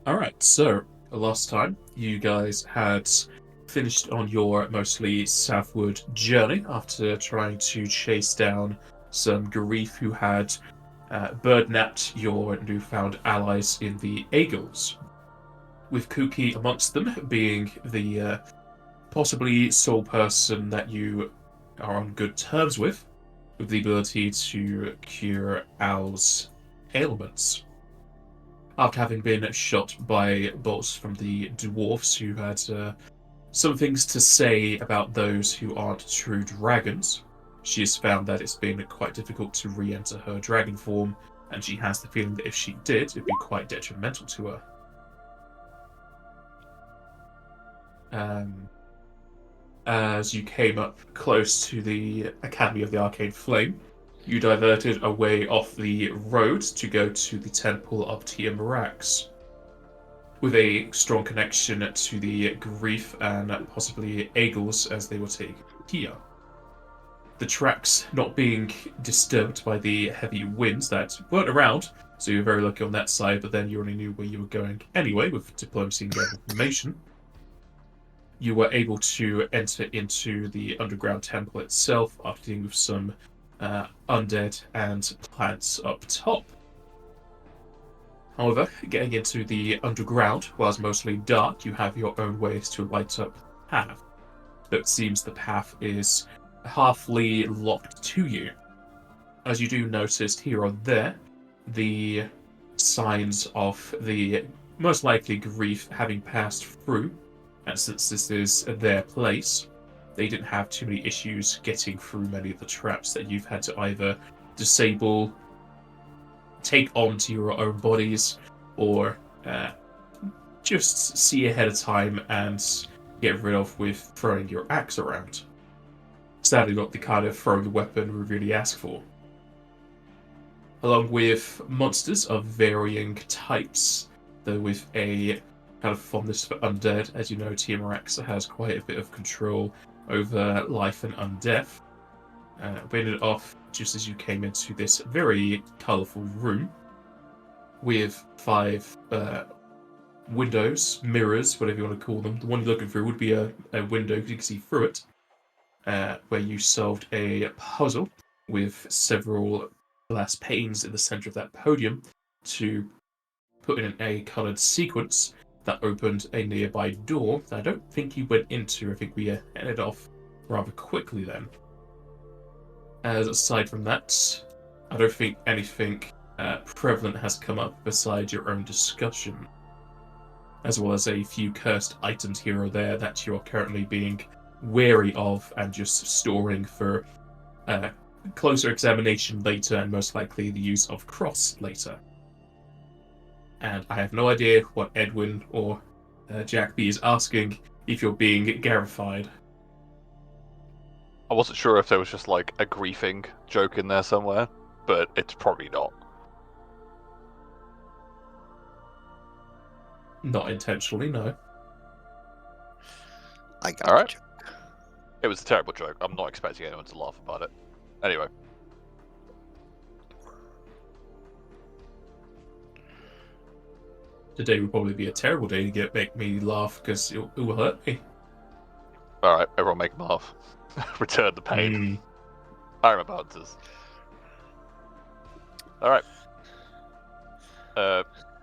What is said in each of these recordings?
Alright, so last time you guys had finished on your mostly southward journey after trying to chase down some Grief who had birdnapped your newfound allies in the Eagles, with Kuki amongst them being the possibly sole person that you are on good terms with the ability to cure Al's ailments. After having been shot by bolts from the dwarfs who had some things to say about those who aren't true dragons, she has found that it's been quite difficult to re enter her dragon form, and she has the feeling that if she did, it'd be quite detrimental to her. Um, as you came up close to the Academy of the Arcane Flame, you diverted away off the road to go to the Temple of Tia Marax, with a strong connection to the Grief and possibly Eagles as they were taken here. The tracks not being disturbed by the heavy winds that weren't around, so you were very lucky on that side, but then you only knew where you were going anyway with diplomacy and getting information. You were able to enter into the underground temple itself after dealing with some undead and plants up top. However, getting into the underground, whilst mostly dark, you have your own ways to light up the path. Though it seems the path is halfly locked to you. As you do notice here or there, the signs of the most likely Grief having passed through, and since this is their place, they didn't have too many issues getting through many of the traps that you've had to either disable, take onto your own bodies, or just see ahead of time and get rid of with throwing your axe around. Sadly, not the kind of throwing the weapon we really ask for. Along with monsters of varying types, though with a kind of fondness for undead. As you know, Tiamarax has quite a bit of control over life and undeath. We ended off just as you came into this very colourful room with 5 windows, mirrors, whatever you want to call them. The one you're looking through would be a window because you can see through it, where you solved a puzzle with several glass panes in the centre of that podium to put in a coloured sequence that opened a nearby door that I don't think you went into. I think we ended off rather quickly then. As aside from that, I don't think anything prevalent has come up besides your own discussion, as well as a few cursed items here or there that you are currently being wary of and just storing for closer examination later, and most likely the use of cross later. And I have no idea what Edwin or Jack B is asking if you're being garified. I wasn't sure if there was just like a griefing joke in there somewhere, but it's probably not. Not intentionally, no. I got All right. the joke. It was a terrible joke. I'm not expecting anyone to laugh about it. Anyway. Today would probably be a terrible day to make me laugh because it will hurt me. All right, everyone make them laugh. Return the pain. I remember this. All right.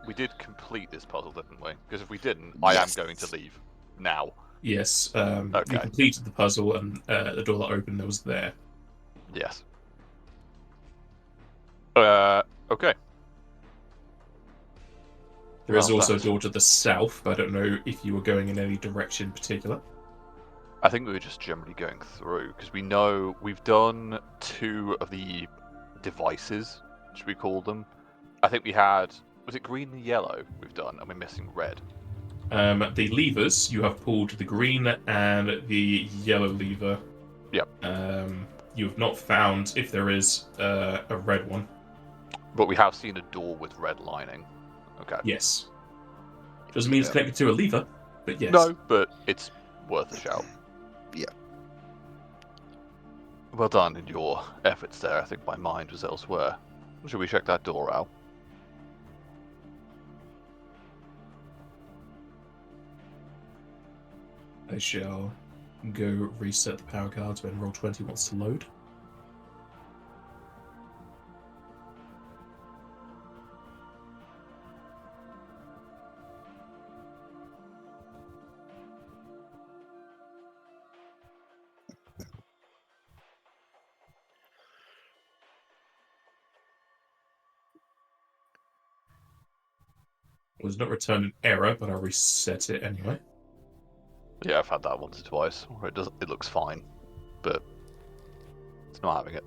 We did complete this puzzle, didn't we? Because if we didn't, I am going to leave now. Yes. Okay. You completed the puzzle, and the door that opened was there. Yes. Okay. There is also a door to the south, but I don't know if you were going in any direction in particular. I think we were just generally going through, because we know we've done 2 of the devices, should we call them? I think we had, was it green and yellow we've done, and we're missing red? The levers, you have pulled the green and the yellow lever. Yep. You have not found if there is a red one. But we have seen a door with red lining. Okay. Yes. Doesn't mean it's connected to a lever, but yes. No, but it's worth a shout. Yeah. Well done in your efforts there. I think my mind was elsewhere. Should we check that door out? I shall go reset the power cards when Roll20 wants to load. It was not returned an error, but I'll reset it anyway. Yeah, I've had that once or twice. Where it looks fine, but it's not having it.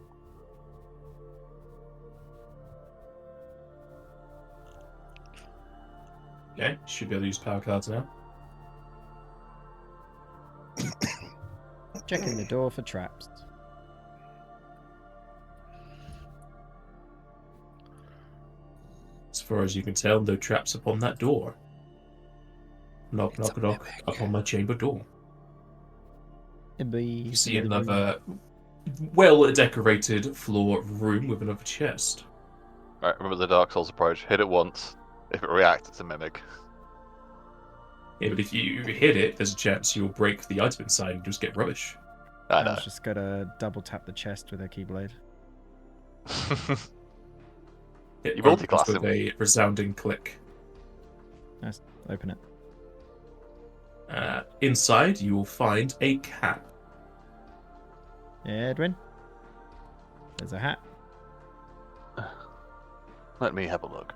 Okay, should be able to use power cards now. Checking the door for traps. As far as you can tell, no traps upon that door. Knock, knock, knock, upon my chamber door. You see another well-decorated floor room with another chest. Right, remember the Dark Souls approach. Hit it once. If it reacts, it's a mimic. Yeah, but if you hit it, there's a chance you'll break the item inside and just get rubbish. I know. Al's just gotta double tap the chest with her keyblade. It You opens multi-class with him. a resounding click. Nice. Open it. Inside, you will find a cap. Edwin. There's a hat. Let me have a look.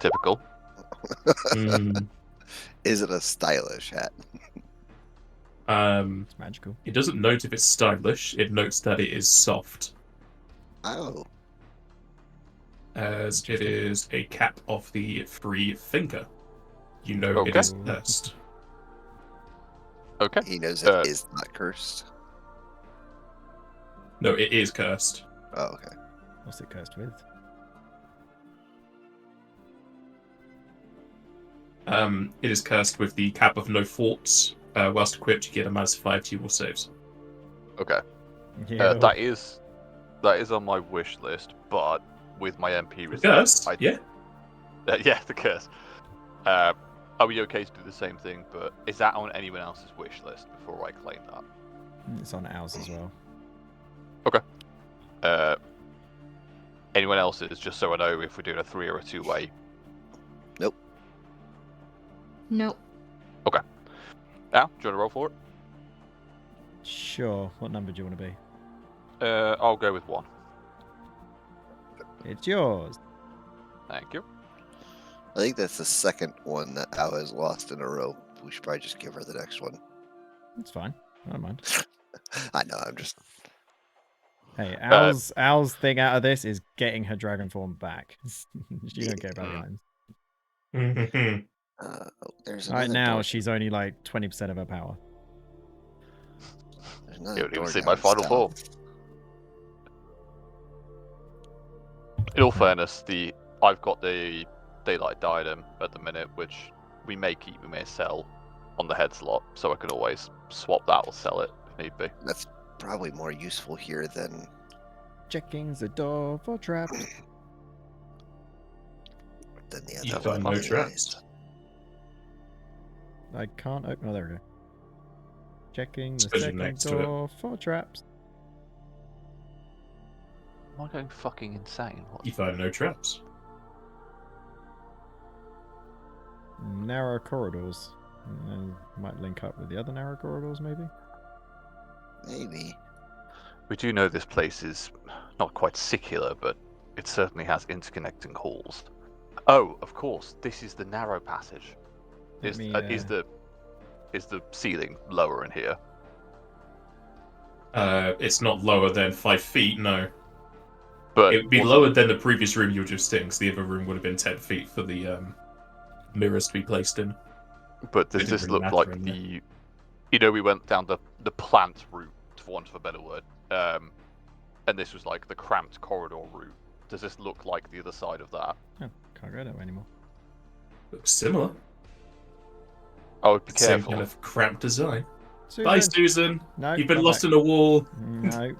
Typical. Is it a stylish hat? It's magical. It doesn't note if it's stylish. It notes that it is soft, Oh, as it is a cap of the free finger. You know it is Okay. cursed. Okay. he knows it is not cursed. No, it is cursed. Oh, okay. What's it cursed with? It is cursed with the cap of no faults. Whilst equipped, you get a -5 to your saves. Okay. Yeah. That is on my wish list, but with my MP The resist, curse? Yeah. yeah, the curse. Are we okay to do the same thing? But is that on anyone else's wish list before I claim that? It's on ours as well. Anyone else's, just so I know if we're doing a 3 or a 2-way. Nope. Now, do you want to roll for it? Sure. What number do you want to be? I'll go with 1. It's yours. Thank you. I think that's the second one that Al has lost in a row. We should probably just give her the next one. It's fine. I don't mind. I know, I'm just... Hey, Al's thing out of this is getting her dragon form back. She don't care about the items. There's Right another now, door. she's only like 20% of her power. There's another You don't even door see down my final south. form. In all fairness, I've got the Daylight Diadem at the minute, which we may keep, we may sell on the head slot, so I can always swap that or sell it if need be. That's probably more useful here than... Checking the door for traps. than the You other find one. no traps. I can't open. Oh, there we go. Checking the Suppose you're second next to it. door for traps. Am I going fucking insane? What? You find no traps. Narrow corridors. Might link up with the other narrow corridors, maybe? Maybe. We do know this place is not quite secular, but it certainly has interconnecting halls. Oh, of course, this is the narrow passage. Is the ceiling lower in here? It's not lower than 5 feet, no. But It would be wasn't- lower than the previous room you were just in, because the other room would have been 10 feet for the mirrors to be placed in. But does It this didn't look really like matter, the... You know, we went down the plant route, for want of a better word, and this was like the cramped corridor route. Does this look like the other side of that? Oh, can't go that way anymore. Looks similar. I would be Same careful. kind of cramped design. Susan! Bye, Susan. No, You've been come lost back. in a wall. No.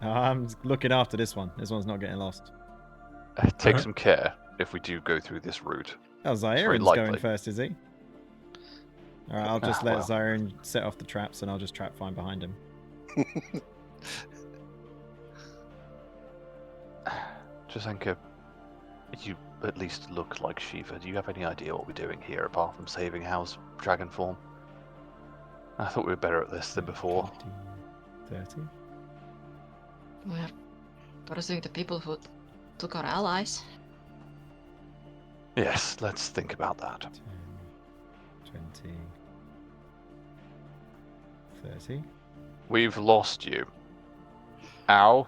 I'm looking after this one. This one's not getting lost. Take Uh-huh. some care if we do go through this route. Oh, very Zairian's going likely. first, is he? All right, I'll just let well. Zyron set off the traps, and I'll just trap fine behind him. Jazenka, you at least look like Shiva. Do you have any idea what we're doing here apart from saving Hal's dragon form? I thought we were better at this than before. 20, 30. We're pursuing the people who took our allies. Yes, let's think about that. 10, 20, 30. We've lost you. Ow.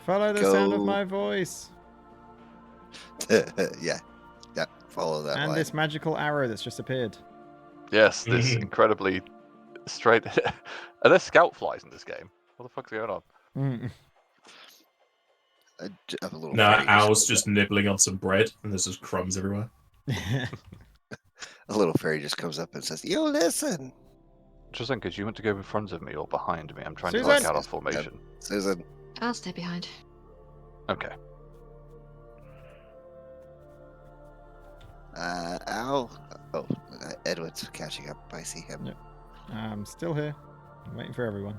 Follow the sound of Go. my voice. Yeah. Follow that And line. this magical arrow that's just appeared. Yes, this incredibly straight... Are there scout flies in this game? What the fuck's going on? Mm. A little Nah, fairy Owl's comes just nibbling on some bread, and there's just crumbs everywhere. a little fairy just comes up and says, "You listen, Jazenka, do you want to go in front of me or behind me? I'm trying to Susan! work out our formation. Susan." I'll stay behind. Okay. Owl. Oh, Edward's catching up. I see him. Yep. I'm still here. I'm waiting for everyone.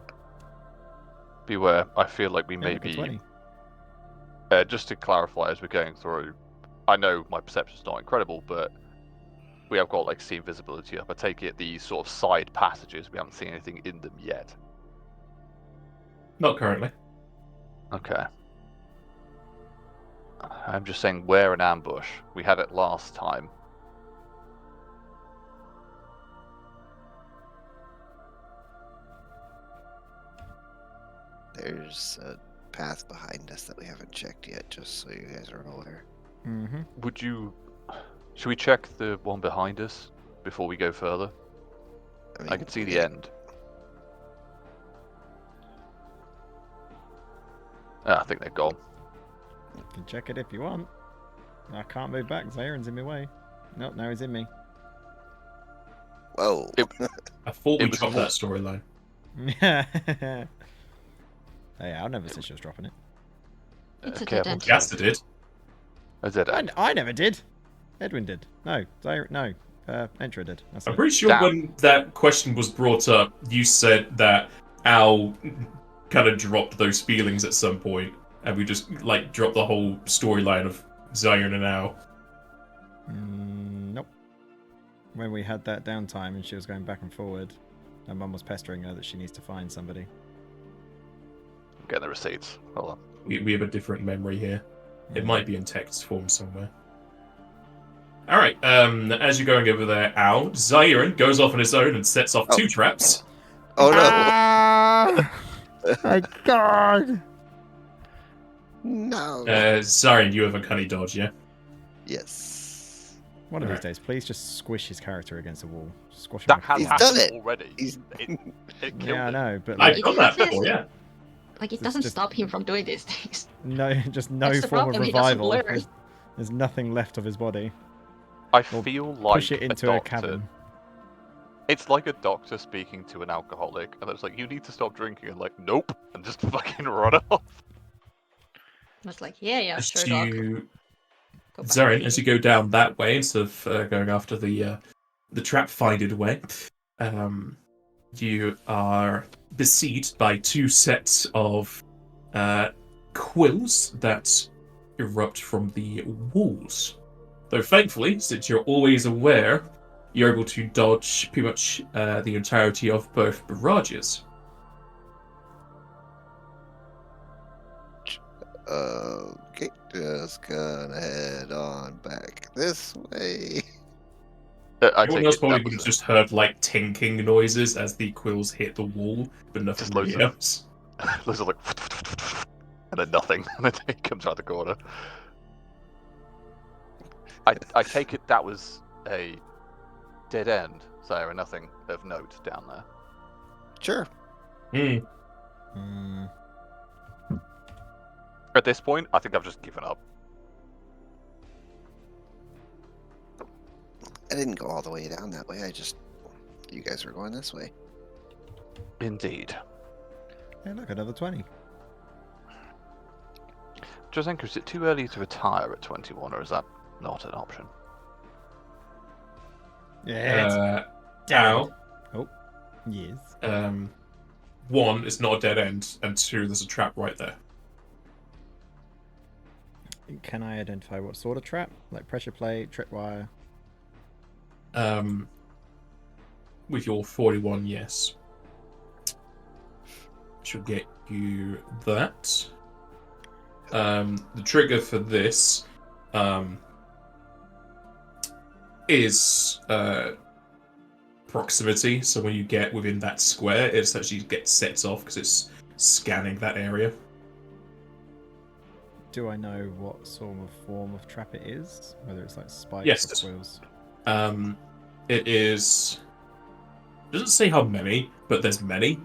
Beware, I feel like we Yeah, may look, a be... 20. Just to clarify as we're going through, I know my perception's not incredible, but we have got like scene visibility up. I take it these sort of side passages, we haven't seen anything in them yet. Not currently. Okay. I'm just saying we're an ambush. We had it last time. There's a path behind us that we haven't checked yet, just so you guys are aware. Mm-hmm. Would you... Should we check the one behind us before we go further? I can see the end. I think they're gone. You can check it if you want. I can't move back. Zyron's in my way. Nope, now he's in me. Whoa. I thought It we was dropped more- that storyline. Hey, I never said she was dropping it. It's a Careful. dead end. Yes, it did. A dead end. I never did. Edwin did. No, Zyron, no. Entra did. That's I'm it. pretty sure Damn. when that question was brought up, you said that Al kind of dropped those feelings at some point, and we just like dropped the whole storyline of Zion and Al. Nope. When we had that downtime and she was going back and forward, her mum was pestering her that she needs to find somebody. I'm getting the receipts. Hold on. We have a different memory here. It might be in text form somewhere. Alright, as you're going over there, Al, Zyron goes off on his own and sets off 2 traps. Oh no! Ah! My God! No. Zyron, you have a cunny dodge, yeah? Yes. One of these Alright. days, please just squish his character against a wall. Squash him. That like a has He's fly. done happened it. already. He's It killed Yeah, I him. know, but I've like, done that Yes. before, yeah. Like, it It's doesn't just- stop him from doing these things. no, just no That's the form of problem, he doesn't revival. learn. There's nothing left of his body. I Or feel like Push it into a doctor. cavern. It's like a doctor speaking to an alcoholic, and it's like, you need to stop drinking, and like, nope, and just fucking run off. It's like, yeah, As sure, dog. you, Go back Zyron, to as you sleep. go down that way instead of going after the trap-finded way, you are besieged by 2 sets of quills that erupt from the walls. Though thankfully, since you're always aware, you're able to dodge pretty much the entirety of both barrages. Okay, just gonna head on back this way. I Everyone take else it probably that would was have just heard like tinking noises as the quills hit the wall, but nothing Just loads really of- else. There's like, and then nothing, and then it comes out the corner. I take it that was a dead end, so nothing of note down there. Sure. Hmm. Mm, At this point, I think I've just given up. I didn't go all the way down that way. You guys were going this way. Indeed. hey, look, another 20. Josenka, is it too early to retire at 21, or is that not an option? Yeah. Al, Yes. 1, it's not a dead end, and 2, there's a trap right there. Can I identify what sort of trap? Like pressure plate, tripwire? With your 41, yes. Should get you that. The trigger for this is proximity. So when you get within that square, it actually gets set off because it's scanning that area. Do I know what sort of form of trap it is? Whether it's like spikes Yes. or quills? It is. Doesn't say how many, but there's many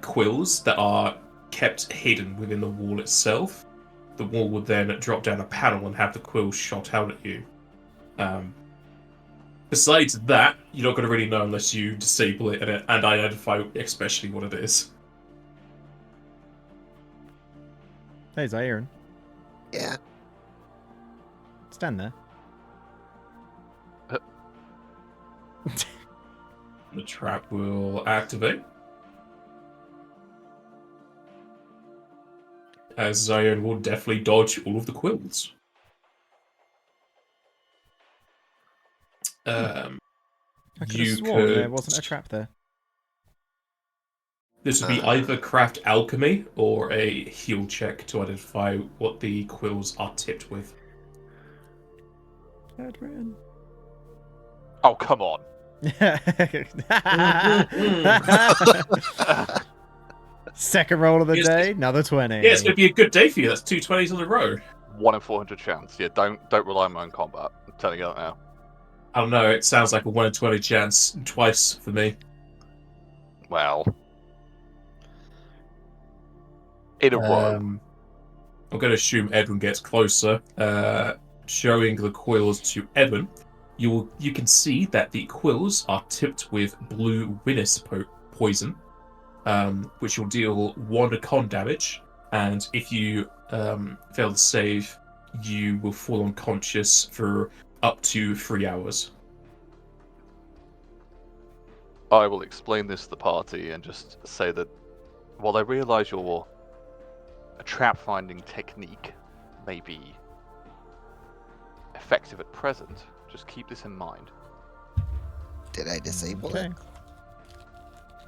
quills that are kept hidden within the wall itself. The wall would then drop down a panel and have the quills shot out at you. Besides that, you're not going to really know unless you disable it and identify especially what it is. Hey, Zairon. Yeah. Stand there. The trap will activate. As Zion will definitely dodge all of the quills. I could have sworn there wasn't a trap there. This would be either craft alchemy or a heal check to identify what the quills are tipped with. Adrian. Oh, come on. Second roll of the Yes, day, another 20. Yeah, it's going to be a good day for you. That's 2 20s on the row. 1 in 400 chance. Yeah, don't rely on my own combat. I'm telling you that now. I don't know, it sounds like a 1 in 20 chance twice for me. Well, in a row. I'm going to assume Edwin gets closer. Showing the quills to Edwin, you can see that the quills are tipped with blue Winnis poison, which will deal 1 con damage, and if you fail to save, you will fall unconscious for up to 3 hours. I will explain this to the party and just say that while I realise your trap finding technique may be effective at present, just keep this in mind. Did I disable Okay. it?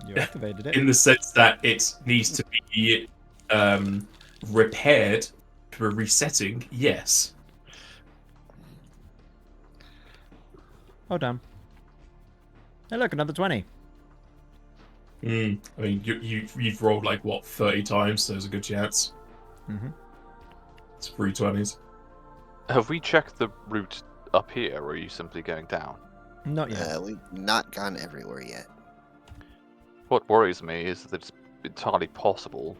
You activated it. In the sense that it needs to be repaired for resetting, yes. Oh, damn. Hey, look, another 20. I mean, you've rolled like, what, 30 times, so there's a good chance. Mm-hmm. It's 3 20s. Have we checked the route up here, or are you simply going down? Not yet. We've not gone everywhere yet. What worries me is that it's entirely possible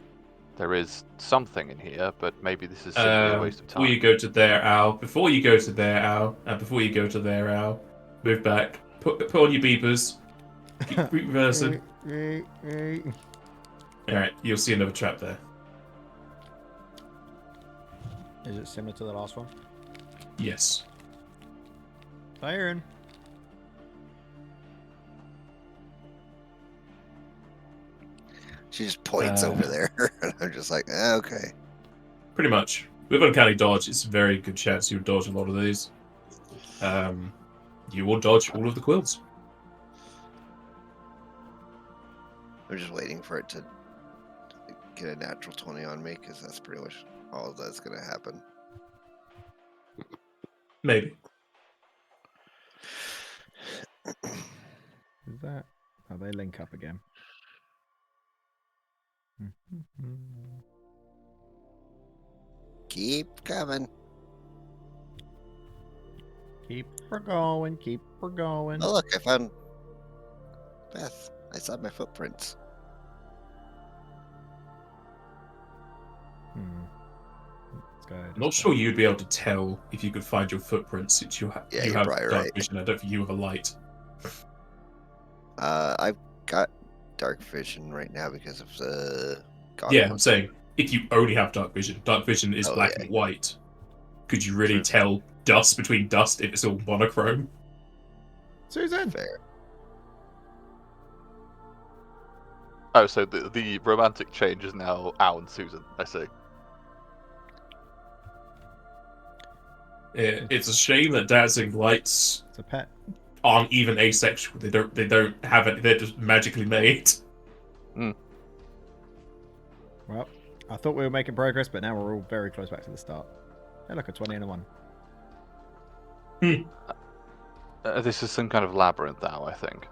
there is something in here, but maybe this is simply a waste of Before you time. go to there, Al. Before you go to there, Al. And before you go to there, Al. Move back. Put on your beepers. Keep reversing. Alright, you'll see another trap there. Is it similar to the last one? Yes. Iron. She just points over there, and I'm just like, okay. Pretty much. With uncanny dodge, it's a very good chance you'll dodge a lot of these. You will dodge all of the quills. I'm just waiting for it to get a natural 20 on me, because that's pretty much all that's going to happen. Maybe. Is that? Oh, they link up again. Keep coming. Keep her going, keep her going. Oh, look, I found Beth. I saw my footprints. I'm not sure you'd be able to tell if you could find your footprints since you have you're dark probably right. vision. I don't think you have a light. I've got dark vision right now because of the... Yeah, I'm saying, if you only have dark vision is Oh, black yeah. and white. Could you really True. tell dust between dust if it's all monochrome? Susan. Fair. Oh, so the romantic change is now Al and Susan. I see. It's a shame that dancing lights It's a pet. aren't even asexual. They don't have it. They're just magically made. Well, I thought we were making progress, but now we're all very close back to the start. Hey, look, a 20 and a 1. This is some kind of labyrinth, Al, I think.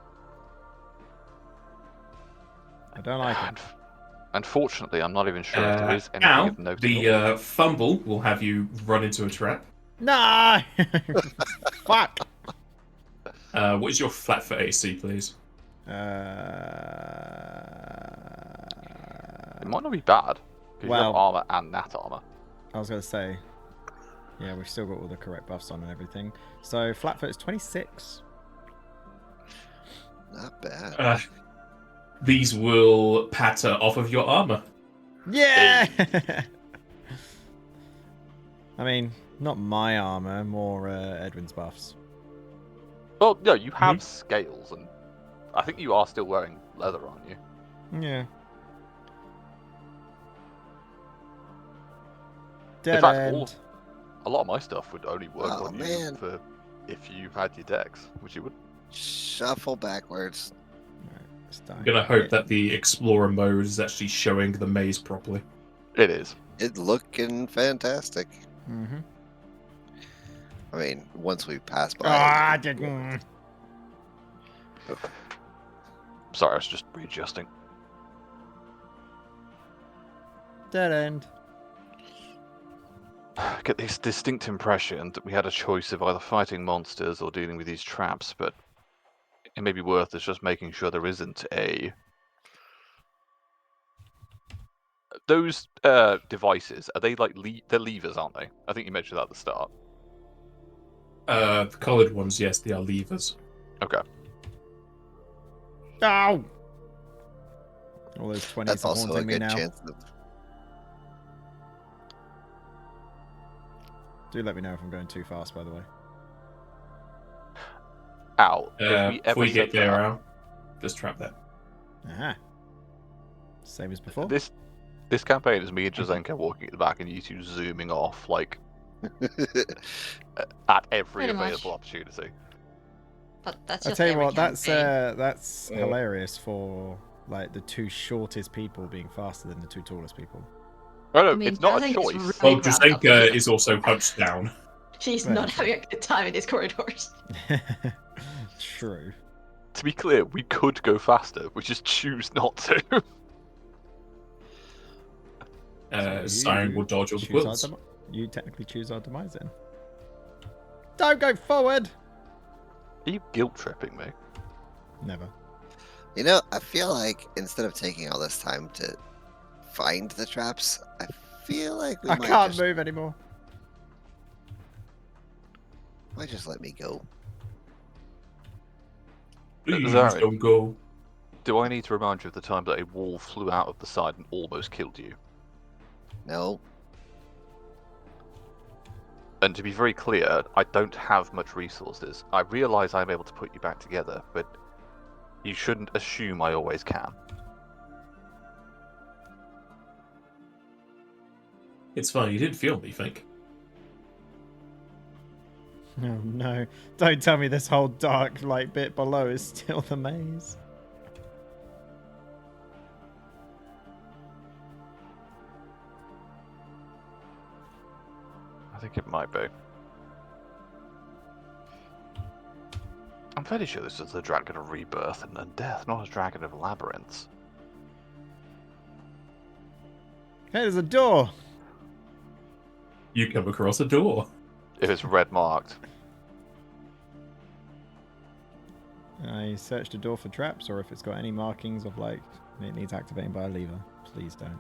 I don't like it. Unfortunately, I'm not even sure if there is anything Now, of note. the fumble will have you run into a trap. No! Fuck! What is your flat foot AC, please? It might not be bad. Because you have Well- armor and nat armor. I was going to say, yeah, we've still got all the correct buffs on and everything. So, flatfoot is 26. Not bad. These will patter off of your armor. Yeah! I mean, not my armor, more Edwin's buffs. Well, no, you have scales, and I think you are still wearing leather, aren't you? Yeah. In Dead fact, end. a lot of my stuff would only work Oh, on you man. for if you had your dex, which you would. Shuffle backwards. I'm gonna hope that the explorer mode is actually showing the maze properly. It is. It's looking fantastic. Mm-hmm. I mean, once we pass by. Ah, I didn't. Sorry, I was just readjusting. Dead end. I get this distinct impression that we had a choice of either fighting monsters or dealing with these traps, but it may be worth us just making sure there isn't a... Those devices, are they like... They're levers, aren't they? I think you mentioned that at the start. The coloured ones, yes, they are levers. Okay. Ow! All those 20s That's are also a haunting me good now. chance of. Do let me know if I'm going too fast, by the way. Ow. If we Before ever you get said there, that, Al, just trap that. Aha. Same as before. this campaign is me and Jazenka walking at the back and you two zooming off, like, at every Pretty much. available opportunity. But that's I just tell you every what, campaign. that's hilarious for like the two shortest people being faster than the two tallest people. Oh no, I mean, it's not a Jazenka is choice. really Well, ground up. Jasenka is also hunched down. She's Well, not having a good time in these corridors. True. To be clear, we could go faster, we just choose not to. Siren will dodge all the choose our quills. you technically choose our demise then. Don't go forward! Are you guilt tripping me? Never. You know, I feel like instead of taking all this time to find the traps, I feel like we I might can't just, move anymore. might just let me go. Please Zaren. don't go. Do I need to remind you of the time that a wall flew out of the side and almost killed you? No. And to be very clear, I don't have much resources. I realise I'm able to put you back together, but you shouldn't assume I always can. It's fine, you didn't feel anything. Oh no. Don't tell me this whole dark like bit below is still the maze. I think it might be. I'm fairly sure this is the Dragon of Rebirth and Death, not a Dragon of Labyrinths. Hey, there's a door! You come across a door. If it's red marked. I searched the door for traps, or if it's got any markings of like it needs activating by a lever. Please don't.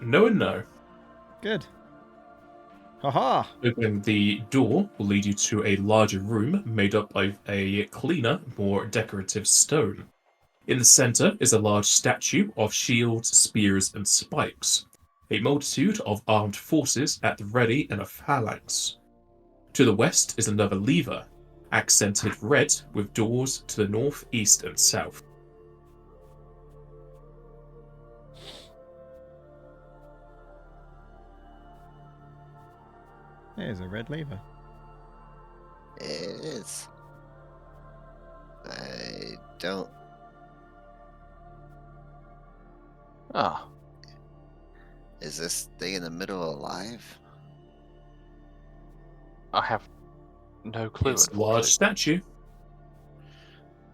No and no. Good. Haha! Opening the door will lead you to a larger room made up of a cleaner, more decorative stone. In the center is a large statue of shields, spears, and spikes. A multitude of armed forces at the ready in a phalanx. To the west is another lever, accented red with doors to the north, east, and south. There's a red lever. It is. I don't. Ah, Is this thing in the middle alive? I have no clue. It's a large statue,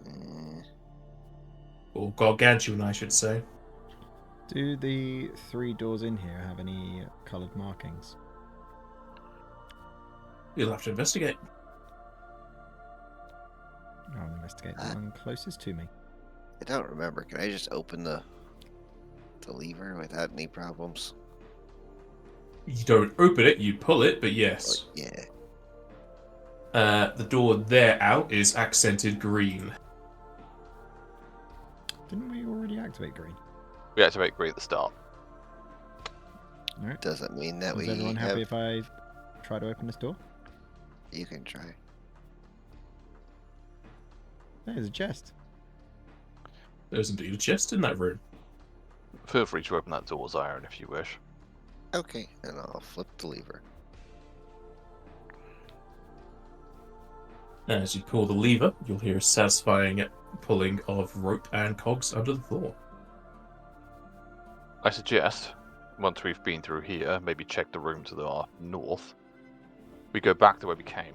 Mm, or gargantuan, I should say. Do the 3 doors in here have any coloured markings? You'll have to investigate. I'll investigate the Uh, one closest to me. I don't remember. Can I just open the lever without any problems? You don't open it, you pull it, but yes. Oh, yeah. The door there out is accented green. Didn't we already activate green? We activate green at the start. Alright. Doesn't mean that Is we everyone have. happy if I try to open this door? You can try. There's a chest. There's indeed a chest in that room. Feel free to open that door, Zion, if you wish. Okay, and I'll flip the lever. As you pull the lever, you'll hear a satisfying pulling of rope and cogs under the floor. I suggest, once we've been through here, maybe check the room to the north. We go back to where we came.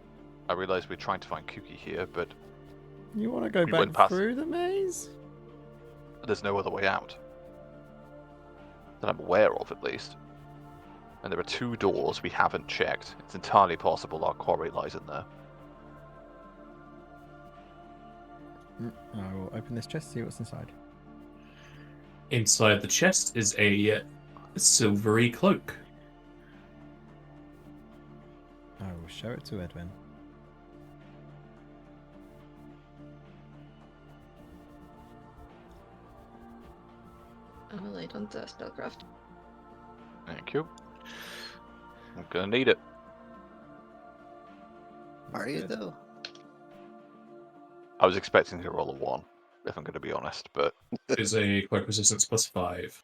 I realise we're trying to find Kuki here, but You want to go We went back past- through the maze? there's no other way out. That I'm aware of, at least. And there are 2 doors we haven't checked. It's entirely possible our quarry lies in there. I will open this chest, see what's inside. Inside the chest is a silvery cloak. I will show it to Edwin. I'm late on the spellcraft. Thank you. I'm gonna need it. Are you Good. though? I was expecting to roll a 1, if I'm gonna be honest, but Is a cloak resistance +5.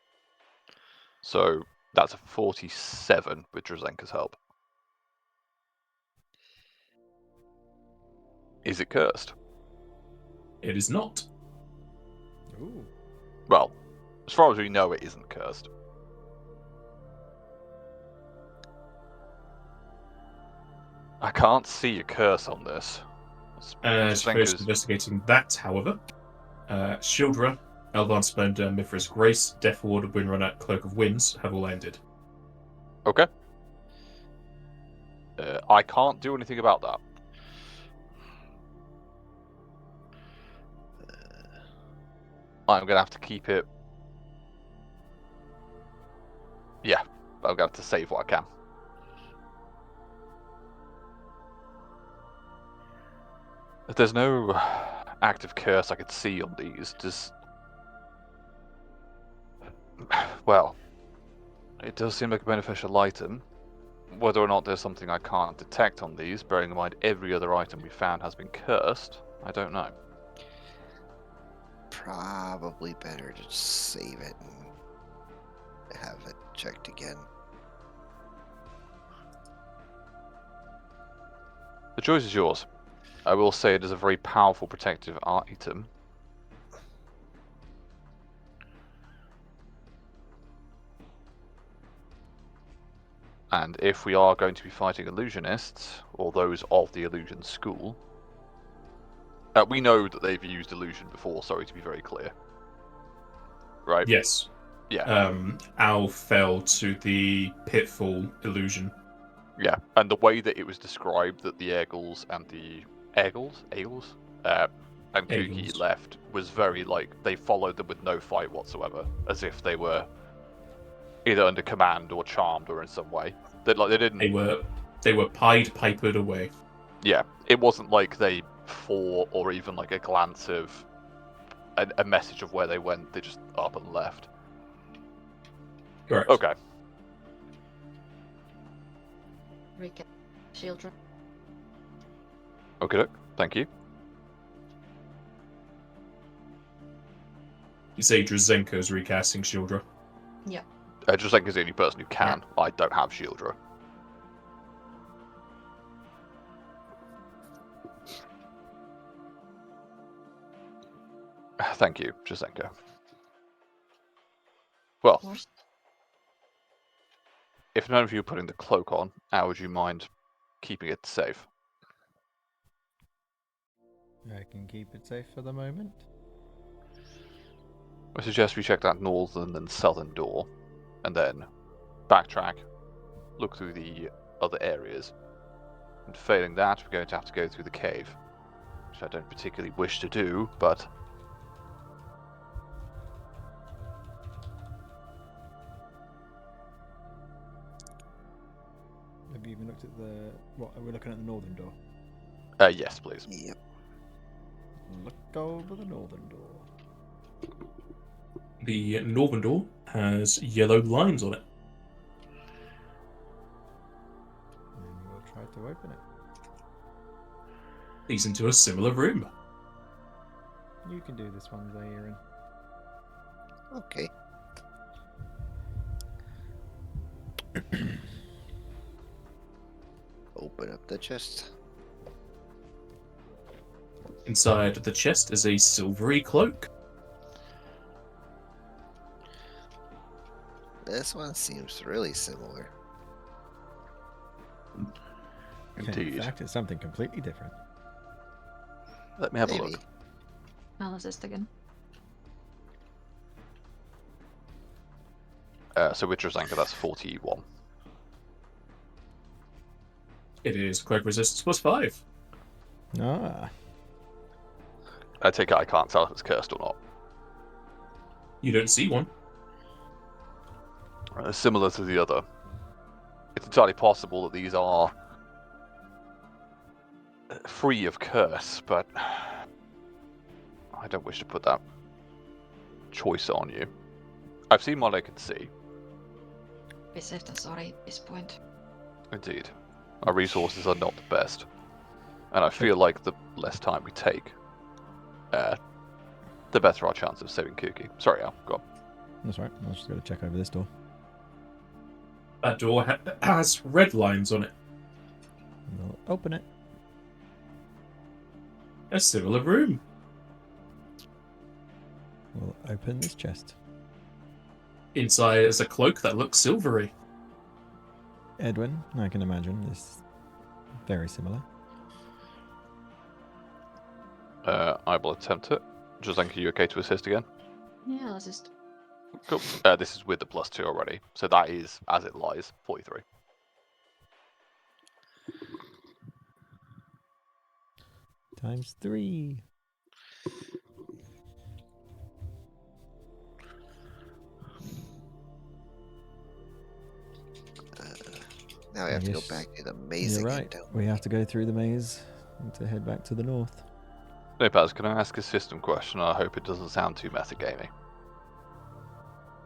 so that's a 47 with Drazenka's help. Is it cursed? It is not. Ooh. Well, as far as we know, it isn't cursed. I can't see a curse on this. As you finish investigating that, however, Shildra, Elvan Splendor, Mithras Grace, Death Ward, Windrunner, Cloak of Winds have all ended. Okay. I can't do anything about that. I'm gonna have to keep it. Yeah, I'm gonna have to save what I can. If there's no active curse I could see on these, just well, it does seem like a beneficial item. Whether or not there's something I can't detect on these, bearing in mind every other item we found has been cursed, I don't know. Probably better to just save it and have it checked again. The choice is yours. I will say it is a very powerful protective item. And if we are going to be fighting illusionists, or those of the illusion school, we know that they've used illusion before, sorry to be very clear. Right? Yes. Yeah. Al fell to the pitfall illusion. Yeah, and the way that it was described that the Eagles and the Eagles? And Kuki Eagles. left was very like, they followed them with no fight whatsoever, as if they were either under command or charmed or in some way. They didn't. They were pied-pipered away. Yeah, it wasn't like they fought or even like a glance of a message of where they went. They just up and left. Correct. Okay. Recap. Children. Okay. Thank you. You say Drazenko's recasting Shieldra. Drazenko's the only person who can. I don't have Shieldra. Thank you, Drazenko. Well, Of course. if none of you are putting the cloak on, how would you mind keeping it safe? I can keep it safe for the moment. I suggest we check that northern and southern door, and then backtrack, look through the other areas. And failing that, we're going to have to go through the cave, which I don't particularly wish to do, but... Have you even looked at the... What, are we looking at the northern door? Yes, please. Yep. Look over the northern door. The northern door has yellow lines on it. And we'll try to open it. Leads into a similar room. You can do this one, Zaire. Okay. Open up the chest. Inside the chest is a silvery cloak. This one seems really similar. Indeed. In fact, it's something completely different. Let me have a Maybe. look. I'll assist again. So with Drazenko, that's 41. It is cloak resistance +5. Ah. I take it I can't tell if it's cursed or not. You don't see one. Similar to the other. It's entirely possible that these are free of curse, but I don't wish to put that choice on you. I've seen what I can see. Be safe than sorry at this point. Indeed. Our resources are not the best. And I feel like the less time we take, the better our chance of saving Kuki. Sorry, Al, go on. That's right. I was just going to check over this door. That door has red lines on it. We'll open it. A similar room. We'll open this chest. Inside is a cloak that looks silvery. Edwin, I can imagine, is very similar. I will attempt it. Drazenko, are you okay to assist again? Yeah, I'll assist. Cool. This is with the +2 already, so that is, as it lies, 43. Times 3. Now we have to go Yes, back to the maze You're again. right. Don't We have to go through the maze to head back to the north. No, Paz, can I ask a system question? I hope it doesn't sound too metagamey.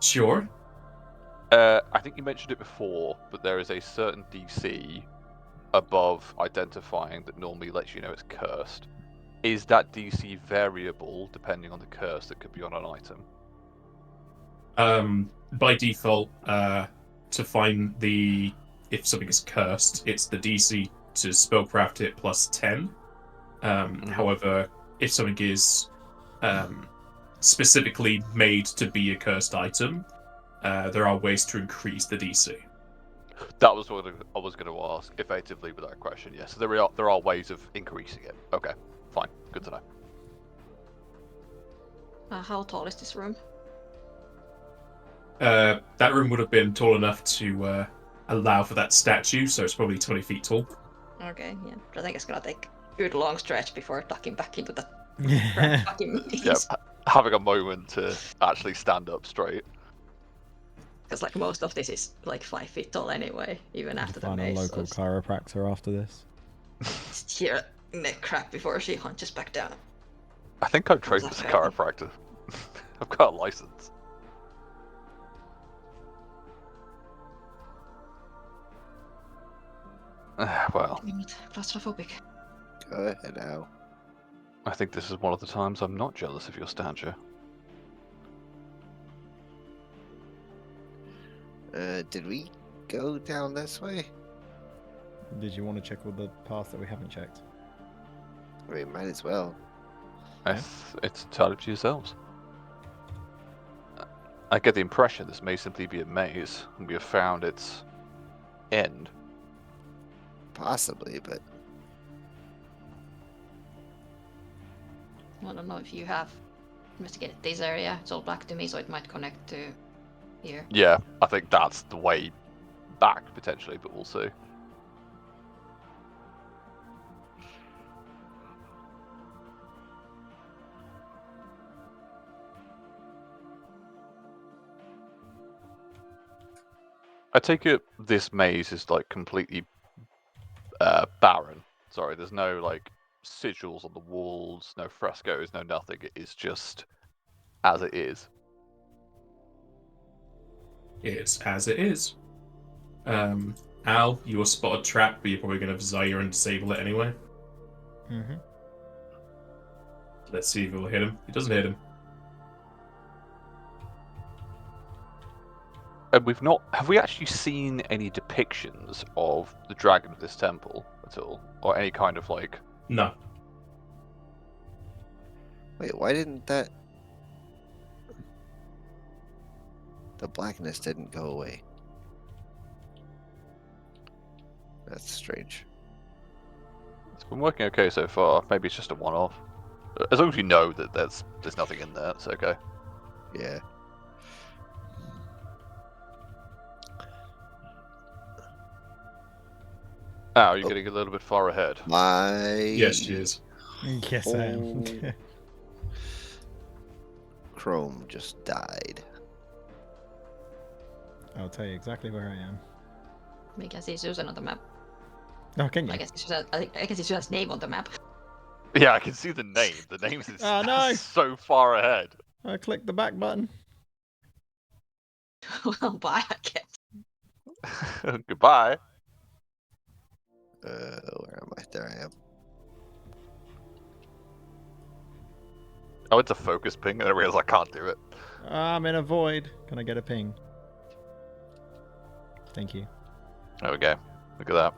Sure. I think you mentioned it before, but there is a certain DC above identifying that normally lets you know it's cursed. Is that DC variable depending on the curse that could be on an item? By default, to find if something is cursed, it's the DC to spellcraft it +10. However, if something is specifically made to be a cursed item, there are ways to increase the DC. That was what I was going to ask, effectively, with that question. Yes, so there are ways of increasing it. Okay, fine, good to know. How tall is this room? That room would have been tall enough to allow for that statue, so it's probably 20 feet tall. Okay, yeah. I think it's gonna take a good long stretch before ducking back into the Yeah. fucking maze. Yeah, having a moment to actually stand up straight. Because like most of this is like 5 feet tall anyway, even after the Find a maze. local So chiropractor after this. just hear a neck crack before she hunches back down. I think I'm trained as a chiropractor. I've got a license. Well, Claustrophobic. Go ahead, Al. I think this is one of the times I'm not jealous of your stature. Did we go down this way? Did you want to check all the paths that we haven't checked? We might as well. Yeah. It's entirely up to yourselves. I get the impression this may simply be a maze, and we have found its end. Possibly, but I don't know if you have investigated this area. It's all black to me, so it might connect to here. Yeah, I think that's the way back, potentially, but also... I take it this maze is, like, completely barren. Sorry, there's no, like, sigils on the walls, no frescoes, no nothing. It is just as it is. It's as it is. Al, you will spot a trap, but you're probably going to Zaire and disable it anyway. Mm-hmm. Let's see if it will hit him. It doesn't hit him. And we've not... Have we actually seen any depictions of the dragon of this temple at all? Or any kind of, like... No. wait, why didn't that... The blackness didn't go away. That's strange. It's been working okay so far. Maybe it's just a one-off. As long as you know that there's nothing in there, it's okay. Yeah. Now you're Oh. getting a little bit far ahead. Yes, she is. Yes, I am. Chrome just died. I'll tell you exactly where I am. We can see Susan on the map. Oh, can you? I can see Susan's name on the map. Yeah, I can see the name. The name is Oh, no. so far ahead. I clicked the back button. Well, bye, I guess. Goodbye. Where am I? There I am. I went to focus ping and I realized I can't do it. I'm in a void. Can I get a ping? Thank you. There we go. Look at that.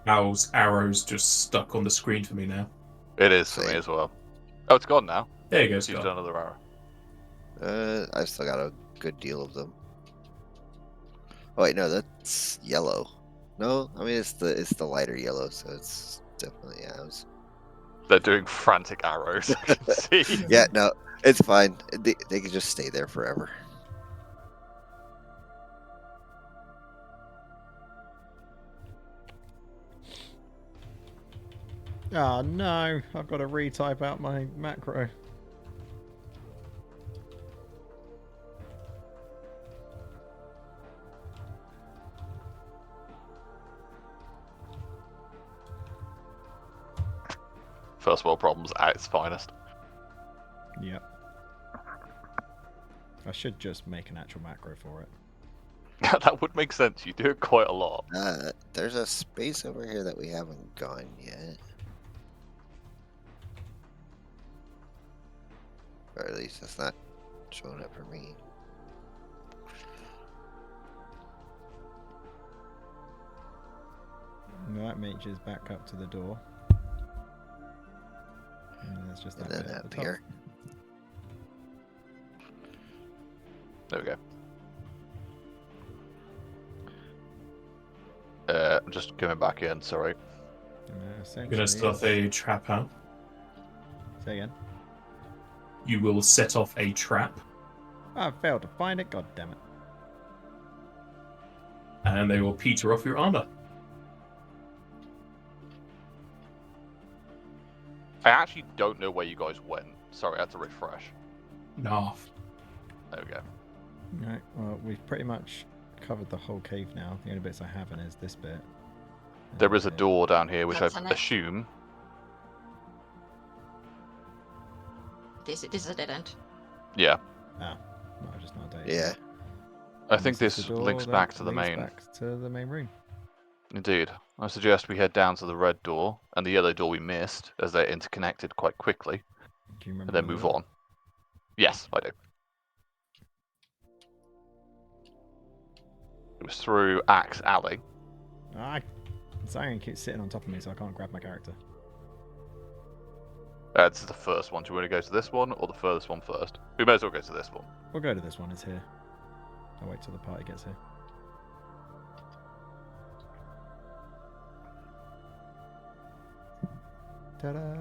Al's arrow's just stuck on the screen for me now. It is for me Same. as well. Oh, it's gone now. There you go, You've Scott. done another arrow. I've still got a good deal of them. Oh wait, no, that's yellow. No, I mean it's the lighter yellow, so it's definitely ours. They're doing frantic arrows. I can see. Yeah, no, it's fine. They can just stay there forever. Oh no, I've got to retype out my macro. First world problems at its finest. Yep. I should just make an actual macro for it. That would make sense. You do it quite a lot. There's a space over here that we haven't gone yet. Or at least it's not showing up for me. And that reaches back up to the door. And then there's just And that then bit at up the top. here. There we go. I'm just coming back in, sorry. And You're essentially going to start it's- a trap out. Say again. You will set off a trap, I failed to find it, god damn it. and they will peter off your armor. I actually don't know where you guys went. Sorry, I had to refresh. Nah. There we go. Right, well, we've pretty much covered the whole cave now. The only bits I haven't is this bit. and There is a bit. door down here, which That's I an- assume... This is a dead end. Yeah. No, just not dated. Yeah. I And think is this the door links that back to the leads main. back to the main room. Indeed. I suggest we head down to the red door and the yellow door we missed, as they're interconnected quite quickly, Do you remember? and then the move order? on. Yes, I do. It was through Axe Alley. Zion keeps sitting on top of me, so I can't grab my character. This is the first one. Do you want to go to this one or the furthest one first? We may as well go to this one. We'll go to this one. It's here. I'll wait till the party gets here. Ta-da!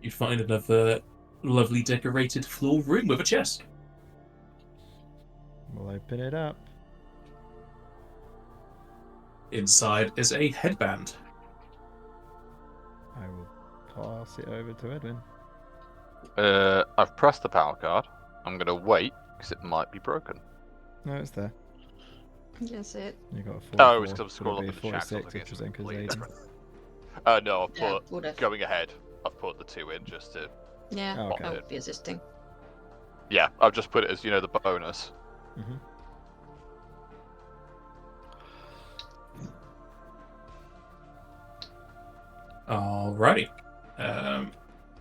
You find another lovely decorated floor room with a chest. We'll open it up. Inside is a headband. I will pass it over to Edwin. I've pressed the power card. I'm going to wait, because it might be broken. No, it's there. Yes, it. You got a 44. Oh, it's because I've but scrolled it'll up be in a the chat. So I 46 think if it's Jazenka's completely leading. different. No, I've Yeah, put, would've. going ahead, I've put the 2 in just to... Yeah, Oh, okay. that would be assisting. Yeah, I've just put it as, the bonus. Mm-hmm. Alrighty.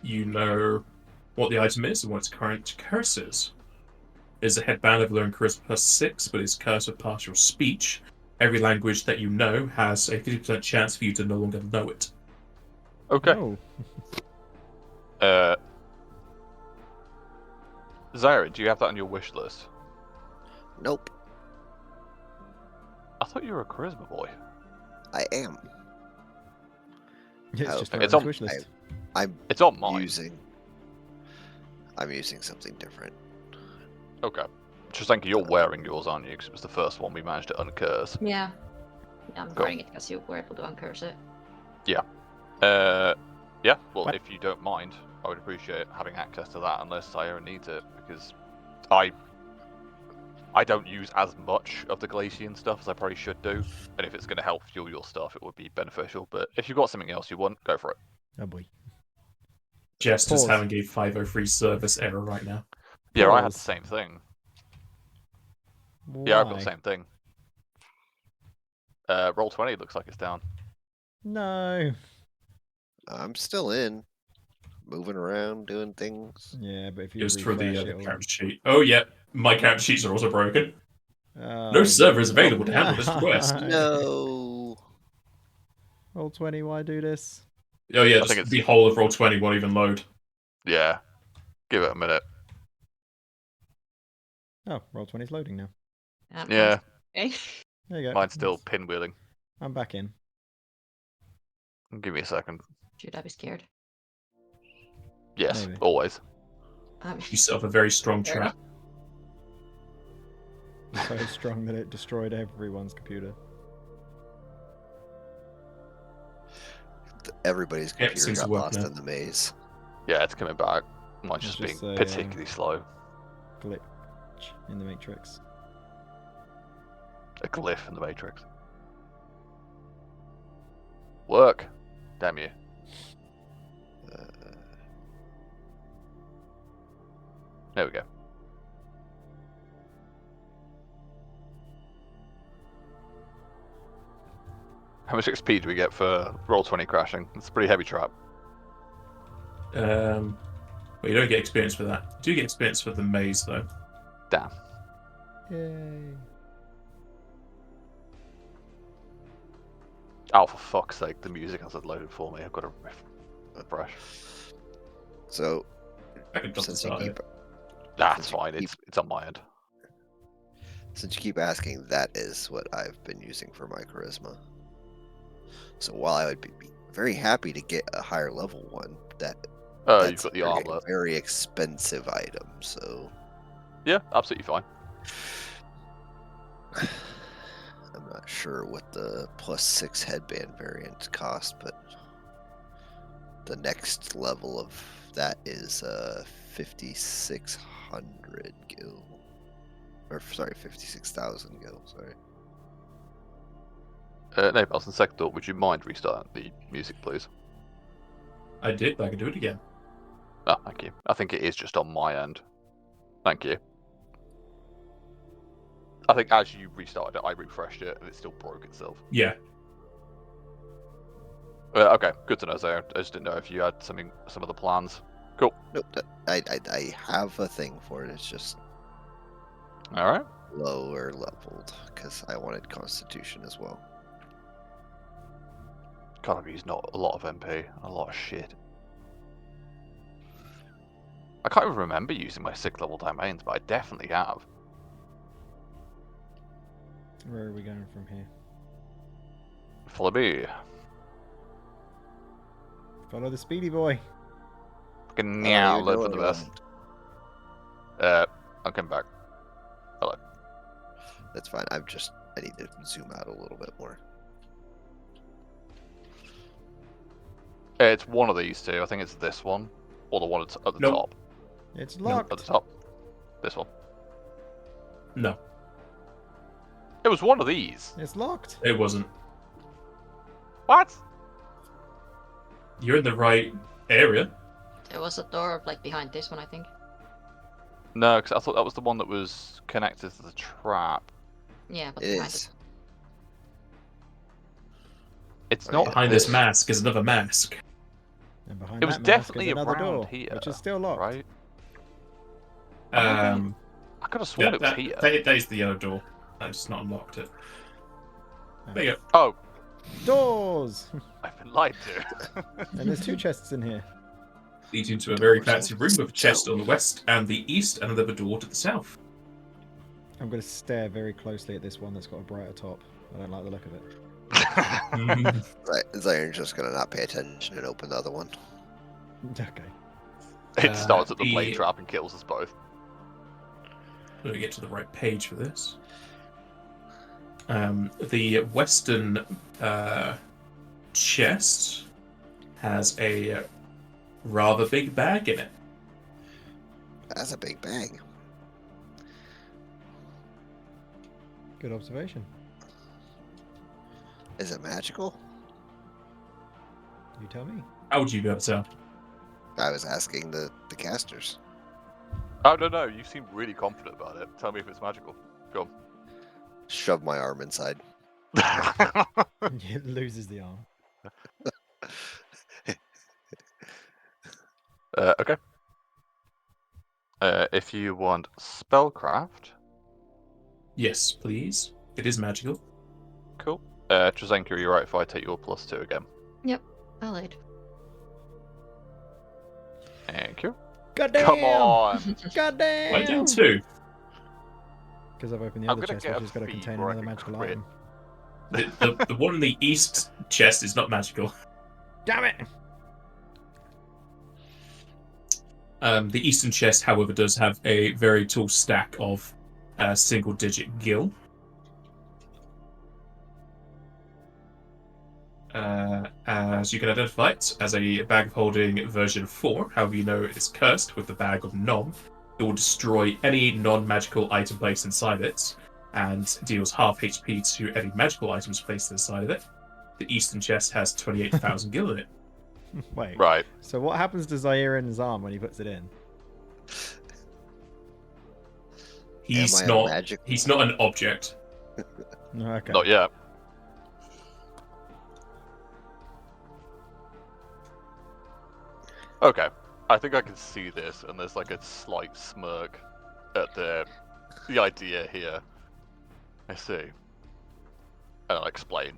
You know what the item is and what its current curse is. It is a headband of learn charisma +6, but its curse of partial speech. Every language that you know has a 50% chance for you to no longer know it. Okay. Oh. Zaire, do you have that on your wish list? Nope, I thought you were a charisma boy. I am. It's Oh, just for it's his on- wish list. I'm It's on mine. I'm using something different. Okay. Trasenka, you're wearing yours, aren't you? Because it was the first one we managed to uncurse. Yeah. I'm Cool. wearing it because you were able to uncurse it. Yeah, well, What? if you don't mind, I would appreciate having access to that unless Zaire needs it, because I don't use as much of the Glacian stuff as I probably should do, and if it's going to help fuel your stuff, it would be beneficial, but if you've got something else you want, go for it. Oh boy. Jest is Pause. having a 503 service error right now. Yeah, I had the Pause. same thing. Why? Yeah, I've got the same thing. Roll 20 looks like it's down. No. I'm still in, moving around, doing things. Yeah, but if you It was for refresh the it'll... character sheet. Oh, yeah. My character sheets are also broken. Oh, No server is available to handle this no. request. No. Roll 20, why do this? Oh, yeah, I think just it's- the whole of Roll20 won't even load. Yeah, give it a minute. Oh, roll 20 is loading now. Yeah, Okay. There you go. mine's still pinwheeling. I'm back in. Give me a second. Should I be scared? Yes, Maybe. always. You set up a very strong Fair trap. So strong that it destroyed everyone's computer. Everybody's Yep, computer seems to got work lost now. in the maze. Yeah, it's coming back. Mine's It's just being just a, particularly slow. Glitch in the Matrix. A glyph in the Matrix. Work. Damn you. Uh, There we go. How much XP do we get for Roll20 crashing? It's a pretty heavy trap. Well, you don't get experience for that. You do get experience for the maze, though. Damn. Yay. Oh, for fuck's sake, the music hasn't loaded for me. I've got to refresh. so, I can just since you start keep it. That's Since you fine. keep- It's on my end. since you keep asking, that is what I've been using for my charisma. So while I would be very happy to get a higher level one, You've that's got the a very, armor. very expensive item. So Yeah, absolutely fine. I'm not sure what the +6 headband variant cost, but the next level of that is 5,600 gil. Or sorry, 56,000 gil. Sorry. No, Nelson, second thought, would you mind restarting the music, please? I did, but I can do it again. Oh, thank you. I think it is just on my end. Thank you. I think as you restarted it, I refreshed it and it still broke itself. Yeah. Okay, good to know, Zaire. I just didn't know if you had some of the plans. Cool. Nope. I have a thing for it. It's just All right. lower leveled because I wanted Constitution as well. God, I've used not a lot of MP, a lot of shit. I can't even remember using my 6th level domains, but I definitely have. Where are we going from here? Follow me. Follow the speedy boy. Fucking I don't now, even load know for the what I best. want. I'll come back. Hello. That's fine. I need to zoom out a little bit more. It's one of these two. I think it's this one, or the one at the Nope. top. It's No, locked. At the top. This one. No, It was one of these. It's locked. it wasn't. What? You're in the right area. There was a door like behind this one, I think. No, because I thought that was the one that was connected to the trap. Yeah, but It behind is. It's Oh, not yeah. Behind this mask is another mask. And behind It was that mask definitely is another around door, here, which is still locked. right? Um, I could have sworn that, it was that, here. that is the yellow door. I just not unlocked it. There you go. Oh, Doors. I've been lied to. And there's 2 chests in here. Leads into a very Doors fancy on room with a chest stone. on the west and the east, and another door to the south. I'm going to stare very closely at this one that's got a brighter top. I don't like the look of it. Right, Zion's just gonna not pay attention and open the other one. Okay. It starts at the the- blade trap and kills us both. Let me get to the right page for this. The western chest has a rather big bag in it. That's a big bag. Good observation. Is it magical? You tell me. How would you be able to tell? I was asking the casters. Oh, no, you seem really confident about it. Tell me if it's magical. Go Shove my arm inside. on. It loses the arm. Okay. If you want spellcraft, Yes, please. It is magical. cool. Trazenka, are you right if I take your +2 again? I'll aid. Thank you. Goddamn! Come on! Goddamn! Why down 2? Because I've opened the I'm other gonna chest, get which a has got to feat contain where I another can magical crit. item. The one in the east chest is not magical. Damn it! The eastern chest, however, does have a very tall stack of single-digit gil. As you can identify it as a bag of holding version 4. However, you know it is cursed with the bag of Nom. It will destroy any non-magical item placed inside it, and deals half HP to any magical items placed inside of it. The eastern chest has 28,000 gil in it. Wait. Right. So what happens to Zairin's arm when he puts it in? He's Am I a not. magic? He's not an object. No, okay. Not yet. Okay. I think I can see this, and there's like a slight smirk at the idea here. I see. And I'll explain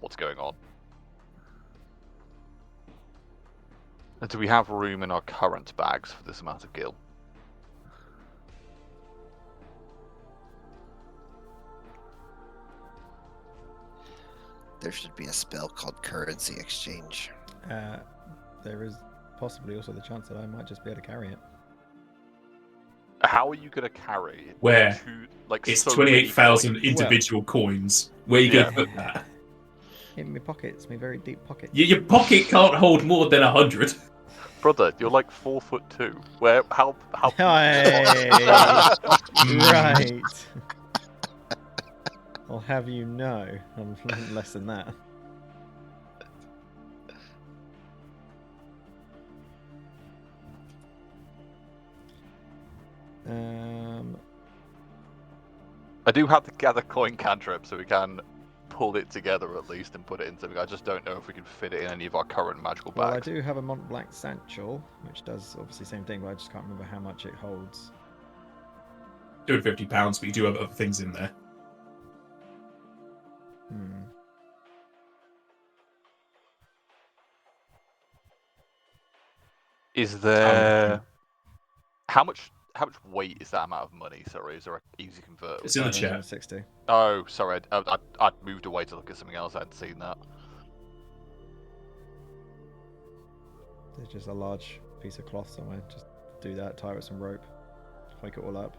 what's going on. And do we have room in our current bags for this amount of gil? There should be a spell called currency exchange. There is possibly also the chance that I might just be able to carry it. How are you going to carry Where? It's so many 28,000 coins? individual coins. Where are you going to put that? In my pockets, my very deep pockets. Your pocket can't hold more than 100. Brother, you're like 4'2". Where? How? Hey! Mm. Right. I'll have you know, I'm less than that. I do have the gather coin cantrip, so we can pull it together at least and put it into. I just don't know if we can fit it in any of our current magical bags. Well, I do have a Mont Blanc Satchel, which does obviously the same thing, but I just can't remember how much it holds. £250, but you do have other things in there. Is there... How much weight is that amount of money? Sorry, is there an easy convert? It's in the chat. 60. Oh, sorry, I'd moved away to look at something else. I hadn't seen that. There's just a large piece of cloth somewhere. Just do that, tie it with some rope, hike it all up.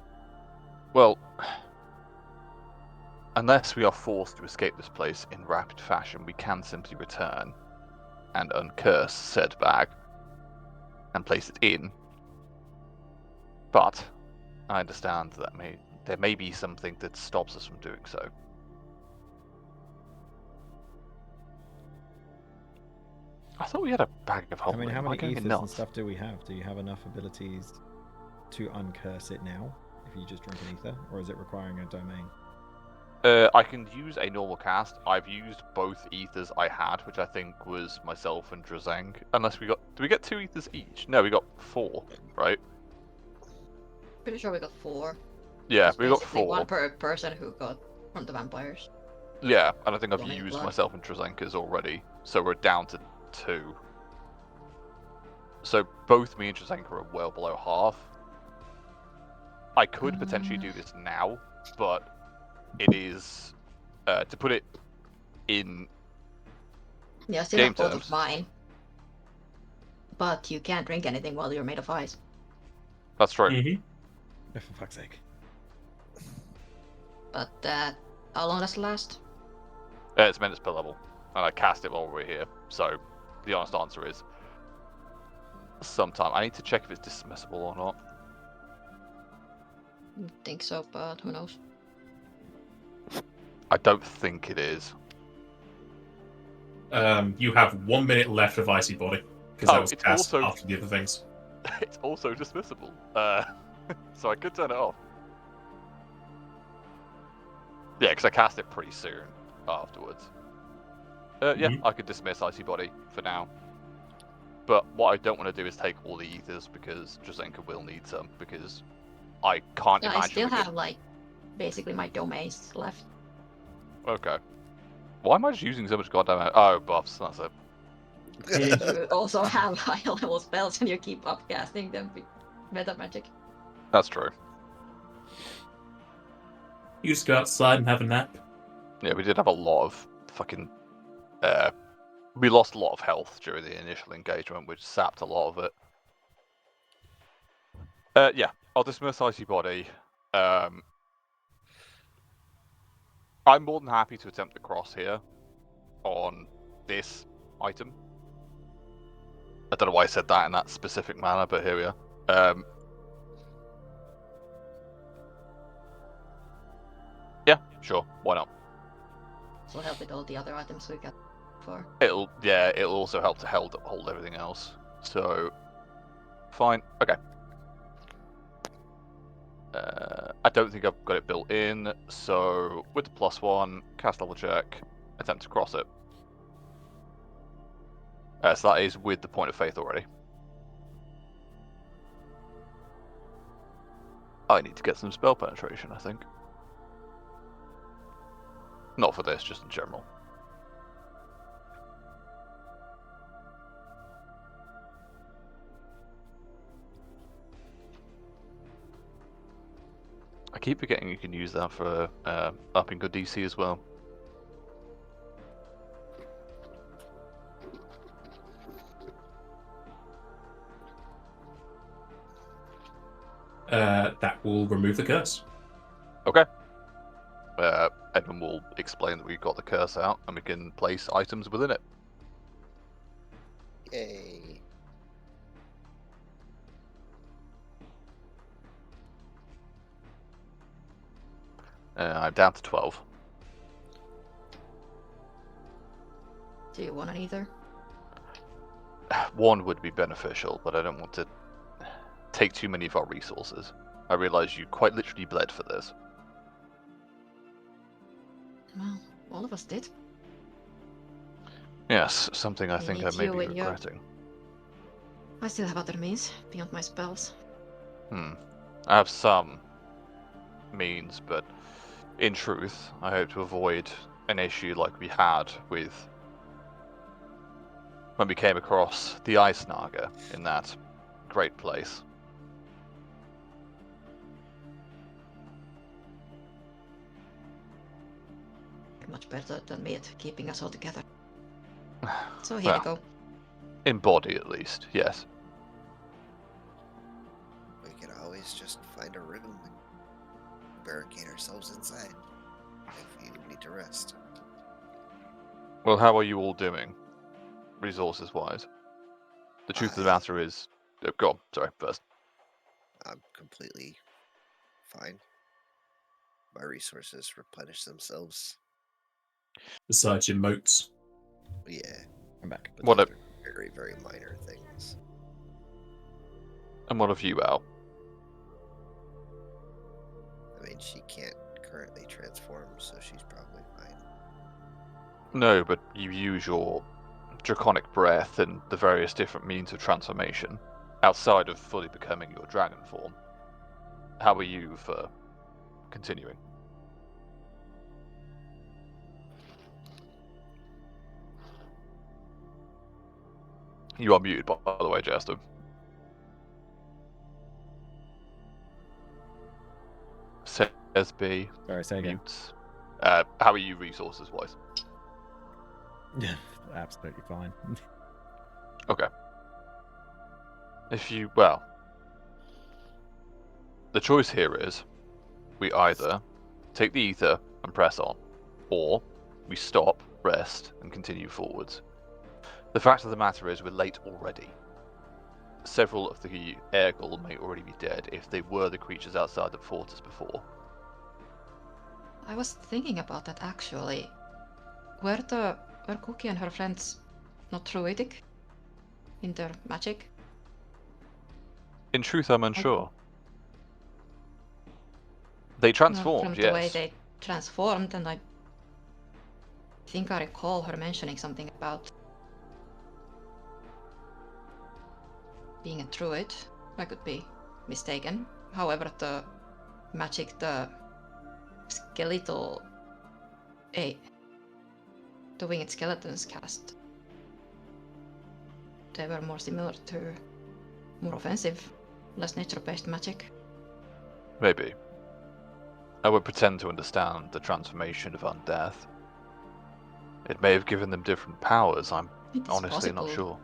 Well, unless we are forced to escape this place in rapid fashion, we can simply return and uncurse said bag and place it in. But I understand that there may be something that stops us from doing so. I thought we had a bag of holding. I mean, how many ethers and stuff do we have? Do you have enough abilities to uncurse it now, if you just drink an ether, or is it requiring a domain? I can use a normal cast. I've used both ethers I had, which I think was myself and Drazeng. Unless we got... Do we get 2 ethers each? No, we got 4, right? Pretty sure we got 4. Yeah, It's we got basically 4. one per person who got from the vampires. Yeah, and I think I've One in used blood. myself and Trazenka's already, so we're down to 2. So both me and Trazenka are well below half. I could potentially do this now, but it is to put it in Yeah, I still game have both terms. of mine. But you can't drink anything while you're made of ice. That's true. Mm-hmm. Oh, for fuck's sake. But how long does it last? It's minutes per level, and I cast it while we're here. So the honest answer is sometime. I need to check if it's dismissible or not. I think so, but who knows? I don't think it is. You have 1 minute left of Icy Body, because that was it's cast also- after the other things. It's also dismissible, so I could turn it off. Yeah, because I cast it pretty soon afterwards. Yeah, I could dismiss Icy Body for now. But what I don't want to do is take all the ethers, because Drazenka will need some, because I can't Yeah, imagine... I still we could- have, like, basically my domains left. Okay. Why am I just using so much goddamn... Oh, buffs, that's it. You also have high-level spells and you keep upcasting them with meta magic. That's true. You just go outside and have a nap. Yeah, we did have a lot of fucking... we lost a lot of health during the initial engagement, which sapped a lot of it. Yeah, I'll dismiss Icy Body. I'm more than happy to attempt the cross here on this item. I don't know why I said that in that specific manner, but here we are. Yeah, sure, why not? So help with all the other items we got for. It'll also help to hold everything else. So, fine, okay. I don't think I've got it built in, so with the +1, cast level check, attempt to cross it. So that is with the point of faith already. I need to get some spell penetration, I think. Not for this, just in general. I keep forgetting you can use that for upping good DC as well. That will remove the curse. Okay. Edmund will explain that we got the curse out and we can place items within it. Yay. I'm down to 12. Do you want an either? 1 would be beneficial, but I don't want to take too many of our resources. I realise you quite literally bled for this. Well, all of us did. Yes, something I We think need I may you be in your- regretting. I still have other means beyond my spells. I have some means, but in truth, I hope to avoid an issue like we had with when we came across the ice naga in that great place. Much better than me at keeping us all together. So here Well, we go. in body at least, yes. We could always just find a room and barricade ourselves inside if you need to rest. Well, how are you all doing, resources-wise? The truth of the matter is... Oh, go on, sorry, first. I'm completely fine. My resources replenish themselves. Besides your moats. Yeah, I'm back. but What those a- are very, very minor things. And what of you, Al? I mean, she can't currently transform, so she's probably fine. No, but you use your draconic breath and the various different means of transformation, outside of fully becoming your dragon form. How are you for continuing? You are muted, by the way, Jester. Says B. Sorry, say again. Mutes. How are you resources-wise? Absolutely fine. Okay. Well, the choice here is we either take the ether and press on, or we stop, rest, and continue forwards. The fact of the matter is we're late already. Several of the Airgle may already be dead if they were the creatures outside that fought us before. I was thinking about that actually. Were Cookie and her friends not druidic in their magic? In truth, I'm unsure. They transformed, From the way yes. they transformed, and I think I recall her mentioning something about being a druid. I could be mistaken. However, the magic, the skeletal, the winged skeletons cast, they were more similar to more offensive, less nature-based magic. Maybe. I would pretend to understand the transformation of undeath. It may have given them different powers, I'm It is honestly possible. not sure.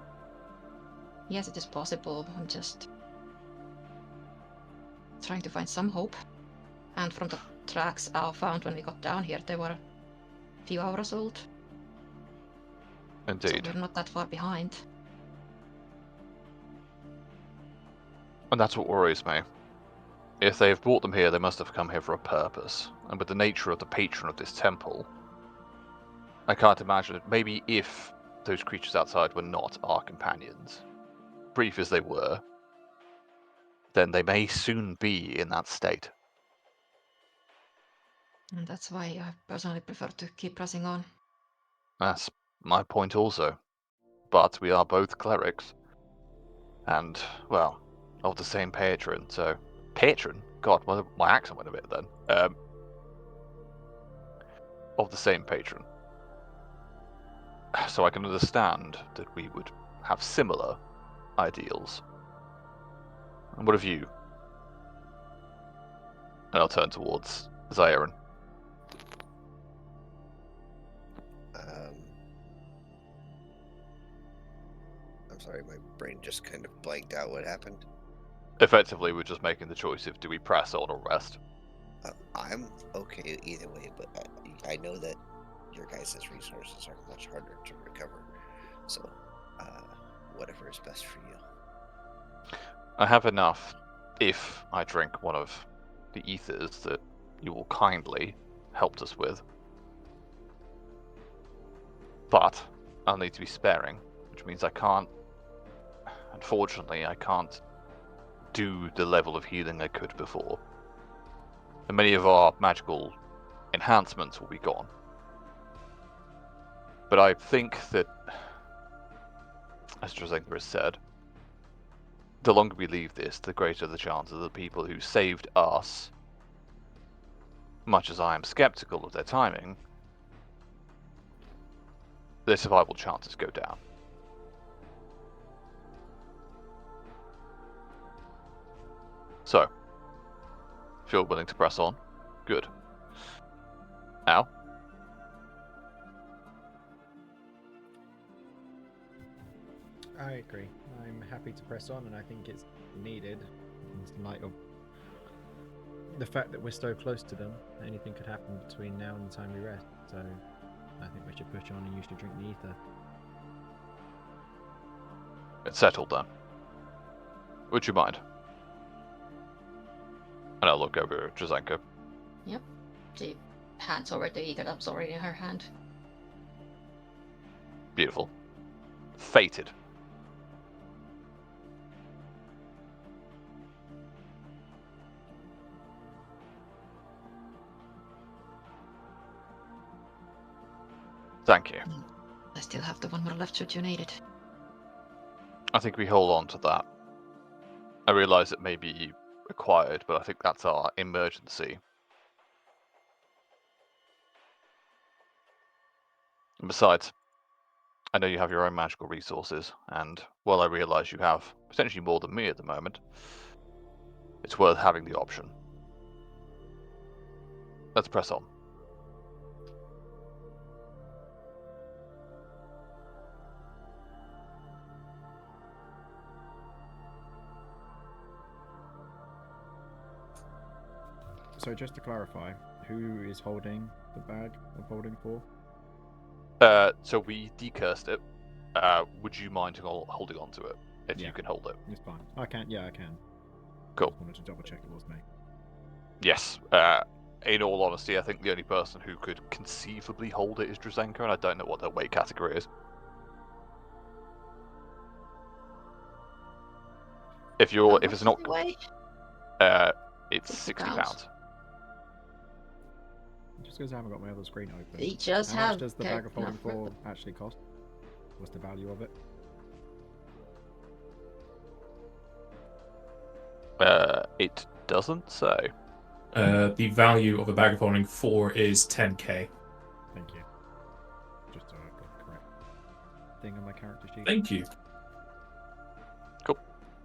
Yes, it is possible. I'm just trying to find some hope. And from the tracks I found when we got down here, they were a few hours old. So Indeed. we're not that far behind. And that's what worries me. If they have brought them here, they must have come here for a purpose. And with the nature of the patron of this temple, I can't imagine it. Maybe if those creatures outside were not our companions, brief as they were, then they may soon be in that state. And that's why I personally prefer to keep pressing on. That's my point also. But we are both clerics. And, well, of the same patron, so... Patron? God, my accent went a bit then. Of the same patron. So I can understand that we would have similar ideals. And what of you? And I'll turn towards Zaire. I'm sorry, my brain just kind of blanked out. What happened? Effectively, we're just making the choice of do we press on or rest. I'm okay either way, but I know that your guys' resources are much harder to recover. So, whatever is best for you. I have enough if I drink one of the ethers that you all kindly helped us with. But I'll need to be sparing, which means I can't... Unfortunately, I can't do the level of healing I could before. And many of our magical enhancements will be gone. But I think that, as Drazenka has said, the longer we leave this, the greater the chances of the people who saved us, much as I am skeptical of their timing, their survival chances go down. So, if you're willing to press on, good. Al? I agree. I'm happy to press on, and I think it's needed in light of the fact that we're so close to them. Anything could happen between now and the time we rest. So I think we should push on, and you should drink the ether. It's settled then. Would you mind? And I'll look over at Drazenka. Yep. She hands over the ether that's already in her hand. Beautiful. Fated. Thank you. I still have the one more left should you need it. I think we hold on to that. I realise it may be required, but I think that's our emergency. And besides, I know you have your own magical resources, and while I realise you have potentially more than me at the moment, it's worth having the option. Let's press on. So just to clarify, who is holding the bag of holding 4? So we decursed it. Would you mind holding on to it? If Yeah. you can hold it. It's fine. I can. Yeah, I can. Cool. Just wanted to double check it was me. Yes. In all honesty, I think the only person who could conceivably hold it is Drazenka, and I don't know what their weight category is. If it's not, Way? it's 60 pounds. pounds. Just because I haven't got my other screen open. They just How have much does the bag of holding enough 4 weapon. actually cost? What's the value of it? It doesn't say. The value of a bag of holding 4 is 10k. Thank you. Just so I've got the correct thing on my character sheet. Thank you. Cool.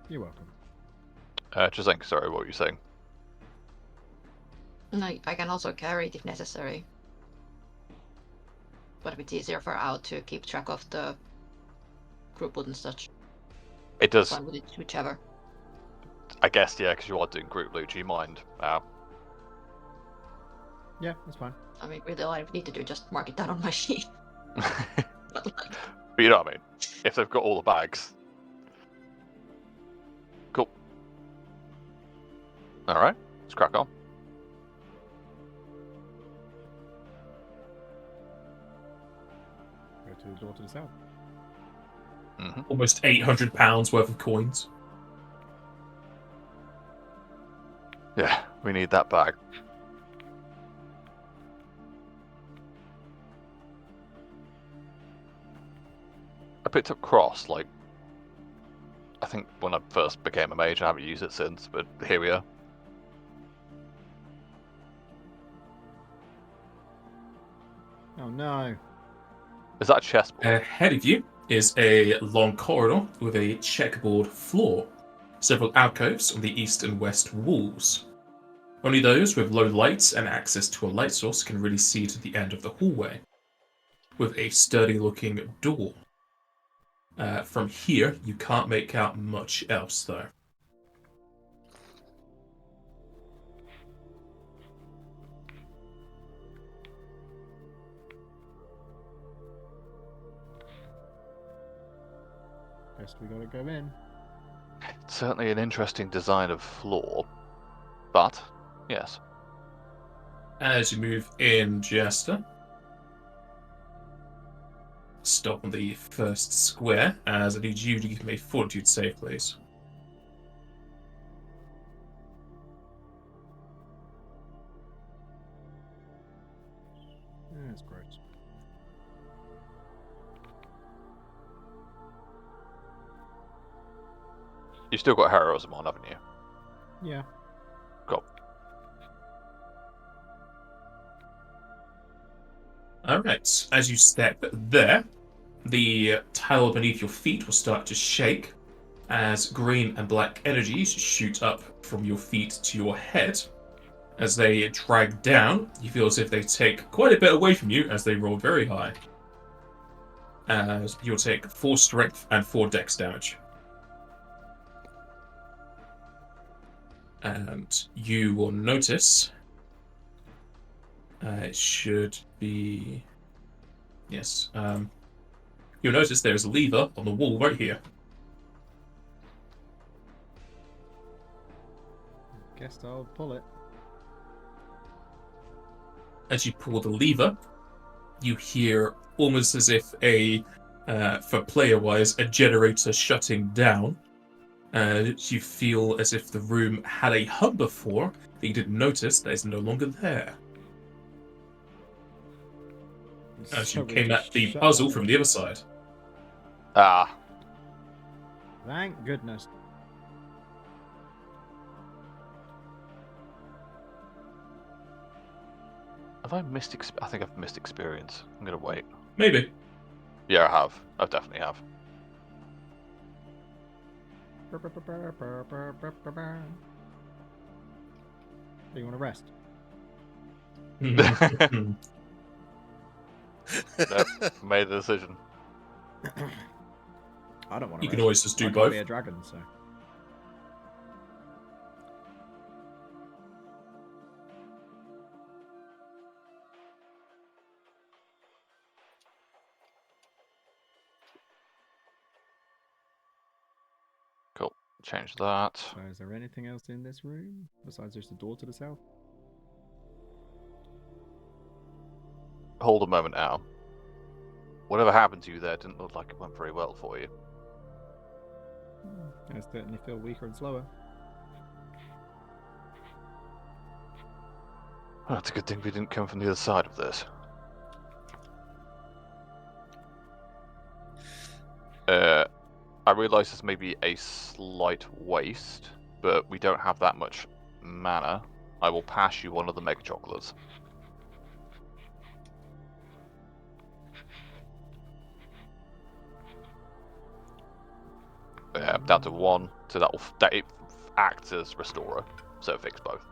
You're welcome. Drazenka, sorry, what were you saying? No, I can also carry it if necessary. But it's easier for Al to keep track of the group loot and such. It does. Fine with it, whichever. I guess, yeah, because you are doing group loot. Do you mind? Yeah, that's fine. I mean, really all I need to do is just mark it down on my sheet. But like, But you know what I mean? If they've got all the bags. Cool. Alright, let's crack on. Go to the door to the south. Mm-hmm. Almost £800 worth of coins. Yeah, we need that bag. I picked up Cross, like, I think when I first became a mage. I haven't used it since, but here we are. Oh no. Is that a chessboard? Ahead of you is a long corridor with a checkerboard floor. Several alcoves on the east and west walls. Only those with low lights and access to a light source can really see to the end of the hallway, with a sturdy-looking door. From here, you can't make out much else, though. Guess we gotta go in. It's certainly an interesting design of floor, but yes. As you move in, Jester, stop on the first square, as I need you to give me a fortitude save, please. You've still got heroism on, haven't you? Yeah. Cool. Alright, as you step there, the tile beneath your feet will start to shake as green and black energies shoot up from your feet to your head. As they drag down, you feel as if they take quite a bit away from you as they roll very high. As you'll take 4 strength and 4 dex damage. And you will notice it should be... Yes. You'll notice there's a lever on the wall right here. Guess I'll pull it. As you pull the lever, you hear almost as if for player-wise, a generator shutting down. You feel as if the room had a hub before that you didn't notice that is no longer there. As you So we came just at the shut puzzle that from door. the other side. Ah, Thank goodness. have I missed? I think I've missed experience. I'm gonna wait. Maybe. Yeah, I have. I definitely have. Do you want to rest? Nope, made a decision. I don't want to You rest. can always just do I can't both. be a dragon, so. Cool. Change that. So is there anything else in this room besides just the door to the south? Hold a moment now. Whatever happened to you there didn't look like it went very well for you. I certainly feel weaker and slower. Well, it's a good thing we didn't come from the other side of this. I realise this may be a slight waste, but we don't have that much mana. I will pass you one of the mega chocolates. Down to 1, so that it acts as restorer, so it fixes both.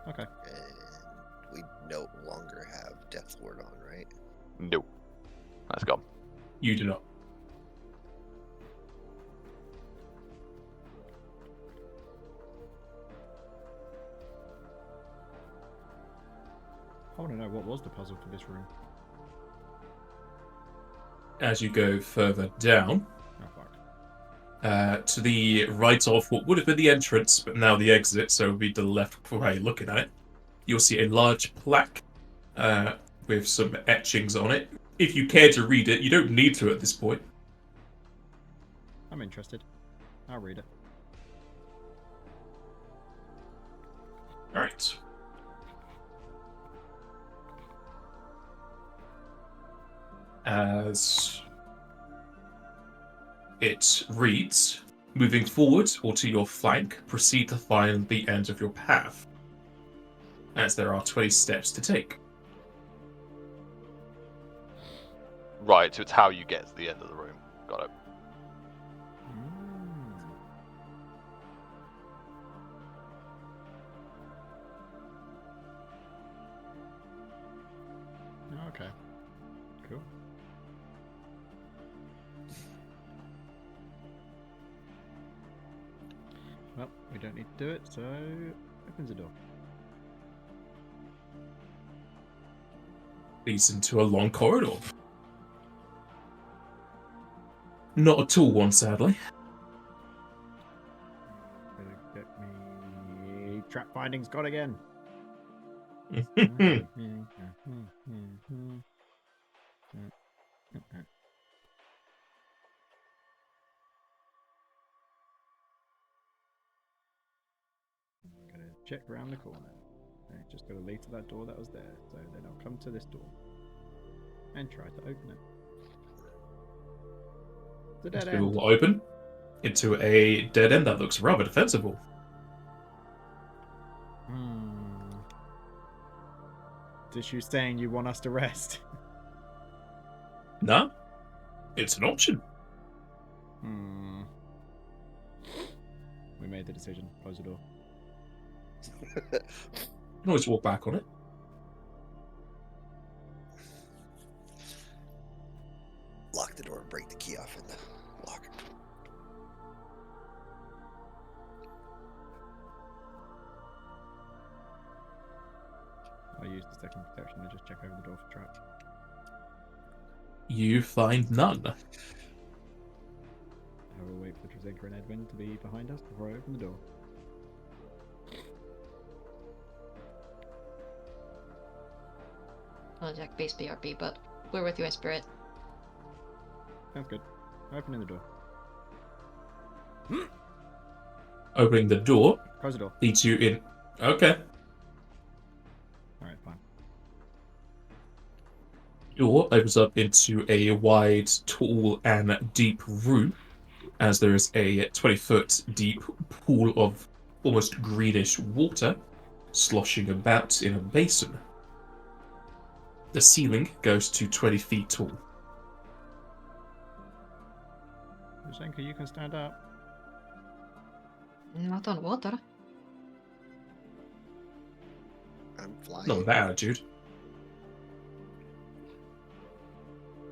Okay. And we no longer have Death Ward on, right? No, that's gone. You do not. I want to know what was the puzzle for this room. As you go further down, Oh fuck. to the right of what would have been the entrance, but now the exit, so it would be to the left for how you're looking at it, you'll see a large plaque with some etchings on it. If you care to read it, you don't need to at this point. I'm interested. I'll read it. Alright. As it reads, moving forward or to your flank, proceed to find the end of your path, as there are 20 steps to take. Right, so it's how you get to the end of the room. Got it. Okay. Cool. Well, we don't need to do it, so opens the door. Leads into a long corridor. Not a tall one, sadly. Gonna get me trap findings gone again. Gonna check around the corner. Right, just gotta lead to that door that was there. So then I'll come to this door and try to open it. It's a dead It end. will open into a dead end that looks rather defensible. Is you saying you want us to rest? No, it's an option. We made the decision. Close the door. You can always walk back on it. Lock the door and break the key off in the lock. I used the second protection to just check over the door for traps. You find none. I will wait for Trezenka and Edwin to be behind us before I open the door. Well, Jack, base BRB, but we're with you in spirit. Sounds good. Opening the door. Opening the door Close the door. leads you in. Okay. Alright, fine. Door opens up into a wide, tall, and deep room, as there is a 20-foot deep pool of almost greenish water sloshing about in a basin. The ceiling goes to 20 feet tall. Trezenka, you can stand up. Not on water. I'm flying. Not with that attitude.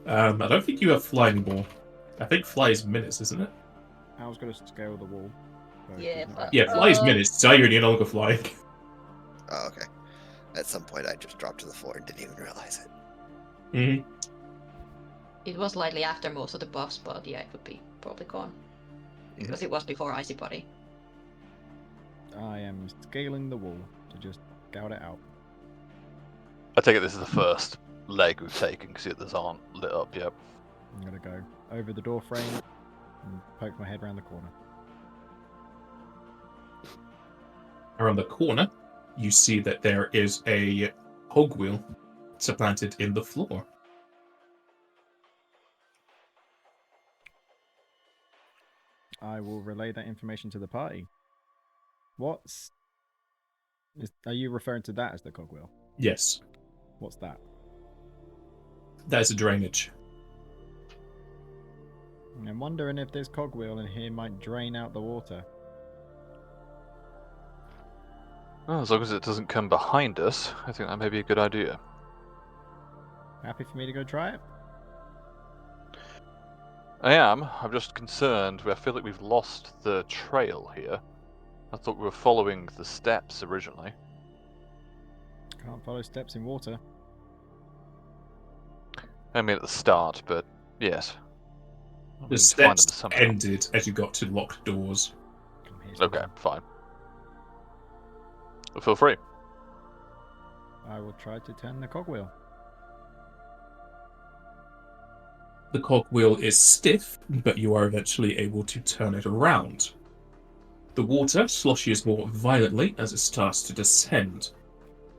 I don't think you have fly anymore. I think fly is minutes, isn't it? I was going to scale the wall. So Yeah, she's not but- actually Yeah, fly is Uh, minutes. So you're no longer flying. Oh, okay. At some point, I just dropped to the floor and didn't even realize it. Mm-hmm. It was slightly after most of the buffs, but yeah, it would be probably gone. Because it was before Icy Body. I am scaling the wall to just scout it out. I take it this is the first leg we've taken because the others aren't lit up yet. I'm going to go over the door frame and poke my head around the corner. Around the corner, you see that there is a cogwheel supplanted in the floor. I will relay that information to the party. Are you referring to that as the cogwheel? Yes, What's that? that is a drainage. I'm wondering if this cogwheel in here might drain out the water. Well, as long as it doesn't come behind us, I think that may be a good idea. Happy for me to go try it? I am. I'm just concerned. I feel like we've lost the trail here. I thought we were following the steps originally. Can't follow steps in water. I mean at the start, but yes. We The need to find them steps somehow. ended as you got to locked doors. Come here, Okay, Susan. fine. Well, feel free. I will try to turn the cogwheel. The cogwheel is stiff, but you are eventually able to turn it around. The water sloshes more violently as it starts to descend,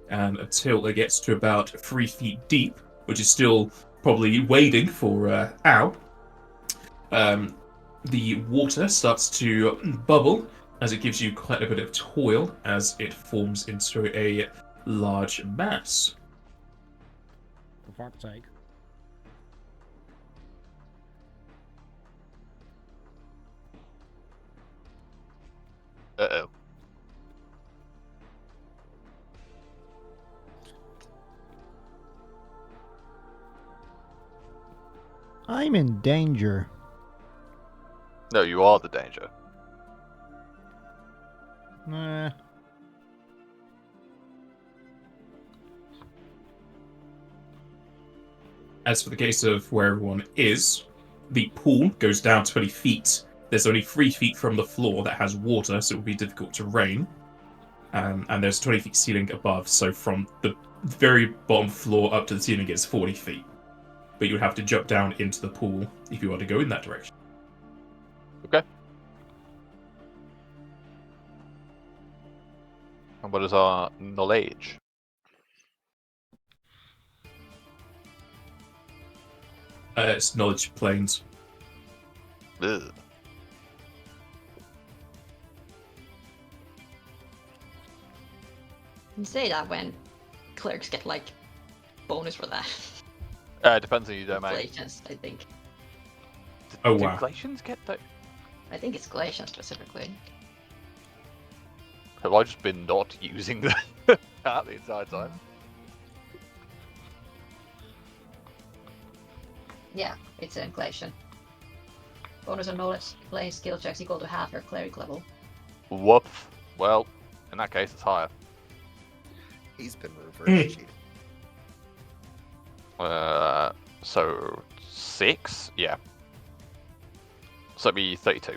and until it gets to about 3 feet deep, which is still probably wading for Ow, the water starts to bubble as it gives you quite a bit of toil as it forms into a large mass. For fuck's sake. Uh-oh. I'm in danger. No, you are the danger. Nah. As for the case of where everyone is, the pool goes down 20 feet. There's only 3 feet from the floor that has water, so it will be difficult to rain. And there's 20 feet ceiling above, so from the very bottom floor up to the ceiling is 40 feet. But you would have to jump down into the pool if you want to go in that direction. Okay. And what is our knowledge? It's knowledge planes. Ugh. You say that when clerics get like bonus for that. Depends on your domain. Glacians, I think. Oh, Do wow. Glacians get that? I think it's Glacian specifically. Have I just been not using that the entire time? Yeah, it's an Glacian. Bonus on knowledge, play skill checks equal to half your cleric level. Whoop. Well, in that case, it's higher. He's been reverse cheating. So 6? Yeah. So it'd be 32.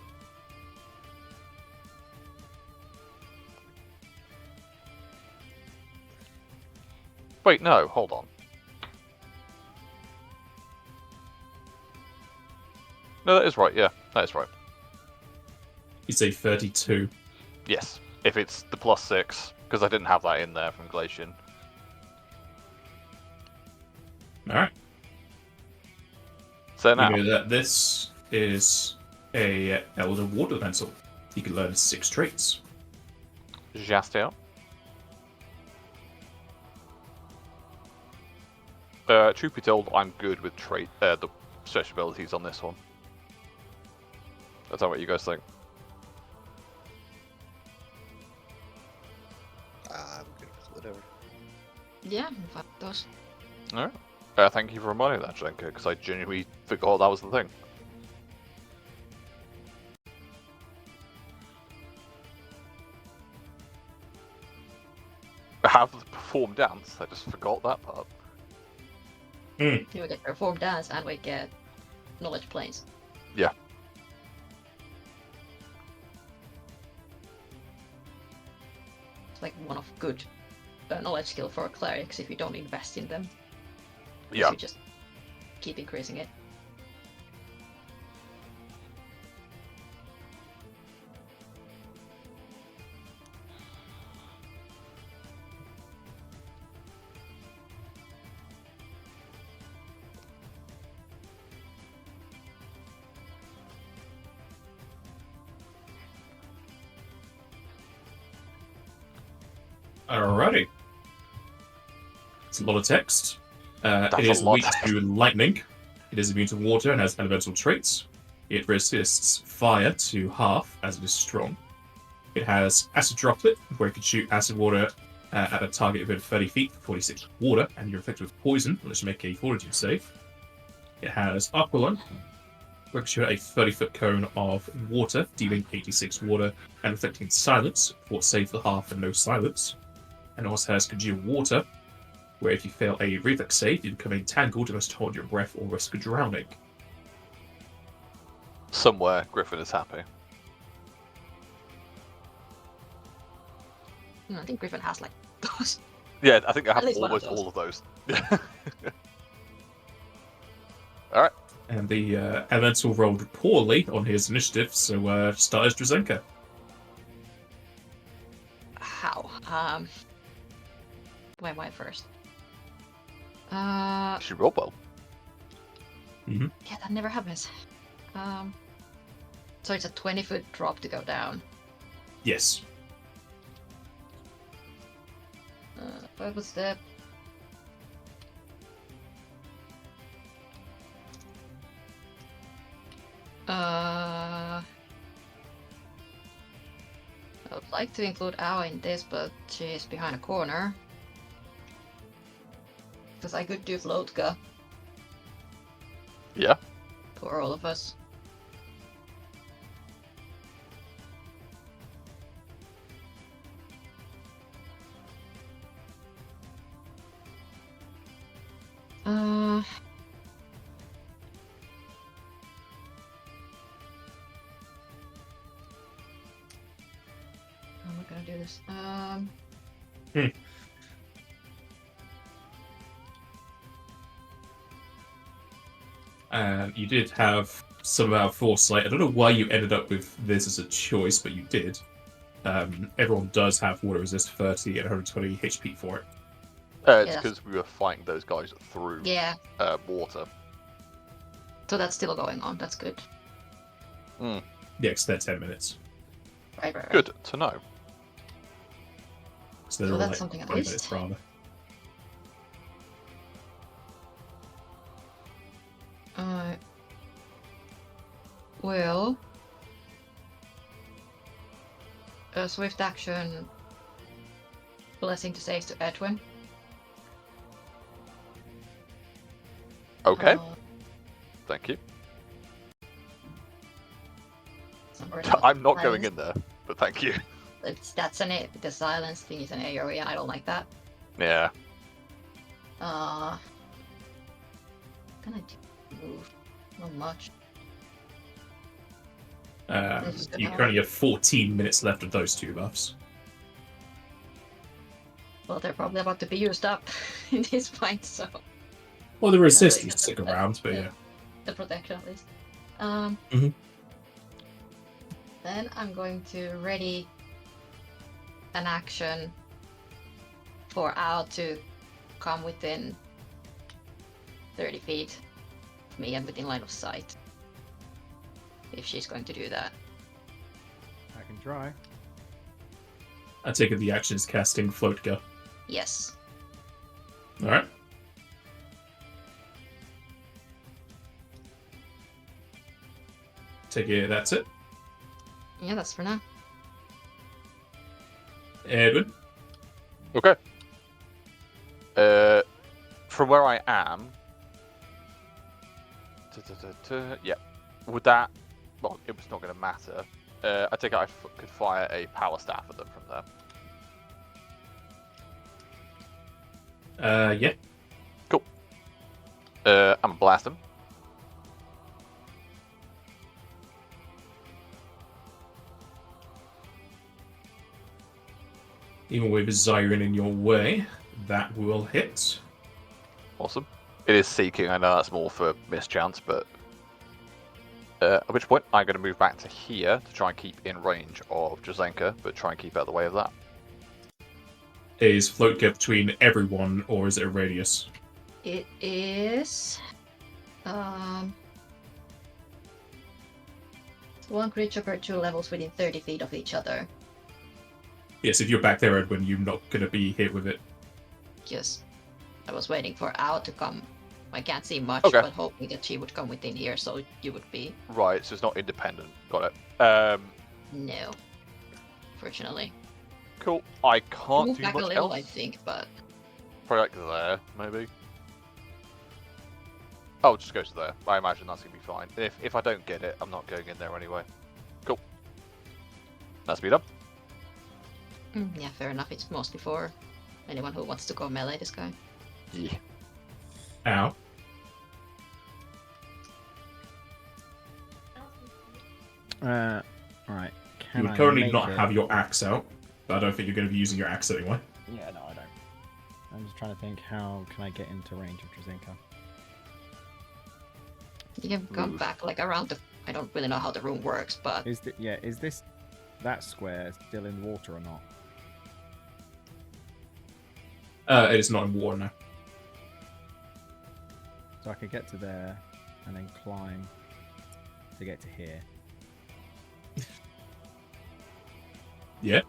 Wait, no, hold on. No, that is right, yeah, that is right. You say 32. Yes, if it's the +6, because I didn't have that in there from Glacian. Alright. So You now, know that this is a Elder Water Elemental. You can learn 6 traits. just out. Truth be told, I'm good with the special abilities on this one. That's not what you guys think. I'm good with whatever. Yeah, in fact, those. Alright. Thank you for reminding that, Jenka, because I genuinely forgot that was the thing. I have the perform dance, I just forgot that part. Here we get perform dance and we get knowledge planes. Yeah. It's like one of good knowledge skill for clerics if you don't invest in them. Yeah. You just keep increasing it. Alrighty. It's a lot of text. That's It a is lot. weak to lightning. It is immune to water and has elemental traits. It resists fire to half as it is strong. It has acid droplet, where it can shoot acid water at a target within 30 feet for 46 water, and you're affected with poison unless you make a fortitude save. It has aqualung, where it can shoot a 30-foot cone of water, dealing 86 water and affecting silence for save for half and no silence. And it also has congealed water, where if you fail a reflex save, you become entangled and must hold your breath or risk drowning. Somewhere, Griffin is happy. I think Griffin has like those. Yeah, I think I have At least one of almost those. all of those. Alright. And the elemental rolled poorly on his initiative, so start as Drazenka. How? Why am I first? She rolled well. Yeah, that never happens. So it's a 20-foot drop to go down. Yes. 5-foot step. I would like to include Ao in this, but she's behind a corner. Because I could do Floatka Yeah. for all of us. How am I gonna do this? You did have some of our foresight. I don't know why you ended up with this as a choice, but you did. Everyone does have water resist 30 and 120 HP for it. It's Yes. because we were fighting those guys through Yeah, water. so that's still going on. That's good. Yeah, because they're 10 minutes. Right. Good to know. So they're So all that's like something at 20 least. minutes rather. Well, a swift action. Blessing to save to Edwin. Okay, Uh, thank you. somewhere I'm not going silence. in there, but thank you. The silence thing is an area. I don't like that. Yeah. Can I move? Not much. You currently have 14 minutes left of those 2 buffs. Well, they're probably about to be used up in this fight, so Well, the resistance get stick the- around, but yeah. the protection at least. Mhm. Then I'm going to ready an action for Al to come within 30 feet of me and within line of sight. If she's going to do that. I can try. I take it the action is casting Float Gun. Yes. Alright. Take it, that's it. Yeah, that's for now. Edwin? Okay. From where I am. Yeah. Would that? Well, it was not going to matter. I think I could fire a power staff at them from there. Yeah. Cool. I'm gonna blast them. Even with Zyron in your way, that will hit. Awesome. It is seeking. I know that's more for mischance, but at which point I'm going to move back to here to try and keep in range of Jazenka, but try and keep out of the way of that. Is Float Gun between everyone, or is it a radius? It is one creature per 2 levels within 30 feet of each other. Yes, if you're back there, Edwin, you're not going to be hit with it. Yes. I was waiting for Al to come. I can't see much, Okay. but hoping that she would come within here, so you would be. Right, so it's not independent. Got it. No. Fortunately. Cool. I can't Move do back a much little, else. I think, but. Probably like there, maybe. Oh, just go to there. I imagine that's gonna be fine. If I don't get it, I'm not going in there anyway. Cool. That's me done. Yeah, fair enough. It's mostly for anyone who wants to go melee this guy. Yeah. Ow. Right. You would currently not have your axe out, but I don't think you're going to be using your axe anyway. Yeah, no, I don't. I'm just trying to think, how can I get into range of Drazenka? You can come Move. back like around the. I don't really know how the room works, but Is this that square still in water or not? It is not in war now. So I could get to there and then climb to get to here. Yeah.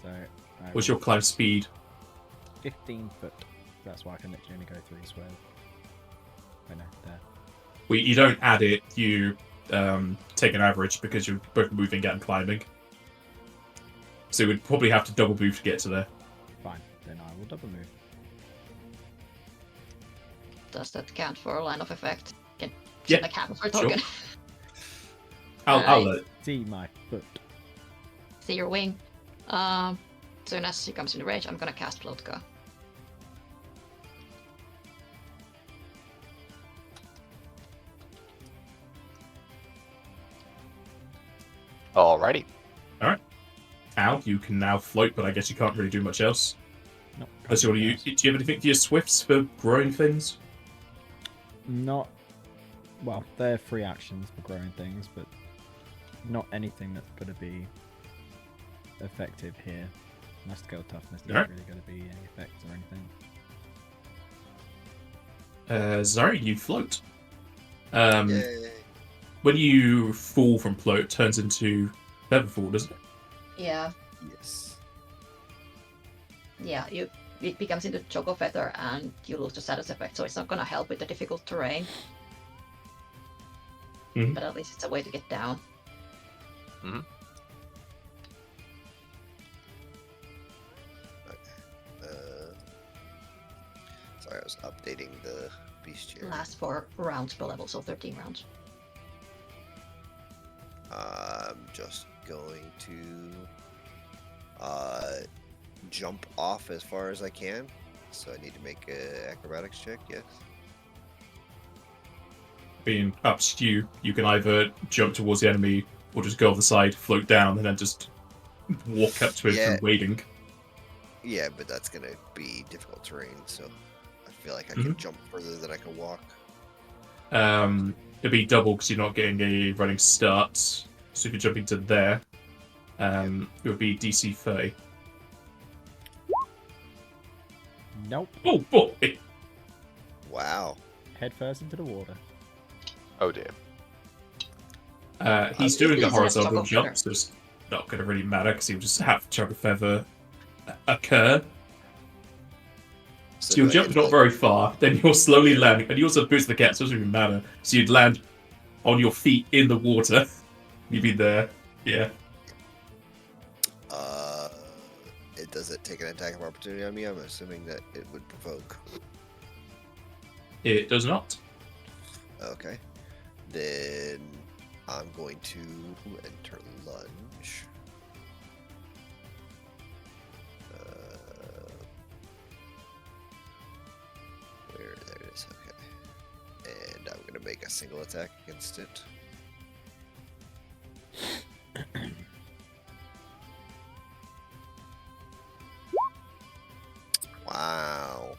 So What's your climb speed? 15 foot. That's why I can literally only go 3 squares. I know, there. Well, you don't add it, you take an average because you're both moving and climbing. So you would probably have to double move to get to there. Fine, then I will double move. does that count for a line of effect? Can Yeah, like half of her sure. token. I'll Alright. let it. See my foot. See your wing. Soon as she comes in range, I'm gonna cast Float Gun. Alrighty. Al, you can now float, but I guess you can't really do much else. Nope. Unless you want to use, do you have anything for your swifts for growing things? Not. Well, they're free actions for growing things, but not anything that's going to be effective here. My skill toughness isn't Alright. really going to be any effects or anything. Zari, you float. Yay. when you fall from float, it turns into featherfall, doesn't it? Yeah, Yes. yeah. It becomes into choco feather, and you lose the status effect. So it's not gonna help with the difficult terrain. Mhm. But at least it's a way to get down. Sorry, I was updating the bestiary. Last 4 rounds per level, so 13 rounds. I'm just going to jump off as far as I can. So I need to make an acrobatics check, yes. Being up to you, you can either jump towards the enemy or just go off the side, float down, and then just walk up to it Yeah. through wading. Yeah, but that's going to be difficult terrain, so I feel like I can jump further than I can walk. It'd be double because you're not getting a running start. So if you're jumping to there, it would be DC 30. Nope. Oh, boy! Wow. Head first into the water. Oh dear. He's doing a He's a horizontal choco jump, feather. so it's not going to really matter because he'll just have choco feather occur. So you'll do I jump get not the- very far, then you'll slowly land, and you also boost the cat, so it doesn't really matter. So you'd land on your feet in the water. You'd be there, yeah. Does it take an attack of opportunity on me? I'm assuming that it would provoke. It does not. Okay. Then I'm going to enter lunge. There it is. Okay. And I'm going to make a single attack against it. Wow.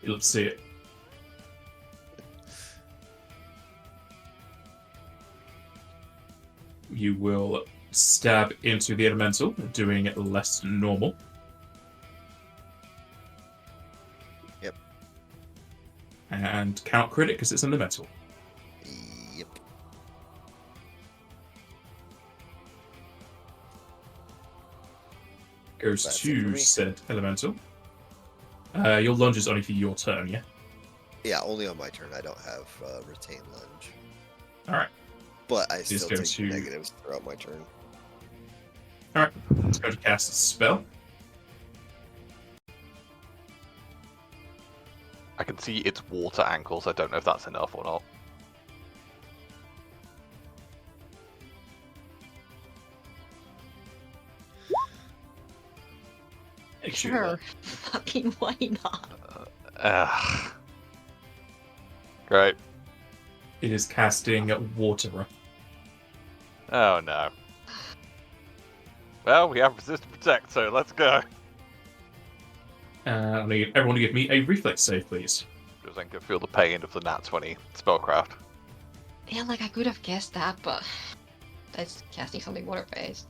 You'll see it. You will stab into the elemental, doing it less than normal. Yep. And cannot crit it because it's elemental. Yep. Goes That's it for to me. said elemental. Your lunge is only for your turn, yeah? Yeah, only on my turn. I don't have retain lunge. Alright. But I Just still go take to- negatives throughout my turn. Alright. Let's go to cast a spell. I can see its water ankles. I don't know if that's enough or not. Sure. Fucking why not? Great. It is casting water. Oh no. Well, we have resist and protect, so let's go. I need everyone to give me a reflex save, please. Because I can feel the pain of the nat 20 spellcraft. Yeah, like I could have guessed that, but that's casting something water based.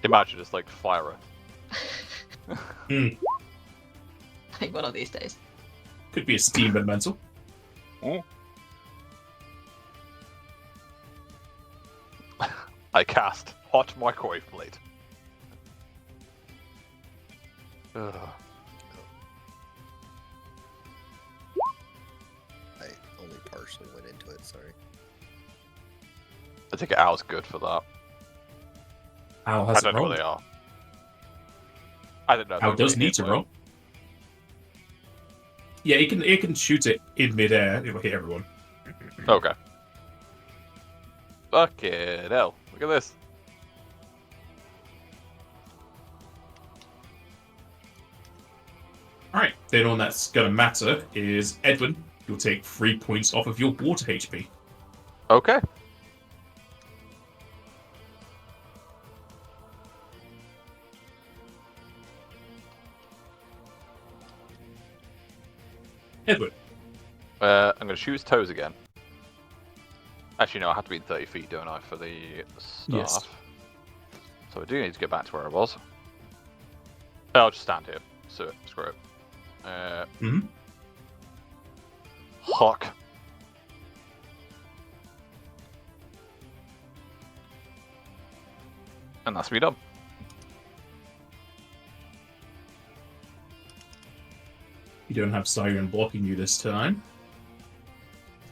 Imagine it's like fire. Like one of these days. Could be a steam elemental. I cast hot microwave blade. Ugh. I only partially went into it, sorry. I think Owl's good for that. Owl I has don't it know rolled. what they are. I don't know. if Owl they're does really need to hit, roll. Yeah, it can shoot it in midair. It will hit everyone. but- Okay. Fucking hell. Look at this. Alright, then all that's gonna matter is Edwin. You'll take 3 points off of your water HP. Okay. Edwin. I'm going to shoot his toes again. Actually, no, I have to be 30 feet, don't I, for the staff? Yes. So I do need to get back to where I was. I'll just stand here. So, screw it. Mhm. Huck. And that's me done. You don't have Siren blocking you this time.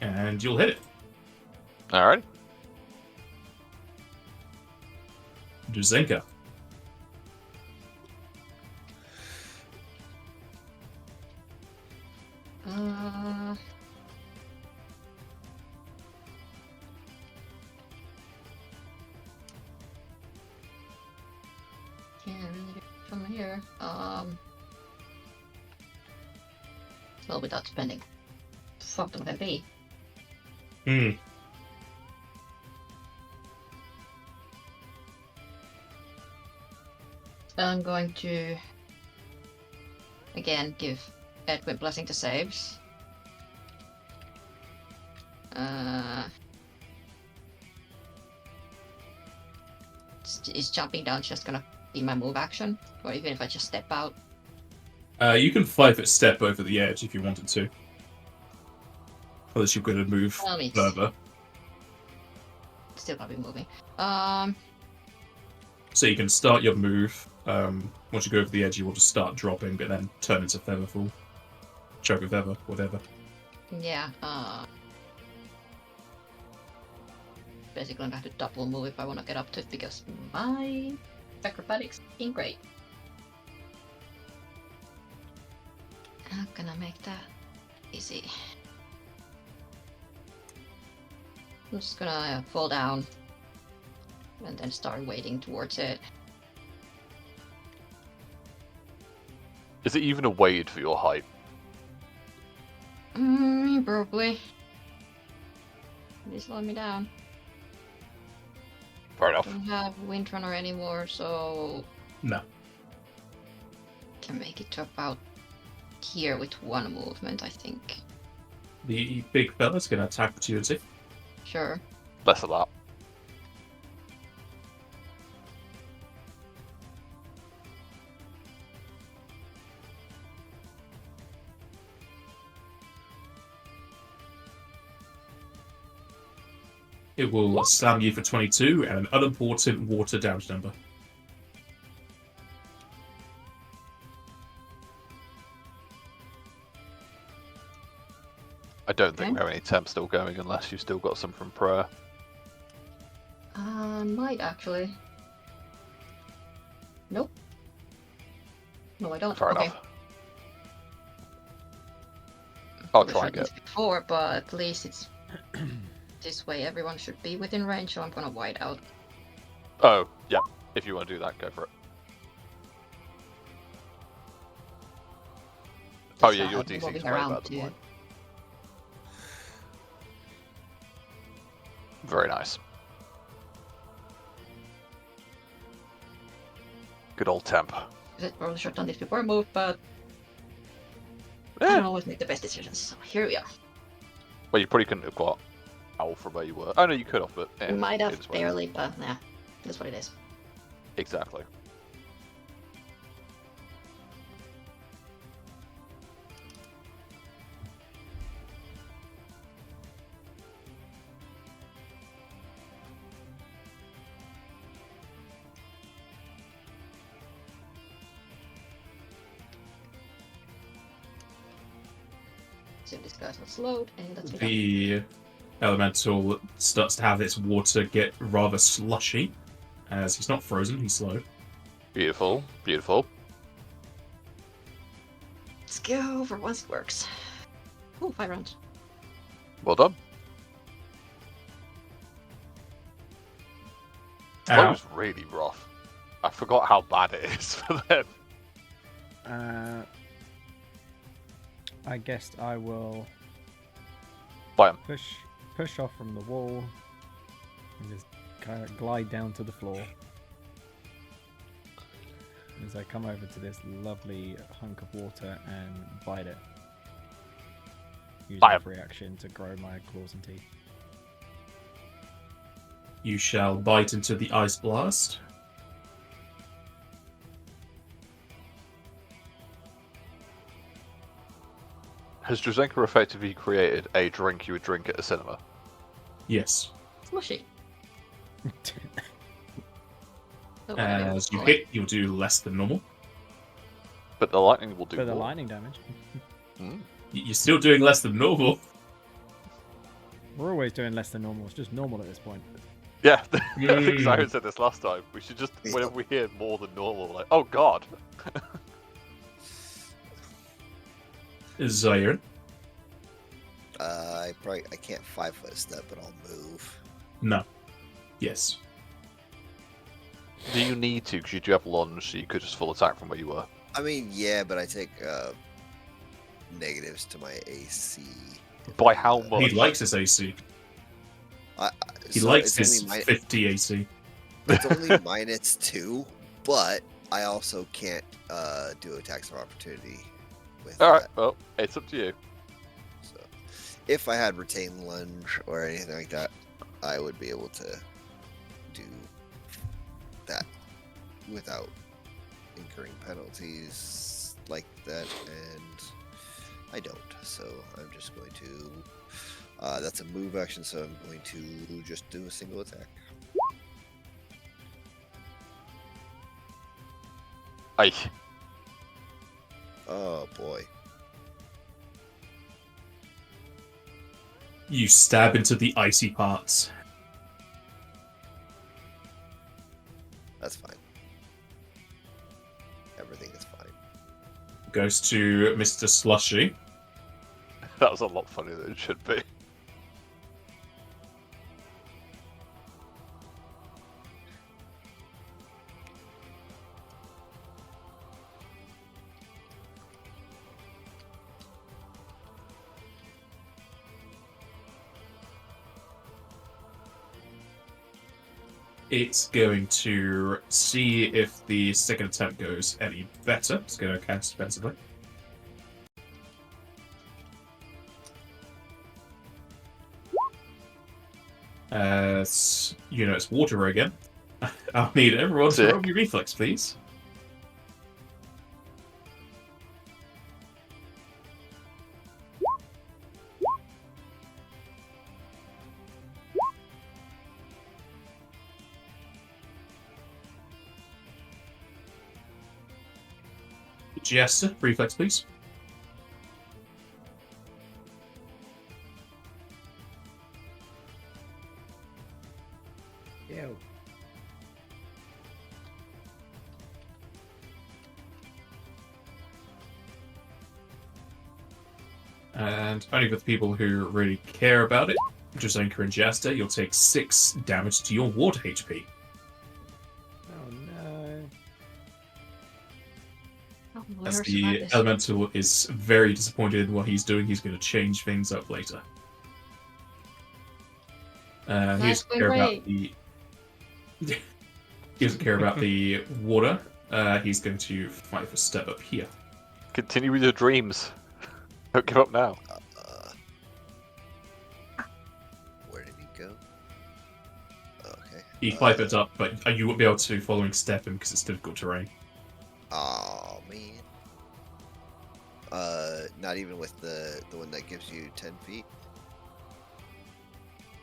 And you'll hit it. Alright. Drzenka. Can't really do it from here. Well, without spending. Fuck them FFd. I'm going to again give Edwin blessing to saves. Is jumping down just gonna be my move action, or even if I just step out? You can 5-foot step over the edge if you wanted to. Unless you're going to move further. Still gonna be moving. So you can start your move. Once you go over the edge, you want to start dropping, but then turn into Featherfall. Choke of Feather, whatever. Yeah, basically I'm gonna have to double move if I want to get up to it, because my acrobatics ain't great. I'm gonna make that easy. I'm just gonna fall down and then start wading towards it. Is it even a wade for your height? Probably. They slowed me down. Fair enough. Don't have Windrunner anymore, so No. can make it to about here with one movement, I think. The big fella's going to attack opportunity. Sure. Less of that. It will slam you for 22 and an unimportant water damage number. I don't think we have any temps still going unless you've still got some from prayer. Might actually. Nope. No, I don't. Fair Okay. enough. I'll We've try heard and get. this before, but at least it's this way. Everyone should be within range, so I'm gonna wide out. Oh, yeah. If you want to do that, go for it. Oh yeah, your DC is way better than mine. Very nice. Good old temp. I probably should have done this before I moved, but I don't always make the best decisions. So here we are. Well, you probably couldn't have got Owl from where you were. Oh no, you could have, but We might have barely, but yeah, that's what it is. Exactly. So this guy's not slowed, and that's me done. The elemental starts to have its water get rather slushy, as he's not frozen, he's slowed. Beautiful, beautiful. Let's go for once it works. Oh, 5 rounds. Well done. Ow. That was really rough. I forgot how bad it is for them. I guess I will Bam. push off from the wall and just kind of glide down to the floor. As I come over to this lovely hunk of water and bite it. Use Bam. my reaction to grow my claws and teeth. You shall bite into the ice blast. Has Drzenka effectively created a drink you would drink at a cinema? Yes. Slushy. So whatever you As you call it. hit, you'll do less than normal. But the lightning will do For the more. lightning damage. You're still doing less than normal. We're always doing less than normal. It's just normal at this point. Yeah, I think Siren said this last time. We should just, whenever we hear more than normal, we're like, oh god. Zion. I can't 5-foot step, but I'll move. No. Yes. Do you need to? Because you do have lunge, so you could just full attack from where you were. I mean, yeah, but I take negatives to my AC. By how much? He likes his AC. He So likes it's his only 50 AC. It's only -2, but I also can't do attacks of opportunity with Alright, that. well, it's up to you. So, if I had retained lunge or anything like that, I would be able to do that without incurring penalties like that, and I don't. So I'm just going to. That's a move action, so I'm going to just do a single attack. Aye. Oh boy. You stab into the icy parts. That's fine. Everything is fine. Goes to Mr. Slushy. That was a lot funnier than it should be. It's going to see if the second attempt goes any better. It's going to cast defensively. You know, it's water again. I'll need everyone to Sick. roll your reflex, please. Jester, reflex, please. Ew. And only for the people who really care about it, Josenka and Jester, you'll take 6 damage to your water HP. Oh no. Oh, As where's the Madness? elemental is very disappointed in what he's doing, he's going to change things up later. He Nice doesn't care about wing the. He doesn't care about the water. He's going to fight for step up here. Continue with your dreams. Don't give up now. Where did he go? Okay. He 5 foot up, but you won't be able to following step him because it's difficult terrain. Oh man. Not even with the one that gives you 10 feet.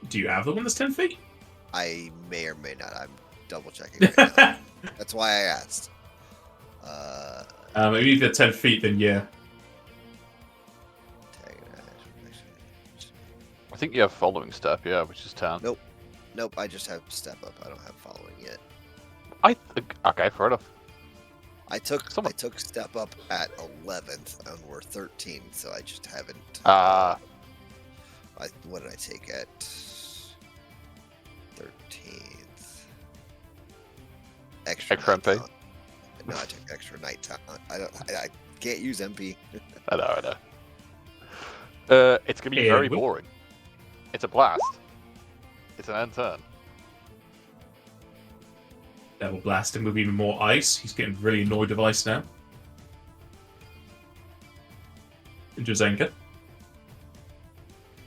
Do you have the one that's 10 feet? I may or may not. I'm double checking right now. That's why I asked. If you've got 10 feet, then yeah. I think you have following step, yeah, which is 10. Nope, I just have step up. I don't have following yet. Okay, fair enough. I took step up at 11th and we're 13, so I just haven't. What did I take at 13th? Extra MP? night talent. No, I took extra night talent. I can't use MP. I know. It's gonna be Yeah, very we- boring. It's a blast. It's an end turn. That will blast him with even more ice. He's getting really annoyed with ice now. Josenka.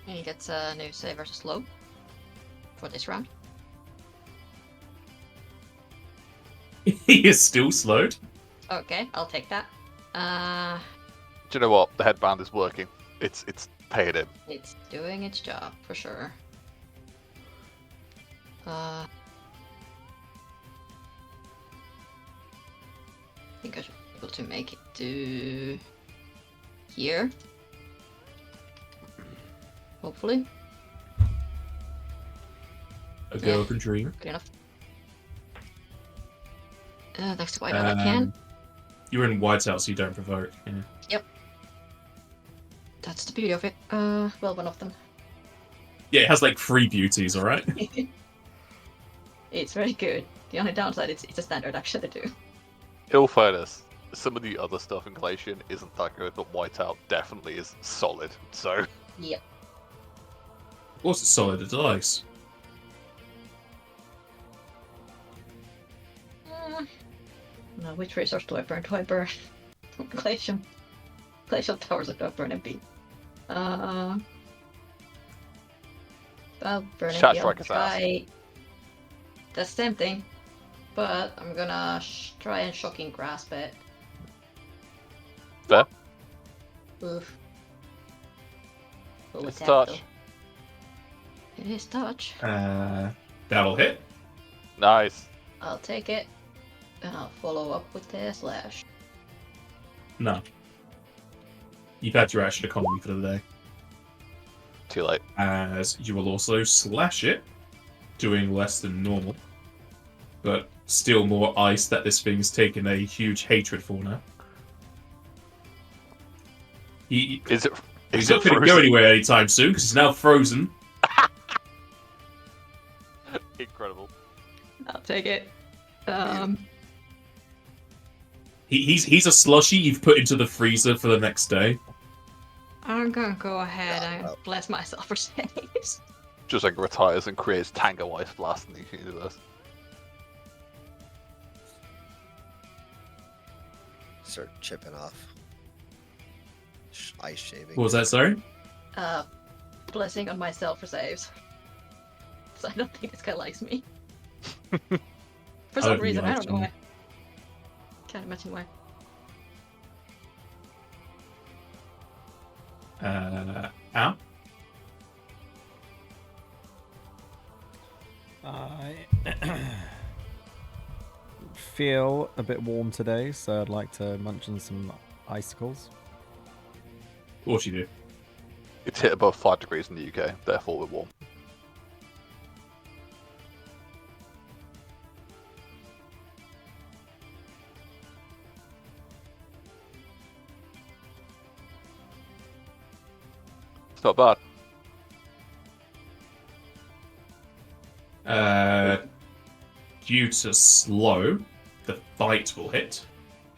He gets a new save versus low for this round. He is still slowed. Okay, I'll take that. Do you know what? The headband is working. It's paying him. It's doing its job for sure. think I should be able to make it to here. Hopefully. A girl can dream. Good enough. Next to whiteout I can. You're in whiteout, so you don't provoke. Yeah. Yep. That's the beauty of it. Well, one of them. Yeah, it has like 3 beauties, alright? It's very good. The only downside is it's a standard action to do. Ill fairness, some of the other stuff in Glacian isn't that good, but Whiteout definitely is solid. So Yep. Also solid as ice. No, which resource do I burn? Do I burn Glacial? Glacial towers or do I burn MP? I'll burn Shot MP strike on his ass. try. That's tempting, but I'm gonna try and shocking grasp it. fair. Oof. Full It's attack, touch. though. It is touch. That'll hit. Nice. I'll take it, and I'll follow up with the slash. No. You've had your action economy for the day. Too late. As you will also slash it, doing less than normal. But still more ice that this thing's taken a huge hatred for now. He's Is it? not going to go frozen? anywhere anytime soon because he's now frozen. Incredible. I'll take it. He's a slushy you've put into the freezer for the next day. I'm gonna go ahead and bless myself for saves. Just like retires and creates Tango Ice Blast in the universe. Start chipping off. Ice shaving. What was that, sorry? Blessing on myself for saves. So I don't think this guy likes me. For some reason, I don't know why. Can't imagine why. Ow. I feel a bit warm today, so I'd like to munch on some icicles. Of course you do. It's hit above 5 degrees in the UK, therefore we're warm. It's not bad. Due to slow, the bite will hit.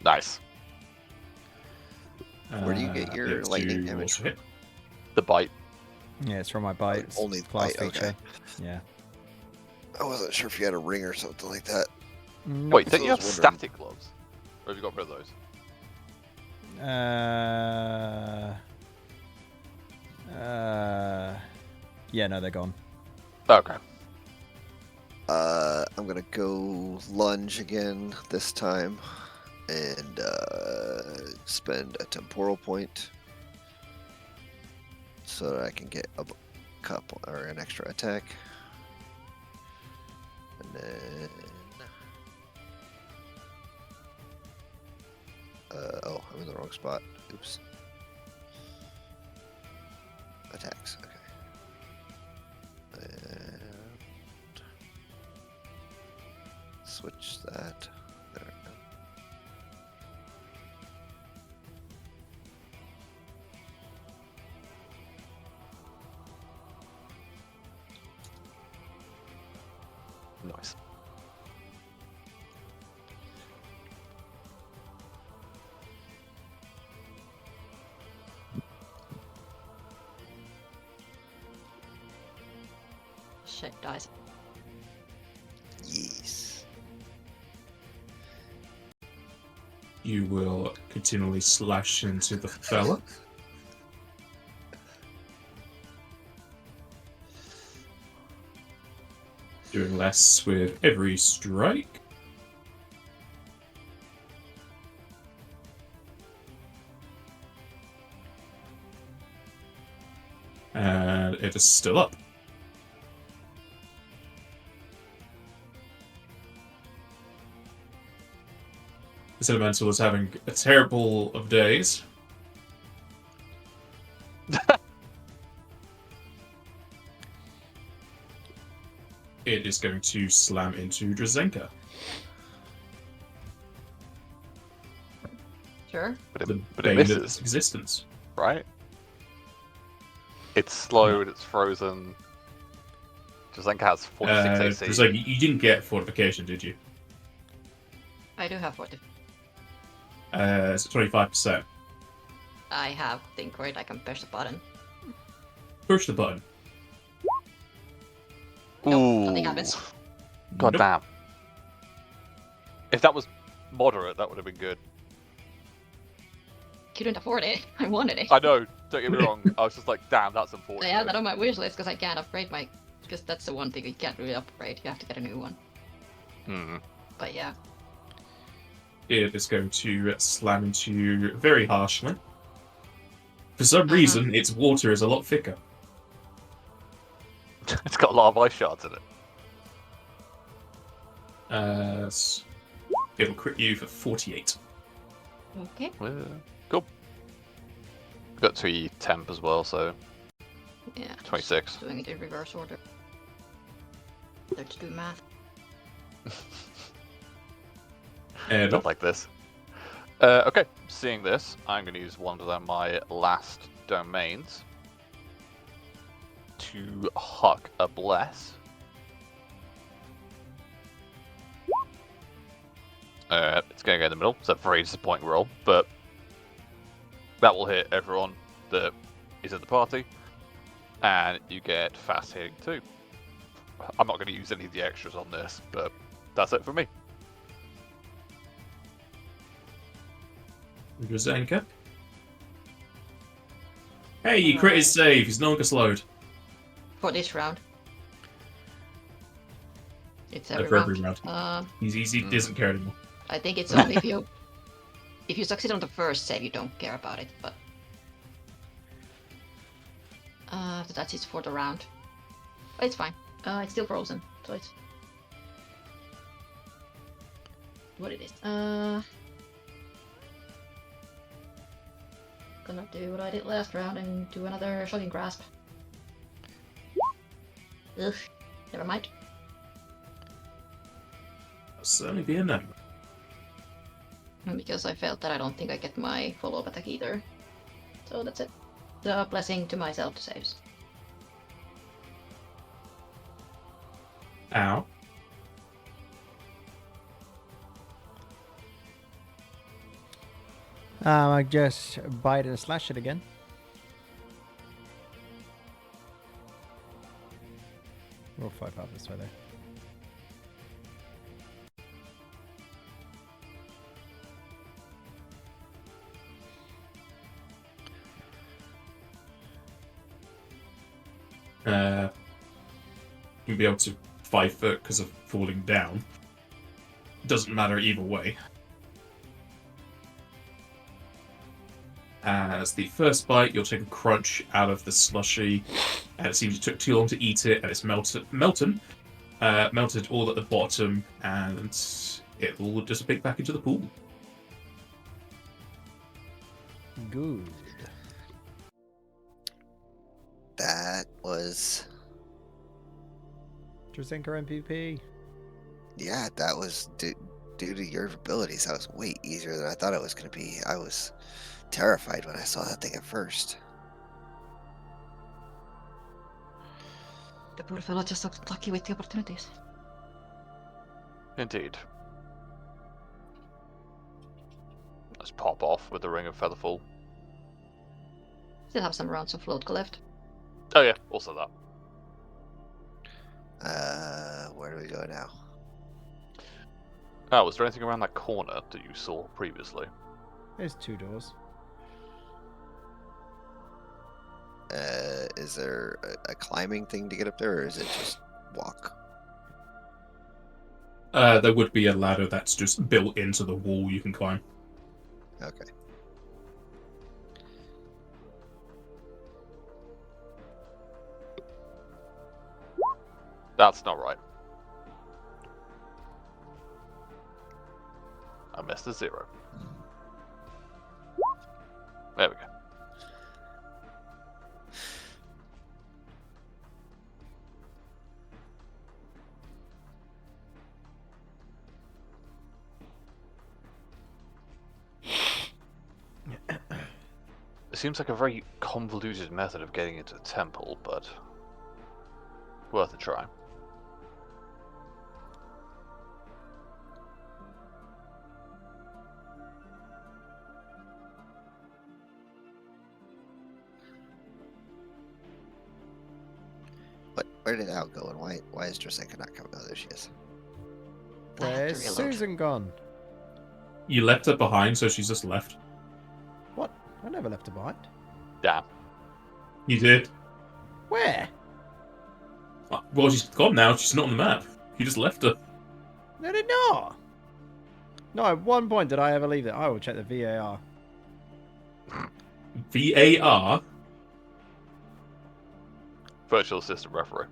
Nice. Where do you get your the other lightning two damage also hit. The bite. Yeah, it's from my bite. It's Only class bite, okay. feature. Yeah. I wasn't sure if you had a ring or something like that. Wait, don't you have I was wondering. static gloves? Or have you got rid of those? Yeah, no, they're gone. Okay. I'm gonna go lunge again this time, and spend a temporal point so that I can get a couple or an extra attack, and then oh, I'm in the wrong spot. Oops. Attacks. Okay. And switch that. There we go. Nice. Shit, dies. Yes. You will continually slash into the fella. Doing less with every strike. And it is still up. This elemental is having a terrible of days. It is going to slam into Drazenka. Sure. But it, The but it bane of misses, its existence. right? It's slowed, it's frozen. Drazenka has 46 AC. Drazenka, you didn't get fortification, did you? I do have 40. It's 25%. I have think right. I can push the button. Push the button. Nope, nothing happens. God Nope. damn. If that was moderate, that would have been good. Couldn't afford it. I wanted it. I know, don't get me wrong. I was just like, damn, that's I unfortunate. have that on my wish list because I can't upgrade my. Because that's the one thing you can't really upgrade. You have to get a new one. Hmm. But yeah. It is going to slam into you very harshly. For some reason, its water is a lot thicker. It's got a lot of ice shards in it. It'll crit you for 48. Okay. Cool. Got 3 temp as well, so Yeah. 26. Just doing it in reverse order. Let's do math. And Not like this. Okay, seeing this, I'm going to use one of my last domains to huck a bless. It's going to go in the middle. It's a very disappointing roll, but that will hit everyone that is in the party, and you get fast hitting too. I'm not going to use any of the extras on this, but that's it for me. Drazenka. Hey, you crit his save. He's no longer slowed. For this round. It's every For every round. round. He doesn't care anymore. I think it's only if you succeed on the first save, you don't care about it. But that's it for the round. But it's fine. It's still frozen, so it's what it is. Gonna do what I did last round and do another shocking grasp. Ugh, never mind. That'll certainly be a no. Because I felt that I don't think I get my follow-up attack either. So that's it. The blessing to myself to saves. Ow. I just bite and slash it again. Roll 5 up this way there. You'll be able to 5 foot because of falling down. Doesn't matter either way. As the first bite, you'll take a crunch out of the slushy, and it seems it took too long to eat it, and it's melted all at the bottom, and it will dissipate back into the pool. Good. That was, Drazenka MVP. yeah, that was due to your abilities. That was way easier than I thought it was going to be. I was terrified when I saw that thing at first. The poor fellow just got lucky with the opportunities. Indeed. Let's pop off with the Ring of Featherfall. Still have some rounds of float left. Oh yeah, also that. Where do we go now? Oh, was there anything around that corner that you saw previously? There's 2 doors. Is there a climbing thing to get up there, or is it just walk? There would be a ladder that's just built into the wall you can climb. Okay. That's not right. missed a 0. There we go. It seems like a very convoluted method of getting into the temple, but worth a try. But where did Al go, and why is Droseka not coming? Oh, there she is. I have to Where's reload. Susan gone? You left her behind, so she's just left. What? I never left her behind. Damn. You did. Where? Well, she's gone now. She's not on the map. You just left her. No, did not. No, at one point did I ever leave it. I will check the VAR. VAR. Virtual assistant referee.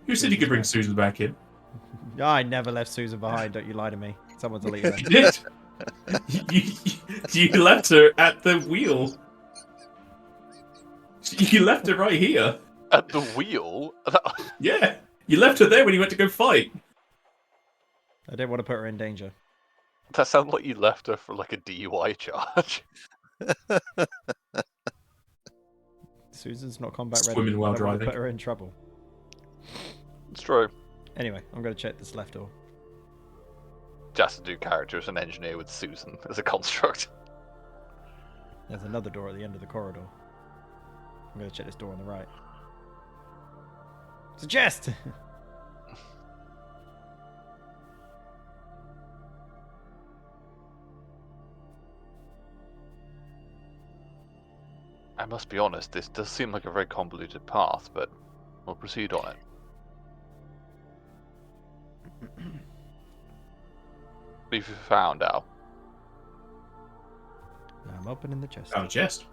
Who said you could bring Susan back in? I never left Susan behind. Don't you lie to me. Someone deleted her. You did. you left her at the wheel. You left her right here. At the wheel? Yeah. You left her there when you went to go fight. I didn't want to put her in danger. That sounds like you left her for like a DUI charge. Susan's not combat ready. Swimming while I don't want to driving. put her in trouble. It's true. Anyway, I'm going to check this left door. Just to do character as an engineer with Susan as a construct. There's another door at the end of the corridor. I'm going to check this door on the right. It's a chest! I must be honest, this does seem like a very convoluted path, but we'll proceed on it. What have you found, Al? I'm opening the chest. Found a chest.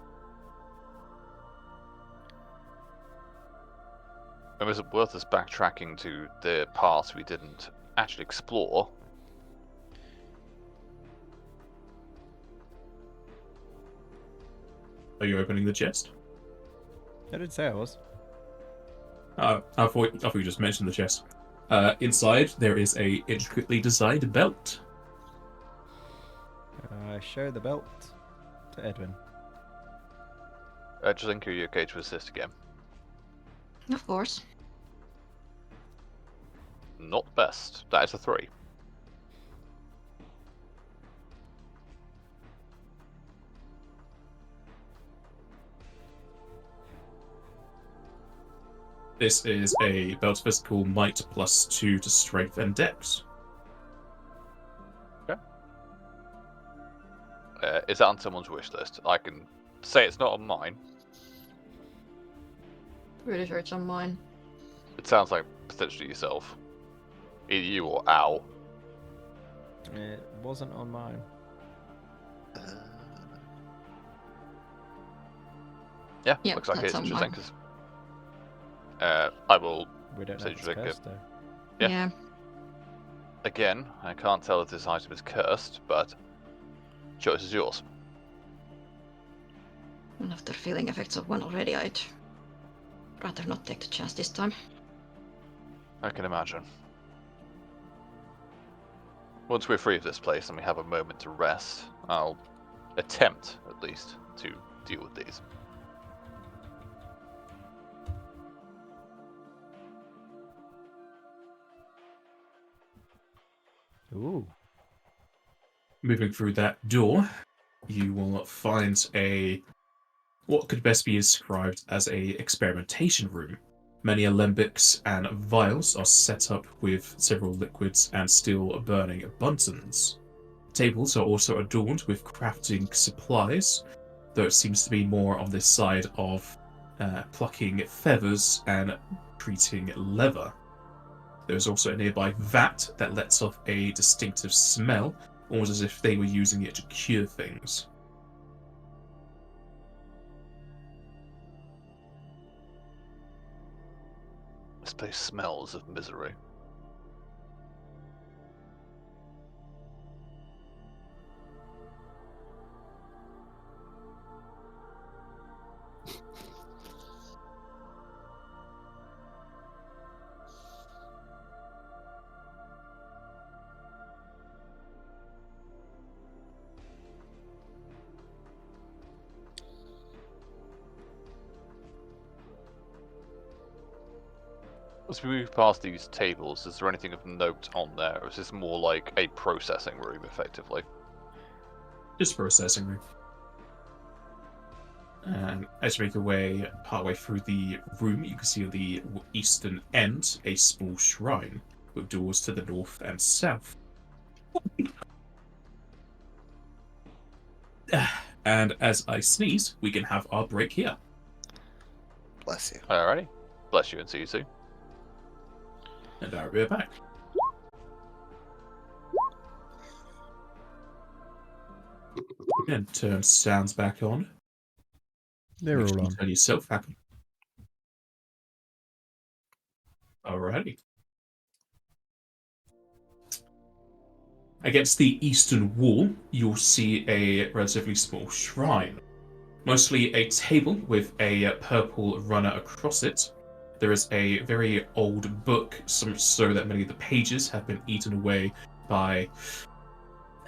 And is it worth us backtracking to the paths we didn't actually explore? Are you opening the chest? I didn't say I was. I thought you just mentioned the chest. Inside, there is a intricately designed belt. I show the belt to Edwin. Jazinka, are you okay to assist again? Of course. Not the best. That is a 3. This is a belt of physical might +2 to strength and dex. Is that on someone's wish list? I can say it's not on mine. Pretty sure it's on mine. It sounds like potentially yourself. Either you or Al. It wasn't on mine. Yeah, Yep, looks like that's it's on mine. Jazinka's. I will We don't know say if it's Jazinka. cursed, though. Yeah. Again, I can't tell if this item is cursed, but choice is yours. And after feeling effects of one already, I'd rather not take the chance this time. I can imagine. Once we're free of this place and we have a moment to rest, I'll attempt, at least, to deal with these. Ooh. Moving through that door, you will find what could best be described as a experimentation room. Many alembics and vials are set up with several liquids and still burning buttons. Tables are also adorned with crafting supplies, though it seems to be more on this side of plucking feathers and treating leather. There is also a nearby vat that lets off a distinctive smell, almost as if they were using it to cure things. This place smells of misery. As we move past these tables, is there anything of note on there, or is this more like a processing room, effectively? Just processing room. And as you make your way partway through the room, you can see at the eastern end a small shrine with doors to the north and south. And as I sneeze, we can have our break here. Bless you. Alrighty. Bless you and see you soon. And I'll be back. And turn sounds back on. They're Make all sure you on. turn yourself happy. Alrighty. Against the eastern wall, you'll see a relatively small shrine. Mostly a table with a purple runner across it. There is a very old book, so that many of the pages have been eaten away by,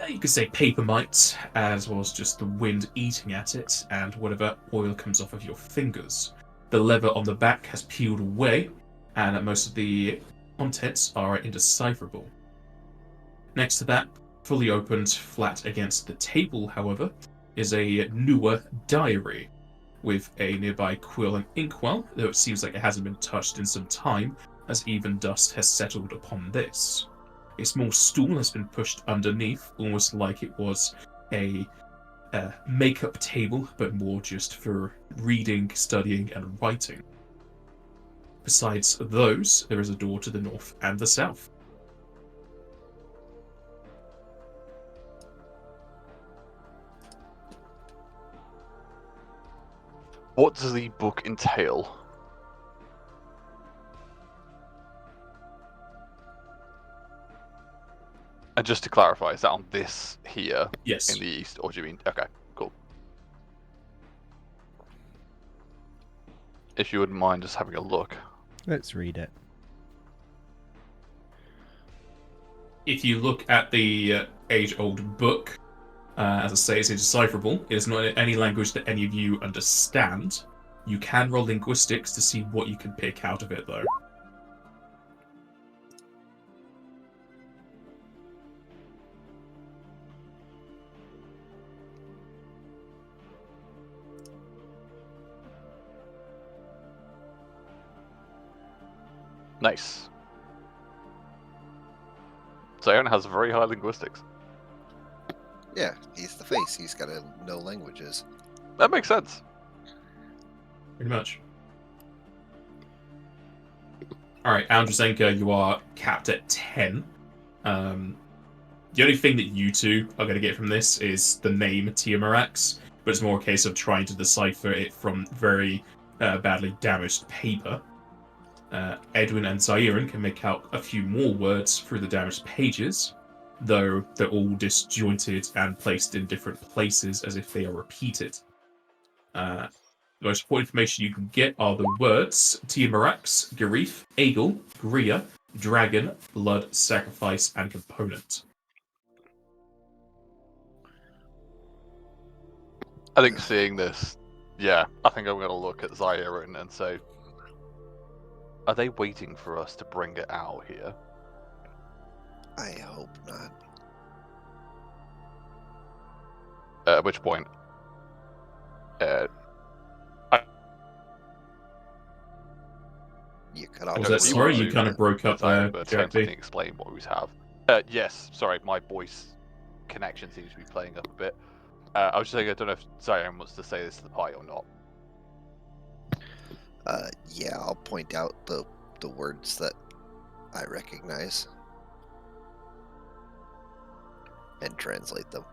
you could say, paper mites, as well as just the wind eating at it and whatever oil comes off of your fingers. The leather on the back has peeled away, and most of the contents are indecipherable. Next to that, fully opened, flat against the table, however, is a newer diary with a nearby quill and inkwell, though it seems like it hasn't been touched in some time, as even dust has settled upon this. A small stool has been pushed underneath, almost like it was a makeup table, but more just for reading, studying, and writing. Besides those, there is a door to the north and the south. What does the book entail? And just to clarify, is that on this here Yes. in the east, or do you mean? Okay, cool. If you wouldn't mind just having a look. Let's read it. If you look at the age-old book, as I say, it's indecipherable. It is not in any language that any of you understand. You can roll linguistics to see what you can pick out of it, though. Nice. Zion has very high linguistics. Yeah, he's the face. He's got to know languages. That makes sense. Pretty much. Alright, Andrzenka, you are capped at 10. The only thing that you two are going to get from this is the name Tiamarax, but it's more a case of trying to decipher it from very badly damaged paper. Edwin and Zairan can make out a few more words through the damaged pages, though they're all disjointed and placed in different places as if they are repeated. The most important information you can get are the words Tiamarax, Garif, Egel, Gria, Dragon, Blood, Sacrifice, and Component. I think seeing this, yeah, I think I'm going to look at Zairan and say, are they waiting for us to bring it out here? I hope not. At which point, You cut off. Was don't that really sorry? want You to, kind of broke up there, but JP. can explain what we have. Yes, sorry, my voice connection seems to be playing up a bit. I was just saying, I don't know if Zion wants to say this to the party or not. Yeah, I'll point out the words that I recognize and translate them.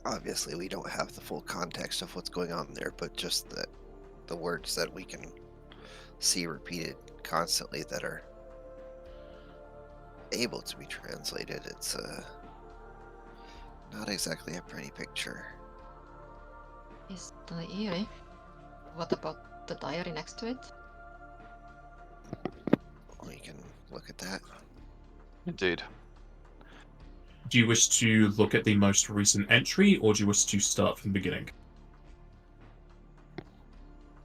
Obviously, we don't have the full context of what's going on there, but just the words that we can see repeated constantly that are able to be translated. It's not exactly a pretty picture. Is diary. What about the diary next to it? We can look at that. Indeed. Do you wish to look at the most recent entry, or do you wish to start from the beginning?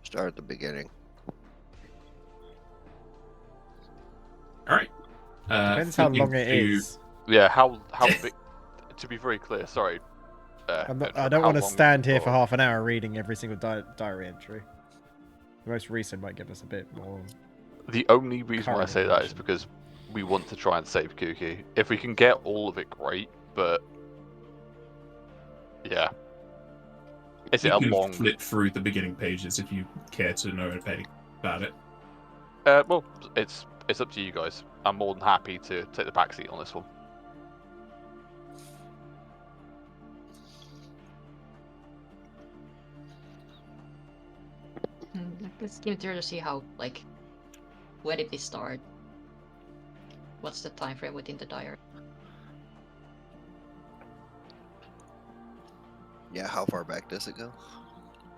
Start at the beginning. All right. Depends how flipping long it to- is. Yeah, how big? To be very clear, sorry. I don't want to stand here for half an hour reading every single diary entry. The most recent might give us a bit more. The only reason why I current say that is information. because we want to try and save Kuki. If we can get all of it, great. But yeah, is it You a can long? flip through the beginning pages if you care to know anything about it. Well, it's up to you guys. I'm more than happy to take the backseat on this one. Let's skim through to see how, like, where did this start? What's the time frame within the diary? Yeah, how far back does it go?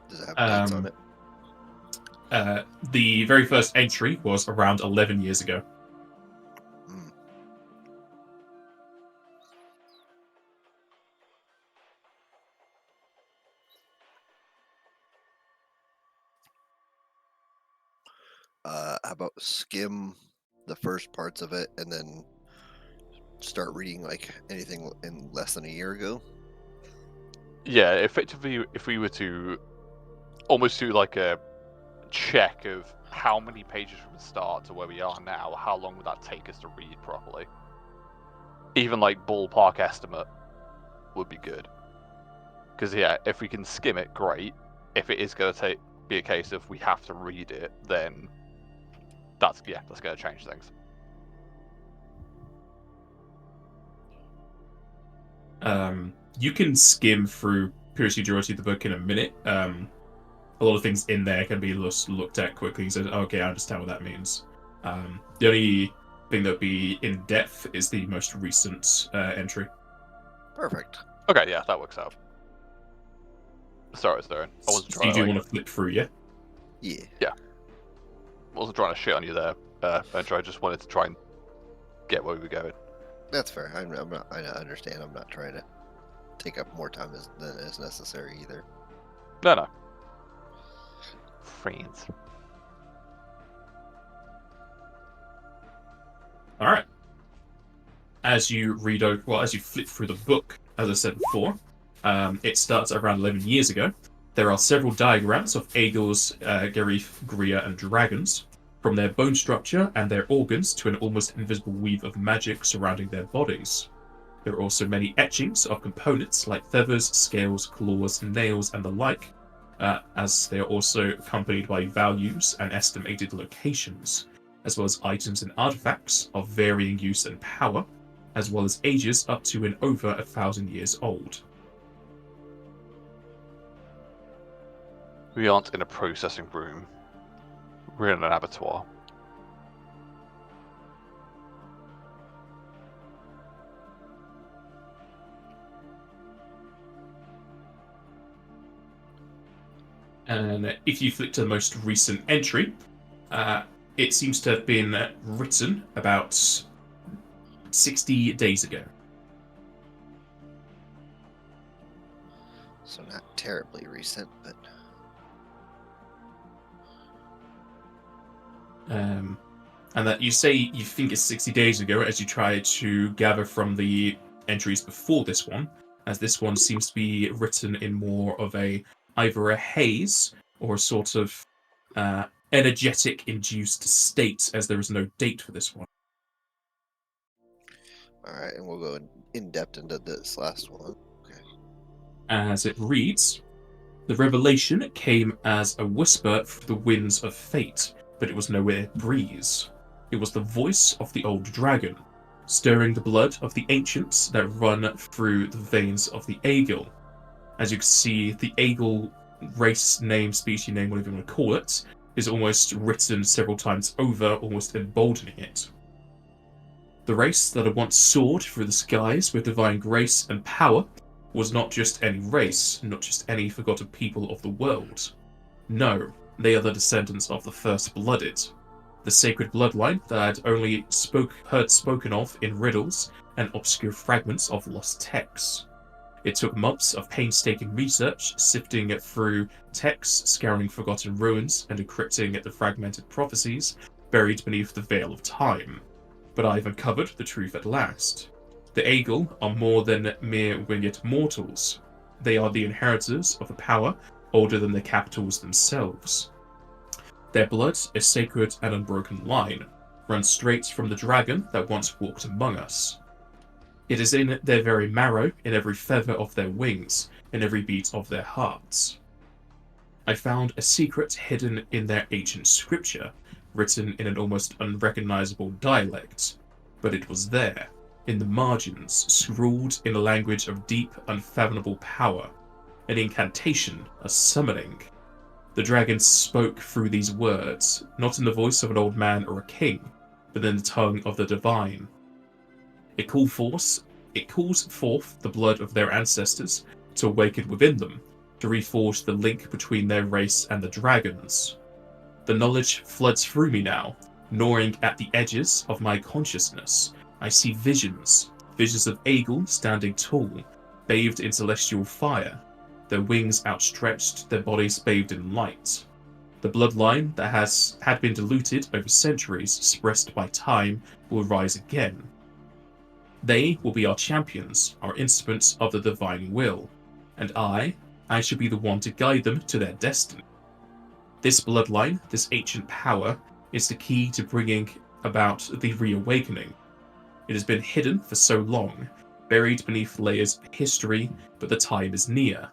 Does it have dates on it? The very first entry was around 11 years ago. Hmm. How about skim the first parts of it and then start reading like anything in less than a year ago? Yeah, effectively, if we were to almost do like a check of how many pages from the start to where we are now, how long would that take us to read properly? Even like ballpark estimate would be good. Because yeah, if we can skim it, great. If it is going to be a case of we have to read it, then that's going to change things. You can skim through majority of the book in a minute. A lot of things in there can be just looked at quickly and said, okay, I understand what that means. The only thing that would be in depth is the most recent entry. Perfect. Okay, yeah, that works out. Sorry, Darren. I wasn't So trying you do to, want to flip through, yeah? Yeah. wasn't trying to shit on you there, Venture. I just wanted to try and get where we were going. That's fair. I'm not. I understand. I'm not trying to take up more time than is necessary either. No. Friends. All right. As you as you flip through the book, as I said before, it starts around 11 years ago. There are several diagrams of eagles, Garif, Gria, and dragons, from their bone structure and their organs to an almost invisible weave of magic surrounding their bodies. There are also many etchings of components like feathers, scales, claws, nails, and the like, as they are also accompanied by values and estimated locations, as well as items and artifacts of varying use and power, as well as ages up to and over 1,000 years old. We aren't in a processing room. We're in an abattoir. And if you flick to the most recent entry, it seems to have been written about 60 days ago. So not terribly recent, but And that you say you think it's 60 days ago as you try to gather from the entries before this one, as this one seems to be written in more of either a haze or a sort of energetic induced state, as there is no date for this one. all right, and we'll go in depth into this last one. Okay. As it reads, the revelation came as a whisper through the winds of fate, but it was nowhere breeze. It was the voice of the old dragon, stirring the blood of the ancients that run through the veins of the eagle. As you can see, the eagle race name, species name, whatever you want to call it, is almost written several times over, almost emboldening it. The race that had once soared through the skies with divine grace and power was not just any race, not just any forgotten people of the world. No, they are the descendants of the first-blooded, the sacred bloodline that I had only heard spoken of in riddles and obscure fragments of lost texts. It took months of painstaking research, sifting through texts, scouring forgotten ruins, and decrypting the fragmented prophecies buried beneath the veil of time. But I've uncovered the truth at last. The Aegul are more than mere winged mortals. They are the inheritors of a power older than the capitals themselves. Their blood, a sacred and unbroken line, runs straight from the dragon that once walked among us. It is in their very marrow, in every feather of their wings, in every beat of their hearts. I found a secret hidden in their ancient scripture, written in an almost unrecognizable dialect, but it was there, in the margins, scrawled in a language of deep, unfathomable power, an incantation, a summoning. The dragon spoke through these words, not in the voice of an old man or a king, but in the tongue of the divine. It calls forth the blood of their ancestors to awaken within them, to reforge the link between their race and the dragons. The knowledge floods through me now, gnawing at the edges of my consciousness. I see visions of Aegul standing tall, bathed in celestial fire, their wings outstretched, their bodies bathed in light. The bloodline that had been diluted over centuries, suppressed by time, will rise again. They will be our champions, our instruments of the divine will, and I should be the one to guide them to their destiny. This bloodline, this ancient power, is the key to bringing about the reawakening. It has been hidden for so long, buried beneath layers of history, but the time is near.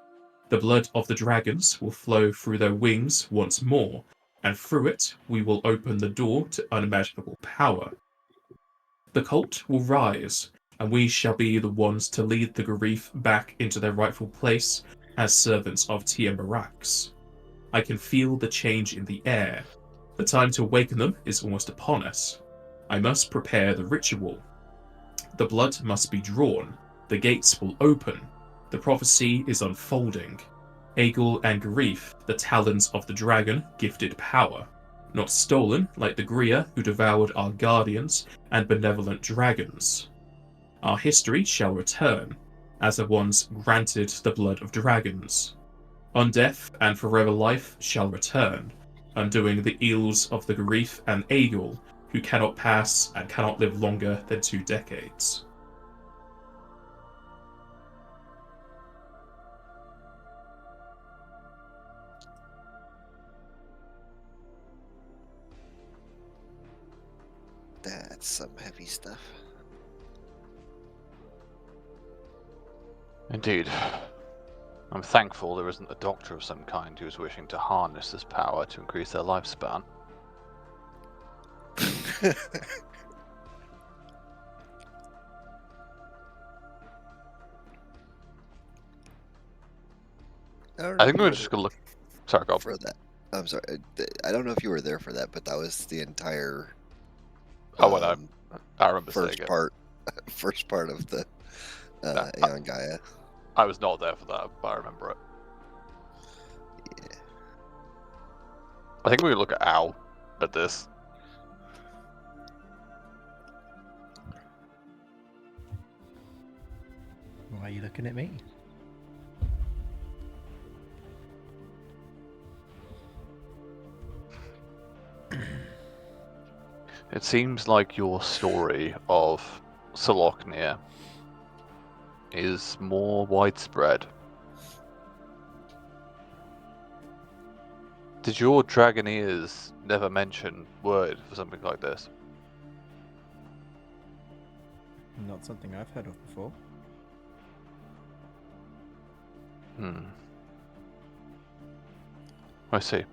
The blood of the dragons will flow through their wings once more, and through it we will open the door to unimaginable power. The cult will rise, and we shall be the ones to lead the Garif back into their rightful place as servants of Tiamarax. I can feel the change in the air. The time to awaken them is almost upon us. I must prepare the ritual. The blood must be drawn. The gates will open. The prophecy is unfolding. Aegul and Garif, the talons of the dragon, gifted power. Not stolen like the Grier who devoured our guardians and benevolent dragons. Our history shall return, as the ones granted the blood of dragons. Undeath and forever life shall return, undoing the ills of the Garif and Aegul, who cannot pass and cannot live longer than 2 decades. That's some heavy stuff. Indeed. I'm thankful there isn't a doctor of some kind who is wishing to harness this power to increase their lifespan. I think we're just gonna look. Sorry, go for that. I'm sorry. I don't know if you were there for that, but that was the entire. Oh, well, I remember first saying part. First part of the Yeah, Aeon Gaia. I was not there for that, but I remember it. Yeah. I think we look at Al at this. Why are you looking at me? It seems like your story of Soloknir is more widespread. Did your Dragoneers never mention word for something like this? Not something I've heard of before. I see.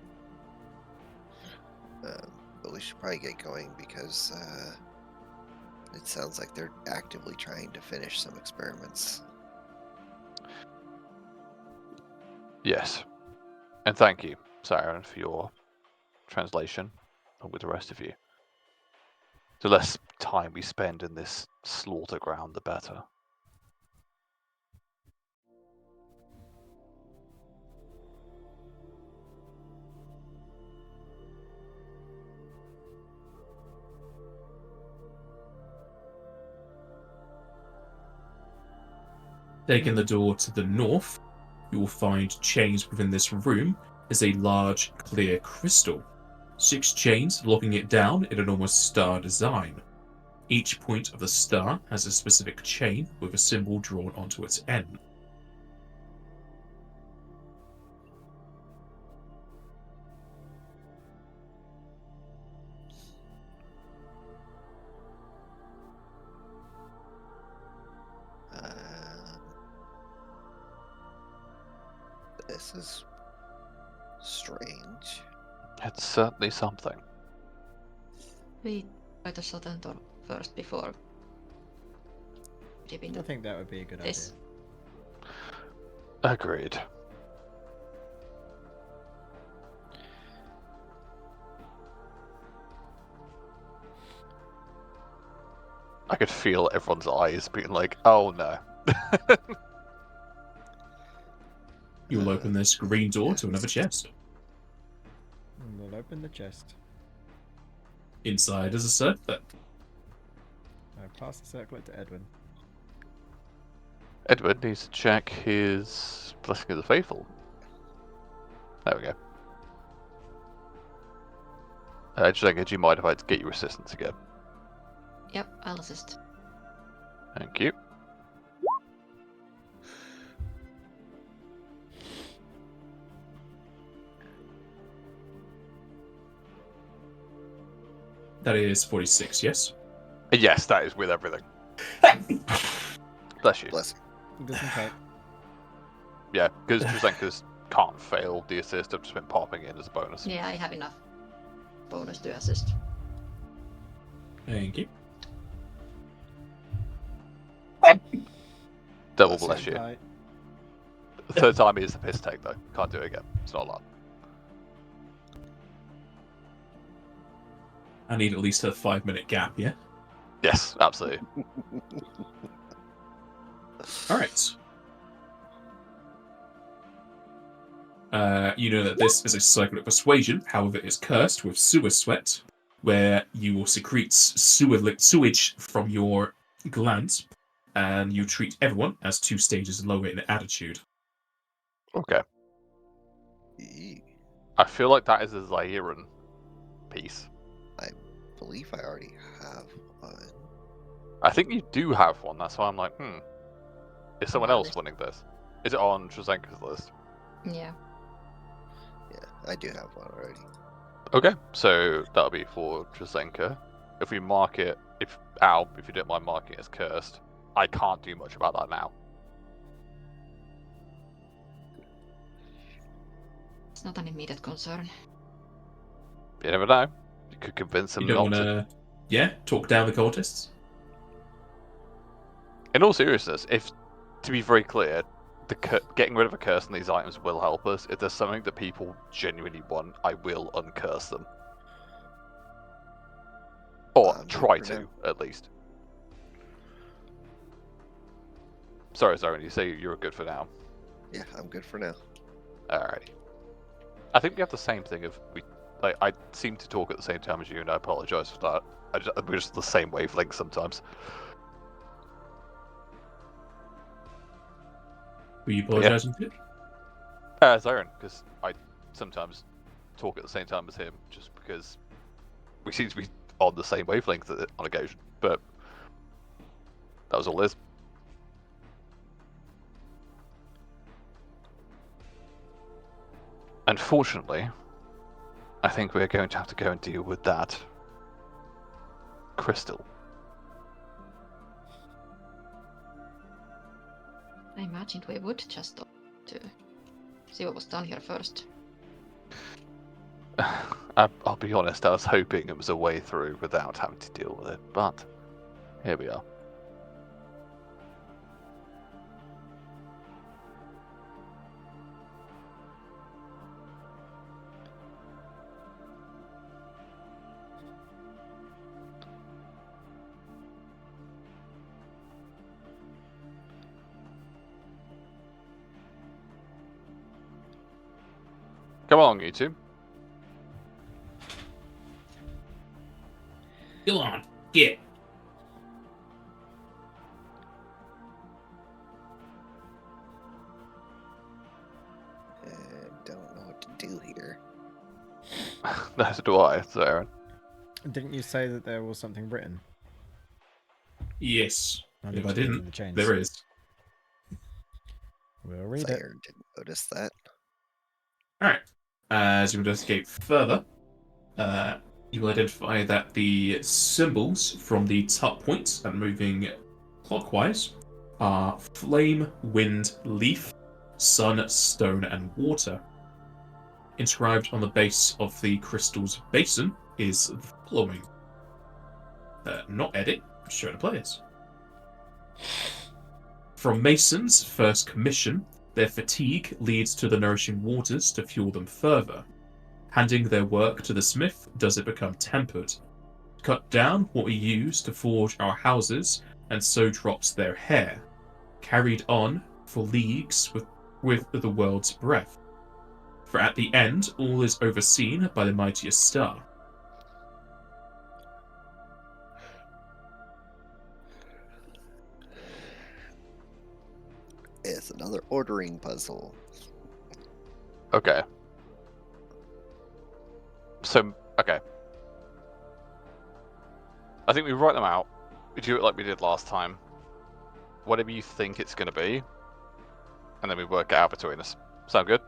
But we should probably get going because it sounds like they're actively trying to finish some experiments. Yes. And thank you, Siren, for your translation, along with the rest of you. The less time we spend in this slaughter ground, the better. Taking the door to the north, you will find chains within this room is a large, clear crystal. 6 chains locking it down in an almost star design. Each point of the star has a specific chain with a symbol drawn onto its end. This is strange. It's certainly something. We try the southern door first before dipping I think that would be a good this. Agreed. I could feel everyone's eyes being like, oh no. You will open this green door to another chest. And we'll open the chest. Inside is a circlet. I pass the circlet to Edwin. Edward needs to check his Blessing of the Faithful. There we go. Jessica, do you mind if I get your assistance again? Yep, I'll assist. Thank you. That is 46, yes? Yes, that is with everything. Bless you. Bless him. It doesn't count. Yeah, because Drzenka's can't fail the assist. I've just been popping in as a bonus. Yeah, I have enough bonus to assist. Thank you. Double Bless bless you. Right. The third time is the piss take though. Can't do it again. It's not a lot. I need at least a 5-minute gap, yeah? Yes, absolutely. Alright. You know that this is a cycle of persuasion, however, it is cursed with sewer sweat, where you will secrete sewage from your glands, and you treat everyone as 2 stages lower in attitude. Okay. Eee. I feel like that is a Zairan piece. I believe I already have one. I think you do have one. That's why I'm like, is someone my else list. winning this? Is it on Drzenka's list? Yeah. Yeah, I do have one already. Okay, so that'll be for Drzenka. If we mark it, if you don't mind marking it as cursed, I can't do much about that now. It's not an immediate concern. You never know. You could convince them You don't not want to, talk down the cultists? In all seriousness, to be very clear, getting rid of a curse on these items will help us. If there's something that people genuinely want, I will uncurse them. Or I'm good try for to, now. at least. Sorry, Zoran, you say you're good for now. Yeah, I'm good for now. Alrighty. I think we have the same thing I seem to talk at the same time as you, and I apologise for that. We're just the same wavelength sometimes. Were you apologising to? Zoran, because I sometimes talk at the same time as him, just because we seem to be on the same wavelength on occasion. But that was all it is. Unfortunately, I think we're going to have to go and deal with that crystal. I imagined we would just stop to see what was done here first. I'll be honest, I was hoping it was a way through without having to deal with it, but here we are. Come along, you two. Go on, get. don't know what to do here. Neither do I, so Aaron. Didn't you say that there was something written? Yes. I If need I to read in didn't, the chains. there is. We'll read it. Fire didn't notice that. Alright. As you investigate further, you will identify that the symbols from the top point and moving clockwise are flame, wind, leaf, sun, stone, and water. Inscribed on the base of the crystal's basin is the following. Not edit, show to players. From Mason's first commission, their fatigue leads to the nourishing waters to fuel them further. Handing their work to the smith does it become tempered. Cut down what we use to forge our houses, and so drops their hair. Carried on for leagues with the world's breath. For at the end, all is overseen by the mightiest star. It's another ordering puzzle. Okay. So, okay. I think we write them out. We do it like we did last time. Whatever you think it's going to be. And then we work it out between us. Sound good?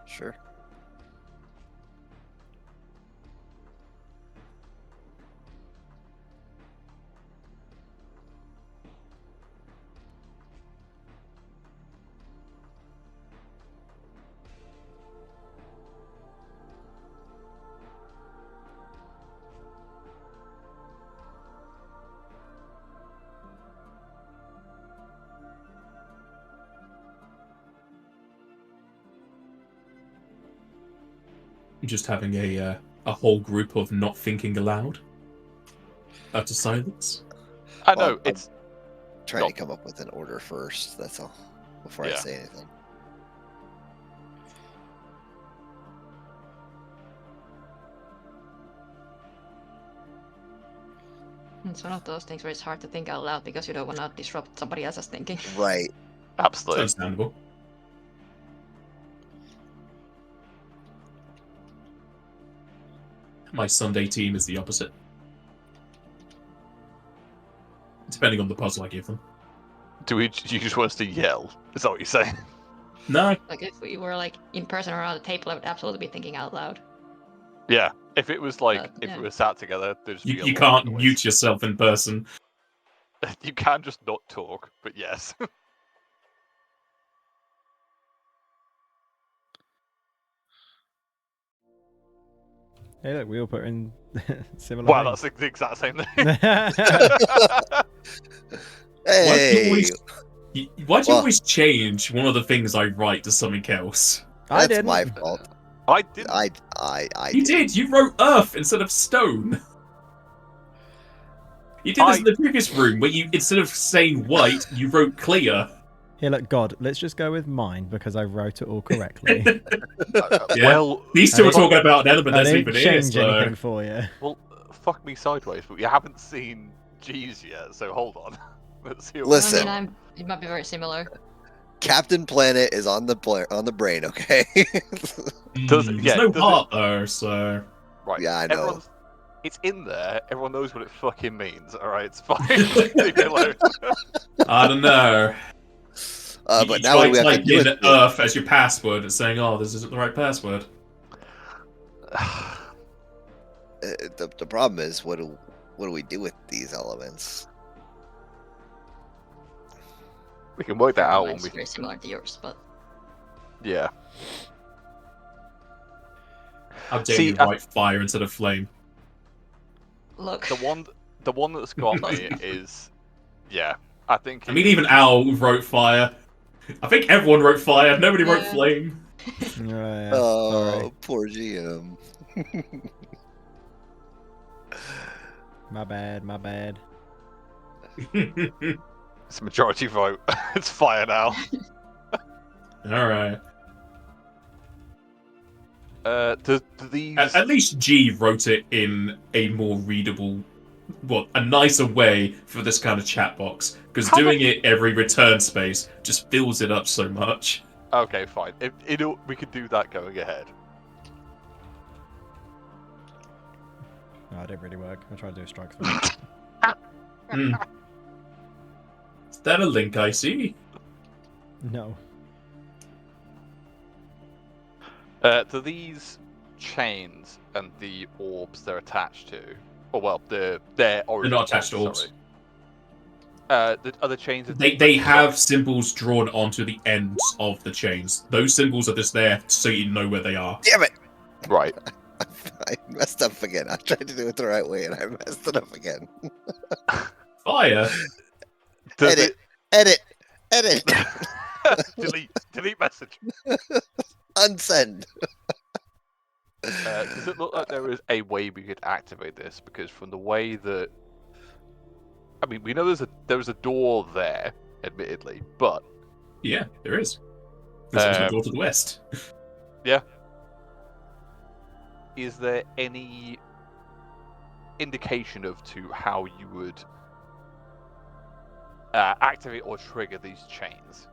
Sure. Just having a whole group of not thinking aloud. Utter silence. I know, Well, it's... Trying No. to come up with an order first, that's all. Before I Yeah. say anything. It's one of those things where it's hard to think out loud because you don't want to disrupt somebody else's thinking. Right. It's Absolutely. understandable. My Sunday team is the opposite. Depending on the puzzle I give them. Do you just want us to yell? Is that what you're saying? No, Like if we were like in person around the table, I would absolutely be thinking out loud. Yeah. If it was like, if yeah. we were sat together, there'd just be a you lot can't of noise. mute yourself in person. You can just not talk, but yes. Hey, look, we all put in similar. Wow, that's the exact same thing. Hey! Why do you Well- always change one of the things I write to something else? I That's didn't. my fault. I didn't. I You did. You wrote earth instead of stone. You did this in the previous room where you, instead of saying white, you wrote clear. Here, look, God, let's just go with mine because I wrote it all correctly. Yeah. Well, These two I are didn't- talking about an element I that's didn't even here. change So. anything for you. well, fuck me sideways, but we haven't seen G's yet, so hold on. Let's see. What Listen. I mean, it might be very similar. Captain Planet is on the brain, okay? Does- There's yeah, no does it- heart though, so. Right. Yeah, I know. everyone's- It's in there. Everyone knows what it fucking means. All right, it's fine. Leave me alone. I don't know. But you now what we try have to do type in is earth as your password and saying, "Oh, this isn't the right password." the problem is what do we do with these elements? We can work that out when Mine's we. very similar to yours, but Yeah. How dare See, you write fire instead of flame? look. The one that's got me is, yeah. I think. I mean, even Al wrote fire. I think everyone wrote fire. Nobody wrote Yeah. flame. Yeah, Oh, sorry. poor GM. My bad, my bad. It's a majority vote. It's fire now. All right. Do these? At least G wrote it in a more readable, well, a nicer way for this kind of chat box. Because How doing it every return space just fills it up so much. Okay, fine. We could do that going ahead. No, it didn't really work. I tried to do a strike through. Is that a link I see? No. Do these chains and the orbs they're attached to, or well, their origin not attached to points, orbs. sorry. The other chains. They have symbols drawn onto the ends of the chains. Those symbols are just there so you know where they are. Damn it! Right. I messed up again. I tried to do it the right way, and I messed it up again. Fire. Does Edit. delete message. Unsend. Does it look like there is a way we could activate this? Because from the way that, I mean, we know there's a door there, admittedly, but Yeah, there is. There's also a door to the west. yeah. Is there any indication of how you would activate or trigger these chains?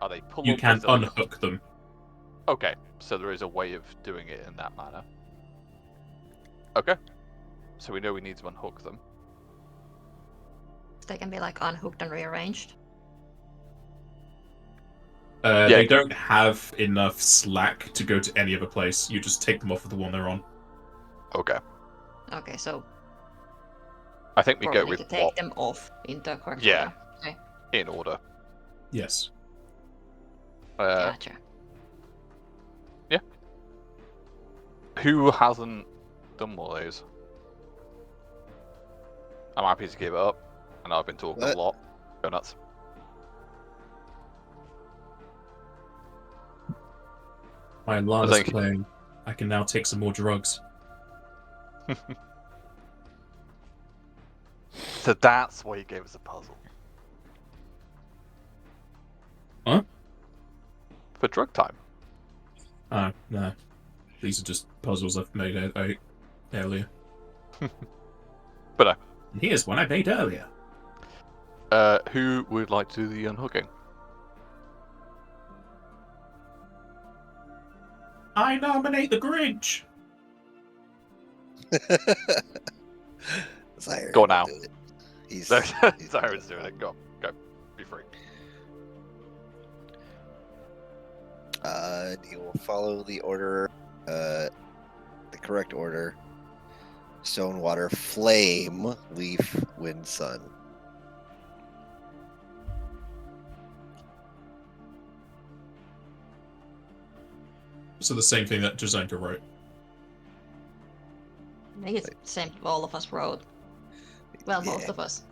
Are they pull? You can unhook them. Okay, so there is a way of doing it in that manner. Okay, so we know we need to unhook them. They can be like unhooked and rearranged. They don't have enough slack to go to any other place. You just take them off of the one they're on. Okay, Okay, so I think we go probably with to take them off in the correct Yeah. order. Okay, in order. Yes. gotcha. Who hasn't done one of those? I'm happy to give it up. I know I've been talking What? a lot. Go nuts. My alarm is Thank you. playing. I can now take some more drugs. So that's why you gave us a puzzle. Huh? For drug time. Oh, no. These are just puzzles I've made earlier. But no. And here's one I made earlier. Who would like to do the unhooking? I nominate the Grinch! Zaire Go will now. do it. He's Zaira's doing it. Go. Be free. You will follow the order, the correct order. Stone, water, flame, leaf, wind, sun. So the same thing that Jazanka wrote. I think it's the same all of us wrote. Well, most Yeah. of us.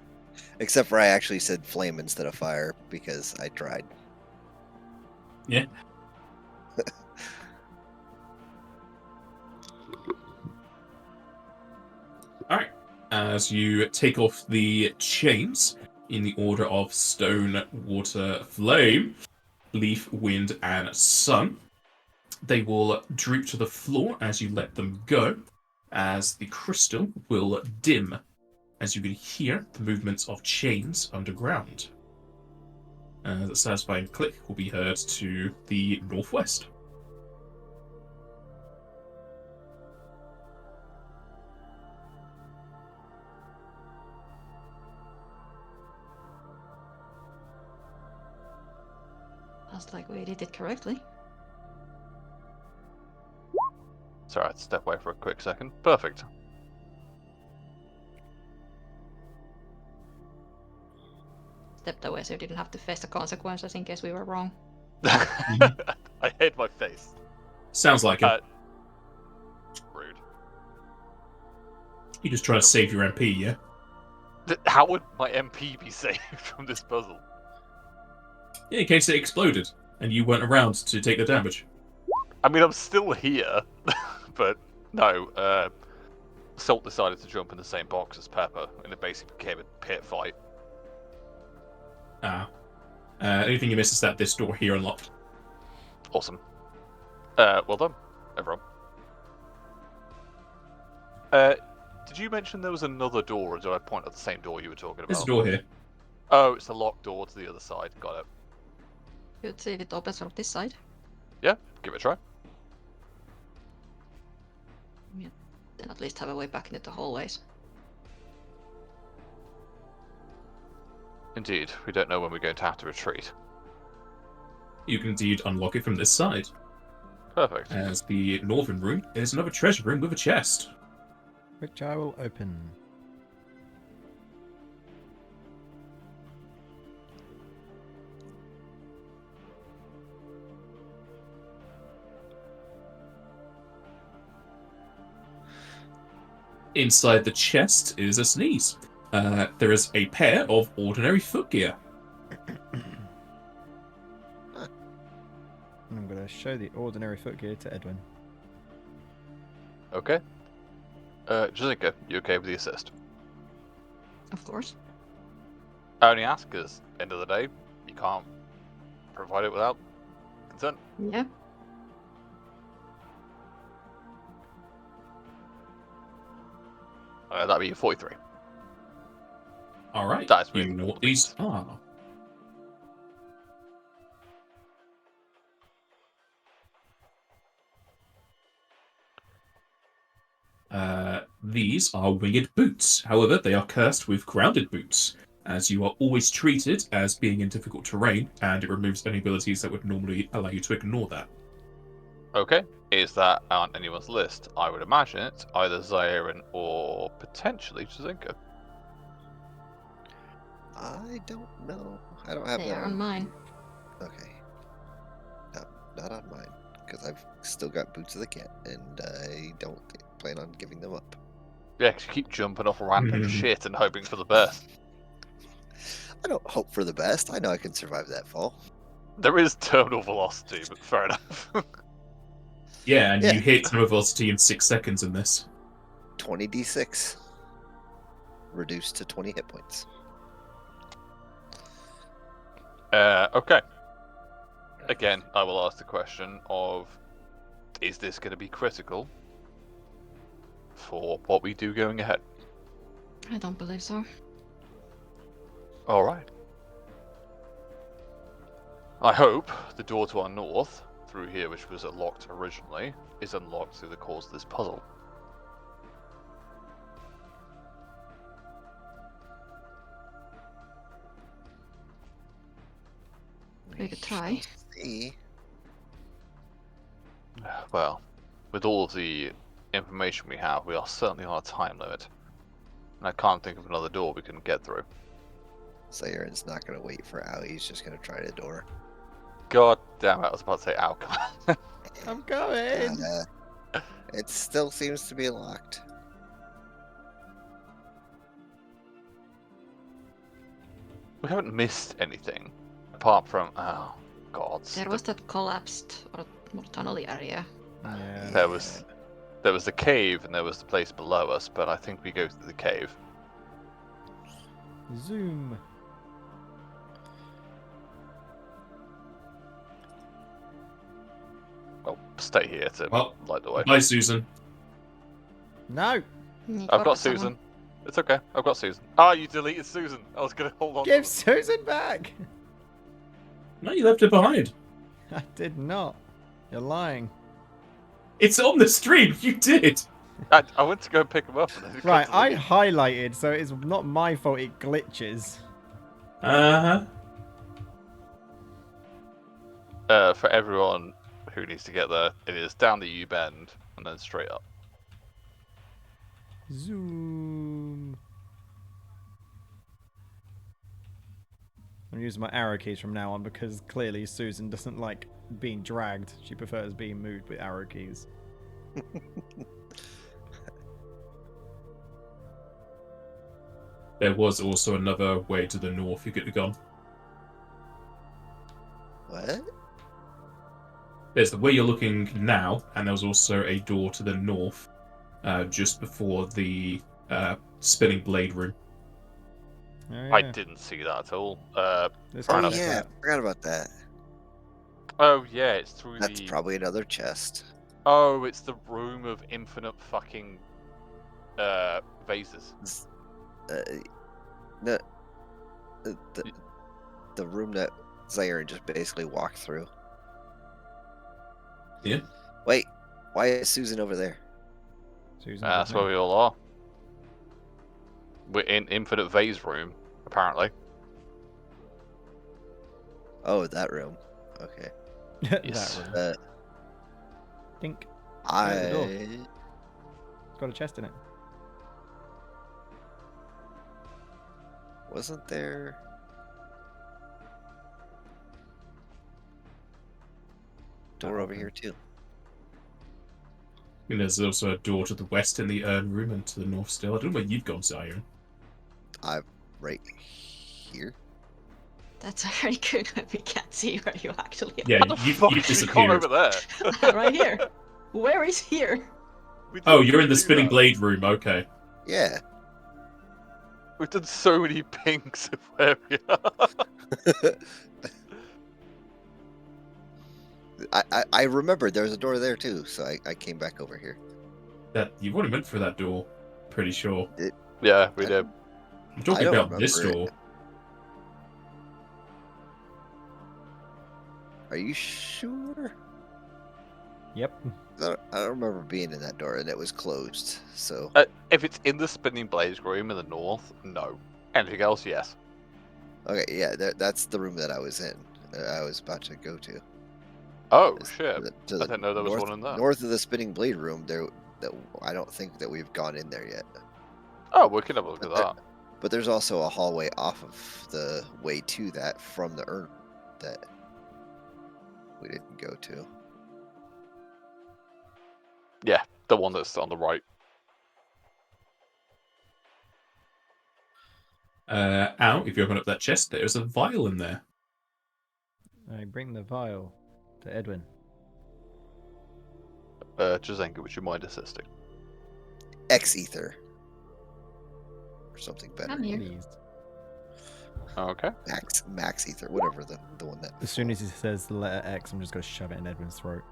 Except for I actually said flame instead of fire because I tried. Yeah. Alright. As you take off the chains in the order of stone, water, flame, leaf, wind, and sun, they will droop to the floor as you let them go, as the crystal will dim as you can hear the movements of chains underground. The satisfying click will be heard to the northwest. Sounds like we did it correctly. Sorry, I had to step away for a quick second. Perfect. Stepped away so you didn't have to face the consequences in case we were wrong. I hid my face. Sounds like it. Rude. You just try to save your MP, yeah? How would my MP be saved from this puzzle? Yeah, in case it exploded and you weren't around to take the damage. I mean, I'm still here, but no. Salt decided to jump in the same box as Pepper, and it basically became a pit fight. Anything you miss is that this door here unlocked. Awesome. Well done, everyone. Did you mention there was another door, or did I point at the same door you were talking about? There's a door here. Oh, it's a locked door to the other side. Got it. You'd see if it opens from this side. Yeah, give it a try. Then at least have a way back into the hallways. Indeed, we don't know when we're going to have to retreat. You can indeed unlock it from this side, Perfect. as the northern room is another treasure room with a chest. Which I will open. Inside the chest is a sneeze. There is a pair of ordinary footgear. I'm going to show the ordinary footgear to Edwin. Okay. Jazinka, you okay with the assist? Of course. I only ask because, end of the day, you can't provide it without consent. Yeah. That'd be 43. All right, That's you really know what cool. these are. These are winged boots. However, they are cursed with grounded boots, as you are always treated as being in difficult terrain, and it removes any abilities that would normally allow you to ignore that. Okay. Is that on anyone's list? I would imagine it's either Zaire or potentially Jazinka. I don't know. I don't have They that are on mine. Okay. No, not on mine, because I've still got Boots of the Cat, and I don't plan on giving them up. Yeah, 'cause you keep jumping off random shit and hoping for the best. I don't hope for the best. I know I can survive that fall. There is terminal velocity, but fair enough. Yeah, and Yeah. you hit terminal velocity in 6 seconds in this. 20d6. Reduced to 20 hit points. Okay. Again, I will ask the question of, is this going to be critical for what we do going ahead? I don't believe so. Alright. I hope the door to our north, through here, which was locked originally, is unlocked through the cause of this puzzle. We could try. See. Well, with all of the information we have, we are certainly on a time limit. And I can't think of another door we can get through. Sayren's not going to wait for Al. He's just going to try the door. God damn it, I was about to say ow, come on. I'm going! It still seems to be locked. We haven't missed anything. Apart from, oh, God. There was that collapsed or tunnel area. Yeah. There was the cave and there was the place below us, but I think we go through the cave. Zoom. Well, stay here to Well, light the way. Bye, Susan. No! I've got Susan. It's okay. I've got Susan. Ah, you deleted Susan. I was gonna hold on. Give to Susan back! No, you left it behind. I did not. You're lying. It's on the stream. You did. I went to go pick him up. And then it Right, got I deleted. highlighted, so it's not my fault it glitches. For everyone who needs to get there, it is down the U bend and then straight up. Zoom. I'm using my arrow keys from now on because clearly Susan doesn't like being dragged. She prefers being moved with arrow keys. There was also another way to the north you could have gone. What? There's the way you're looking now, and there was also a door to the north, just before the spinning blade room. Oh, I yeah. didn't see that at all. There's Fair Oh enough. yeah, I forgot about that. Oh yeah, it's through That's the. probably another chest. Oh, it's the room of infinite fucking vases. No, the room that Zaire and just basically walk through. Yeah. Wait, why is Susan over there? Susan. That's where we all are. We're in Infinite Vase room, apparently. Oh, that room. Okay. Yes. That room. Uh, Dink. At the door. I It's got a chest in it. wasn't there. Door over open. here too. And there's also a door to the west in the urn room and to the north still. I don't know where you've gone, Zion. I'm right here. That's very good when we can't see where you actually are. Yeah, How the fuck you've have you gone disappeared. over there? Right here. Where is here? We Oh, didn't you're in the do spinning that. blade room. Okay. Yeah. We've done so many pings of where we are. I remembered there was a door there too, so I came back over here. That you've already went through that door. Pretty sure. Yeah, we did. I'm talking don't about this remember it. door. Are you sure? Yep. I don't remember being in that door, and it was closed. So If it's in the spinning blades room in the north, no. Anything else, yes. okay, yeah, that's the room that I was in. I was about to go to. Oh Is shit! to I didn't know there was north, one in there. North of the spinning blade room, I don't think that we've gone in there yet. Oh, we can have a look at But that. But there's also a hallway off of the way to that from the urn that we didn't go to. Yeah, the one that's on the right. Out, if you open up that chest, there's a vial in there. I bring the vial to Edwin. Jazenka, would you mind assisting? X ether. Or something better. I'm here. Please. Okay. Max ether, whatever the one that. As soon as he says the letter X, I'm just going to shove it in Edwin's throat.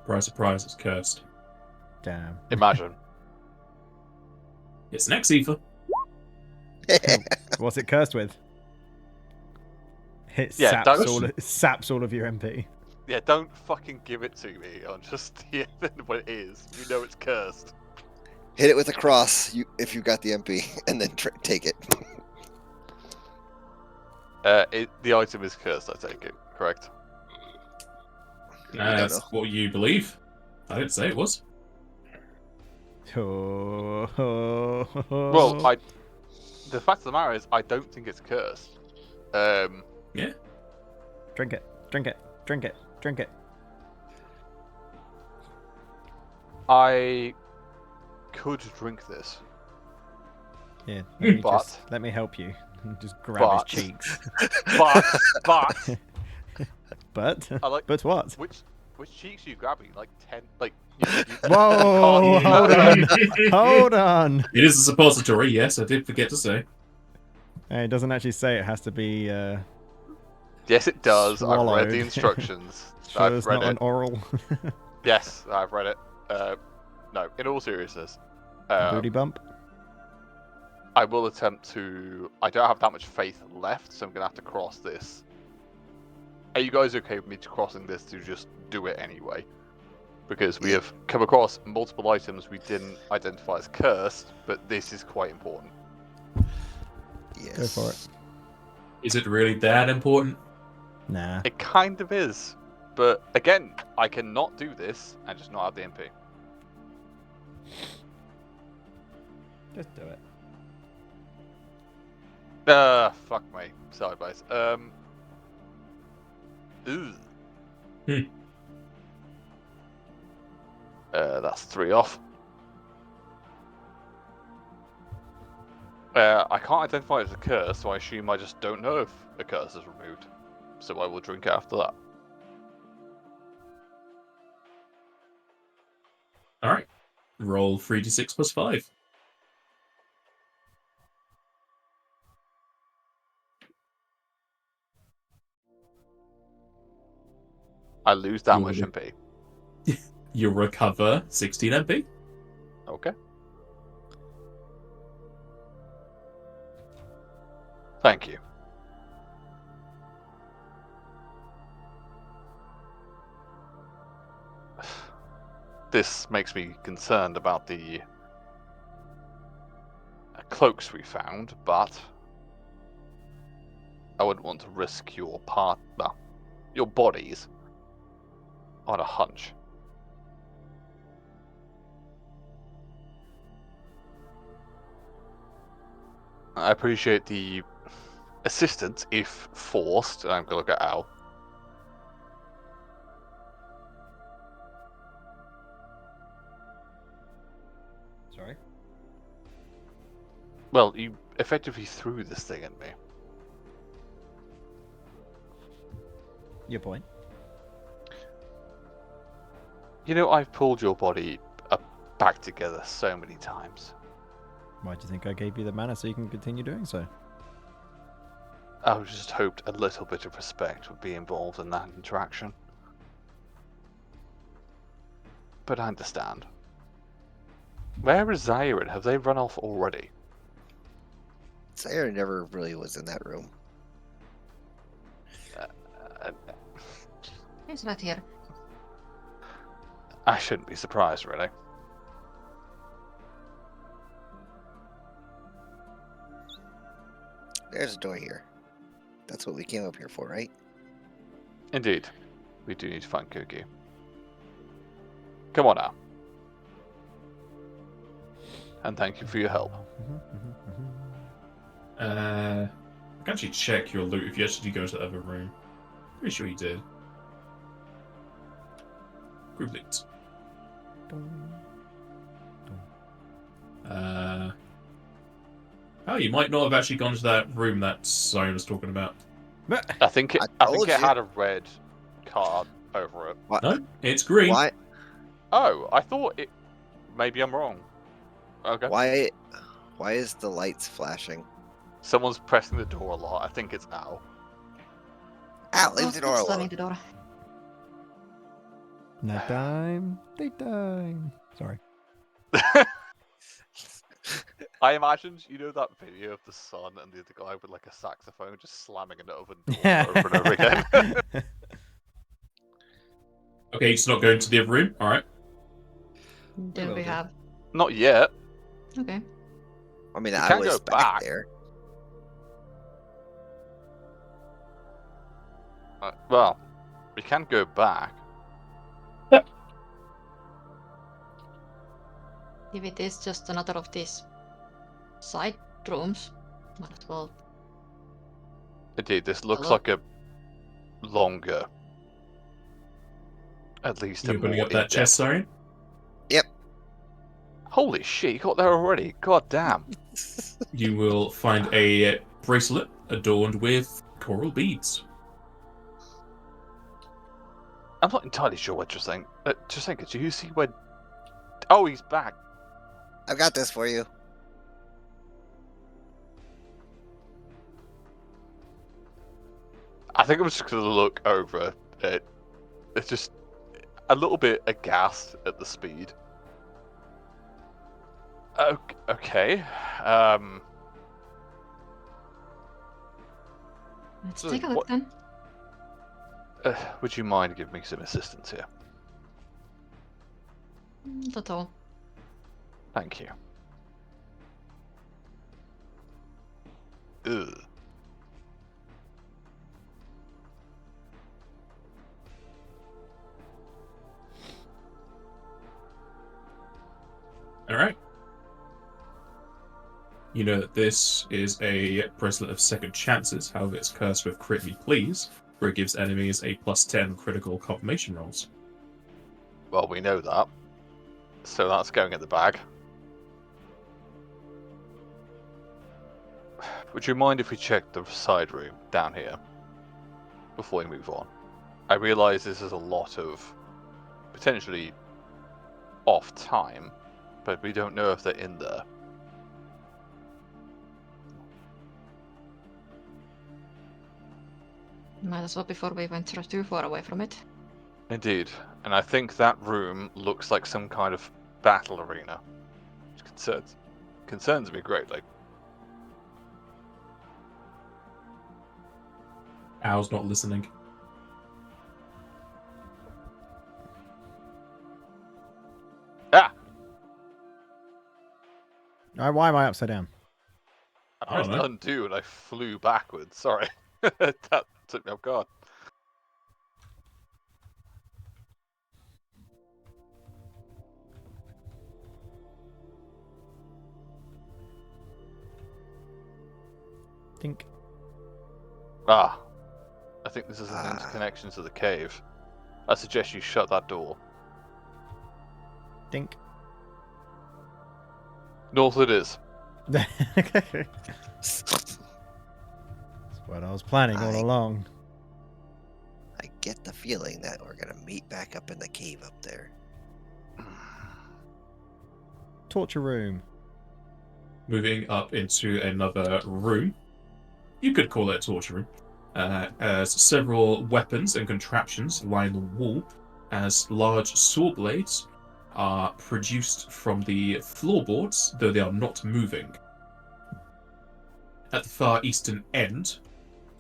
Surprise, surprise, it's cursed. Damn. Imagine. It's an X ether. What's it cursed with? It Yeah, saps all of your MP. Yeah, don't fucking give it to me on just what it is. You know it's cursed. Hit it with a cross if you got the MP, and then take it. The item is cursed, I take it, correct? We don't That's know. what you believe. I didn't say it was. Well, The fact of the matter is, I don't think it's cursed. Yeah. Drink it. Drink it. Drink it. Drink it. I could drink this. Yeah. Let me help you. Just grab his cheeks. But But I like but what? which cheeks are you grabbing? Like 10? Like Whoa! you can't- Hold on. Hold on. It is a suppository, yes, I did forget to say. It doesn't actually say it has to be. Yes, it does. I've read Swallowed. the instructions. Sure, I've it's read not it. an oral. Yes, I've read it. No, in all seriousness, Booty bump. I will attempt to. I don't have that much faith left, so I'm gonna have to cross this. Are you guys okay with me crossing this to just do it anyway? Because we have come across multiple items we didn't identify as cursed, but this is quite important. Yes. Go for it. Is it really that important? Nah. It kind of is, but again, I cannot do this and just not have the MP. Just do it. Fuck me. Sideways. Ooh. That's 3 off. I can't identify it as a curse, so I assume I just don't know if a curse is removed. So I will drink it after that. Alright. Roll 3d6 plus 5. I lose that much MP. You recover 16 MP. Okay. Thank you. This makes me concerned about the cloaks we found, but I wouldn't want to risk your bodies on a hunch. I appreciate the assistance, if forced. I'm gonna look at Al. Sorry? Well, you effectively threw this thing at me. Your point? You know, I've pulled your body back together so many times. Why do you think I gave you the mana so you can continue doing so? I just hoped a little bit of respect would be involved in that interaction. But I understand. Where is Zyron? Have they run off already? Sayre never really was in that room. He's not here. I shouldn't be surprised, really. There's a door here. That's what we came up here for, right? Indeed. We do need to find Cookie. Come on now. And thank you for your help. I can actually check your loot if you actually go to the other room. Pretty sure you did. Group loot. Oh, you might not have actually gone to that room that Siren was talking about. I think it told you. had a red card over it. What? No, it's green. Why? Oh, I thought it. Maybe I'm wrong. Okay. Why is the lights flashing? Someone's pressing the door a lot. I think it's Al. Al, leave the door Slamming alone. the door. Night time. Daytime. Sorry. I imagined, you know, that video of the son and the other guy with like a saxophone just slamming an oven door over and over again. Okay, it's not going to the other room. All right. Then will we do. have. Not yet. Okay. I mean, You I can't was go back back. there. Well, we can go back. If it is just another of these side rooms, might as well. Indeed, this looks Hello? like a longer, at least a You're more opening up that in-depth. chest, Siren? Holy shit, you got there already. God damn. You will find a bracelet adorned with coral beads. I'm not entirely sure what you're saying. Just think, do you see where... Oh, he's back. I've got this for you. I think I'm just going to look over it. It's just a little bit aghast at the speed. Okay. Let's So take a look what- then. Would you mind giving me some assistance here? Not at all. Thank you. Ugh. All right. You know that this is a bracelet of second chances. However, it's cursed with Crit Me Please, where it gives enemies a +10 critical confirmation rolls. Well, we know that. So that's going in the bag. Would you mind if we check the side room down here before we move on? I realise this is a lot of potentially off time, but we don't know if they're in there. Might as well before we went too far away from it. Indeed, and I think that room looks like some kind of battle arena, which concerns me greatly. Owl's not listening. Ah! Why am I upside down? I I don't pressed know. undo and I flew backwards. Sorry. That took me off guard. Think. Ah. I think this is an Ah. interconnection to the cave. I suggest you shut that door. Think. North it is. That's what I was planning all along. I get the feeling that we're gonna meet back up in the cave up there. Torture room. Moving up into another room. You could call it a torture room. As several weapons and contraptions line the wall, as large saw blades are produced from the floorboards, though they are not moving. At the far eastern end,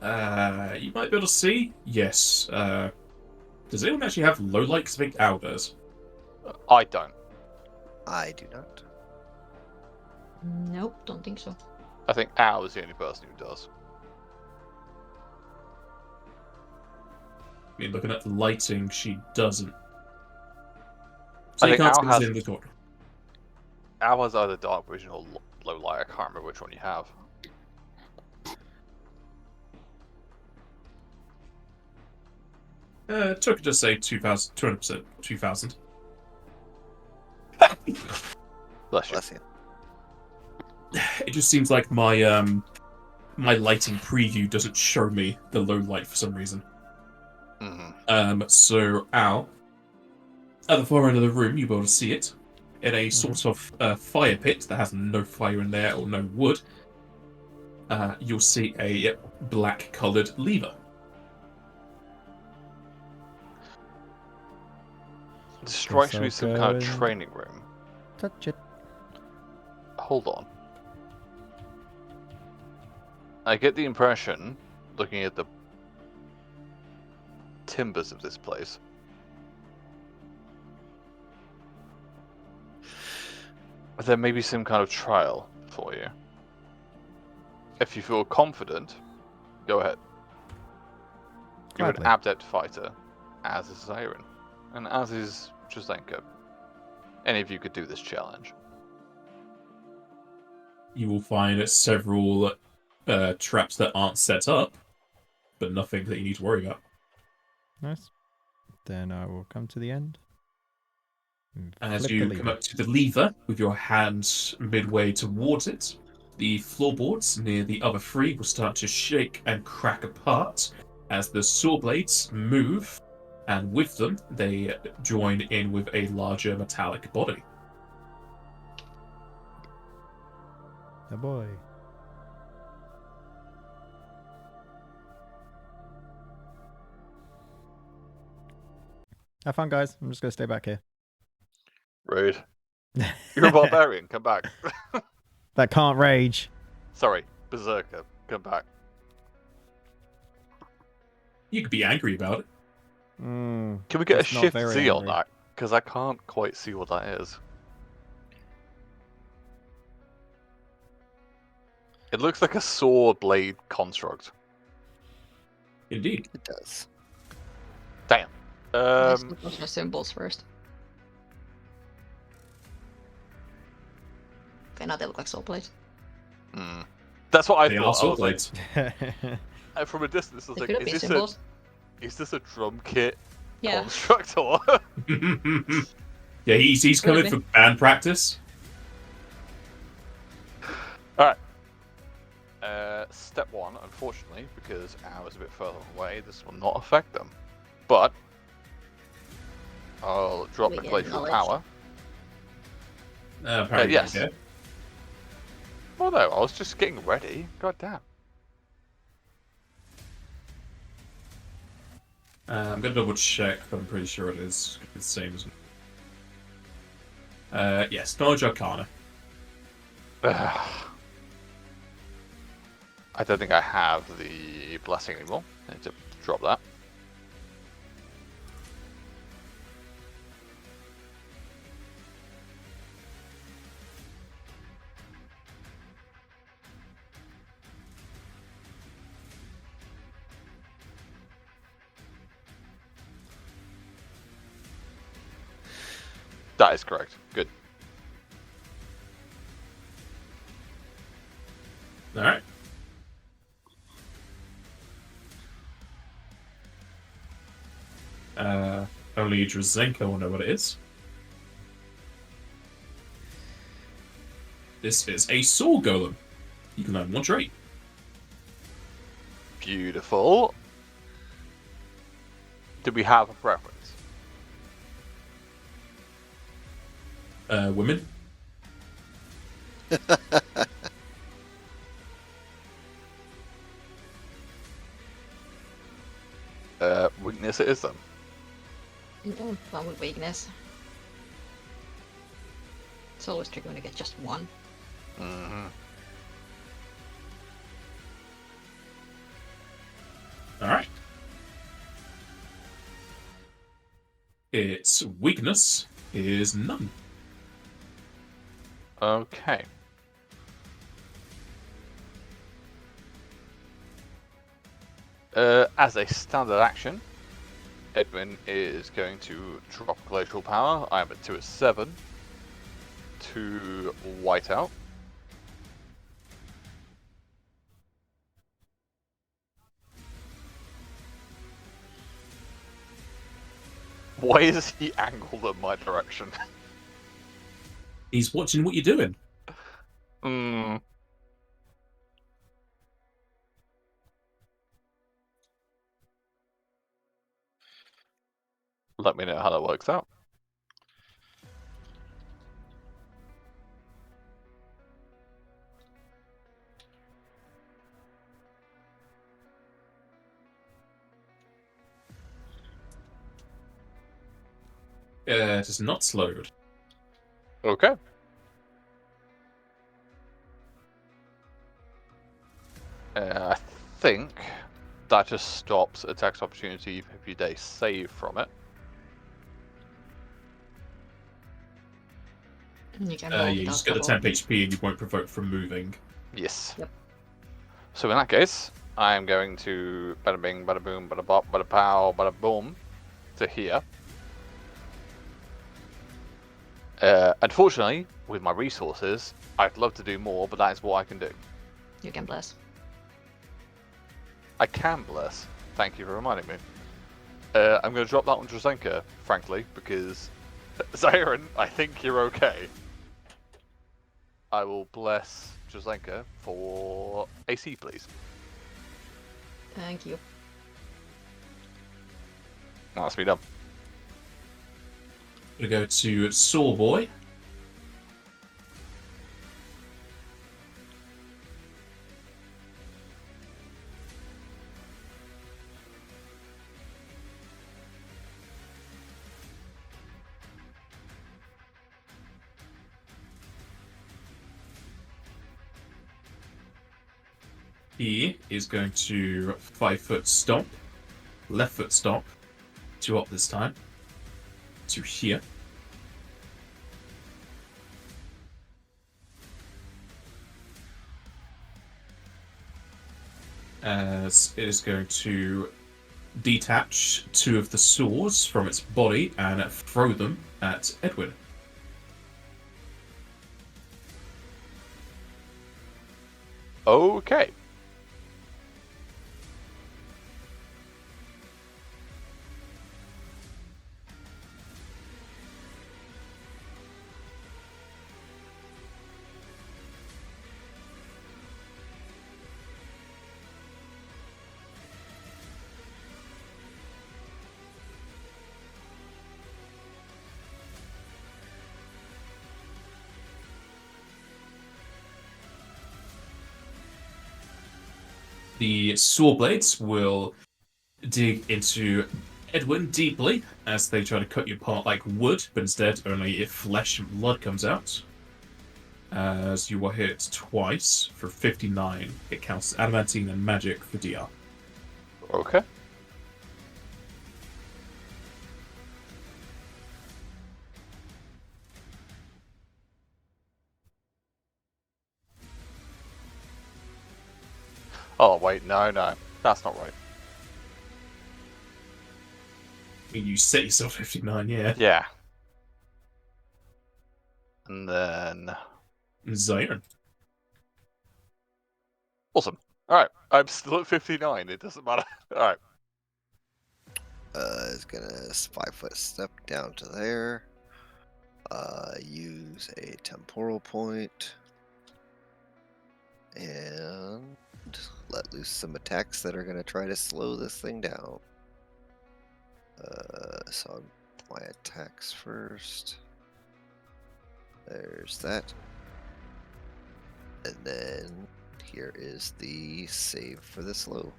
you might be able to see, yes, does anyone actually have low light? Because I think Owl does. I don't. I do not. Nope, don't think so. I think Al is the only person who does. I mean, looking at the lighting, she doesn't. I So you think can't Al see what's has- in the corner. Al has either dark vision or low light. I can't remember which one you have. Took it to say 2,000, 200%, 2,000. Bless you. Bless you. It just seems like my my lighting preview doesn't show me the low light for some reason. Mm-hmm. So Al, at the far end of the room, you'll be able to see it in a sort of fire pit that has no fire in there or no wood. You'll see a black-coloured lever. This strikes Guess me I'll as some go kind of and- training room. Touch it. Hold on. I get the impression, looking at the timbers of this place, there may be some kind of trial for you. If you feel confident, go ahead. You're an Gladly. adept fighter, as is Siren, and as is Chazenko. Any of you could do this challenge. You will find several traps that aren't set up, but nothing that you need to worry about. Nice. Then I will come to the end. and As flip you the come lever. up to the lever with your hand midway towards it, the floorboards near the other three will start to shake and crack apart as the saw blades move, and with them they join in with a larger metallic body. Oh boy. Have fun, guys. I'm just going to stay back here. Rude. You're a barbarian, come back. That can't rage. Sorry, berserker, come back. You could be angry about it. Mm, Can we get It's a not shift very Z on angry. that? Because I can't quite see what that is. It looks like a sword blade construct. Indeed. It does. Damn. Let's look at the symbols first. Okay, now they look like soul plates. That's what I They thought. are I saw was like, blades. from a distance, I was They like, could have been symbols. is this a drum kit Yeah. construct or? Yeah, he's coming Maybe. for band practice. Alright. Step one, unfortunately, because Al is a bit further away, this will not affect them. But I'll drop We the get glacial knowledge. power. Apparently, yes. yeah. Well, no, I was just getting ready. God damn. I'm gonna double check, but I'm pretty sure it is the same as. Yes, Knowledge Arcana. I don't think I have the blessing anymore. Need to drop that. That is correct. Good. All right. Only Drazenka will know what it is. This is a Soul Golem. You can learn one trait. Beautiful. Do we have a preference? Women. Weakness it is then. One with weakness. It's always tricky when you get just one. Mm-hmm. All right. Its weakness is none. Okay. As a standard action, Edwin is going to drop glacial power. I am at 2 at 7 to whiteout. Why is he angled in my direction? He's watching what you're doing. Hmm. Let me know how that works out. It is not slowed. Okay. I think that just stops attacks opportunity if you day save from it. You can Yeah, roll you without just get the double. 10 HP and you won't provoke from moving. Yes. Yep. So in that case, I am going to bada bing, bada boom, bada bop, bada pow, bada boom to here. Unfortunately, with my resources, I'd love to do more, but that is what I can do. You can bless. I can bless. Thank you for reminding me. I'm going to drop that on Drazenka, frankly, because Zarin, I think you're okay. I will bless Drazenka for AC, please. Thank you. That's me done. We go to Sawboy. He is going to 5-foot stomp, left foot stomp, 2 up this time, to here. As it is going to detach 2 of the swords from its body and throw them at Edwin. Okay. The saw blades will dig into Edwin deeply as they try to cut you apart like wood, but instead only if flesh and blood comes out. As you were hit twice for 59, it counts as adamantine and magic for DR. Okay. Oh, wait, no. That's not right. I mean, you set yourself 59, yeah. Yeah. And then... Zion. Awesome. Alright, I'm still at 59, it doesn't matter. Alright. Is gonna 5-foot step down to there. Use a temporal point. And let loose some attacks that are gonna try to slow this thing down. So my attacks first. There's that. And then here is the save for the slow.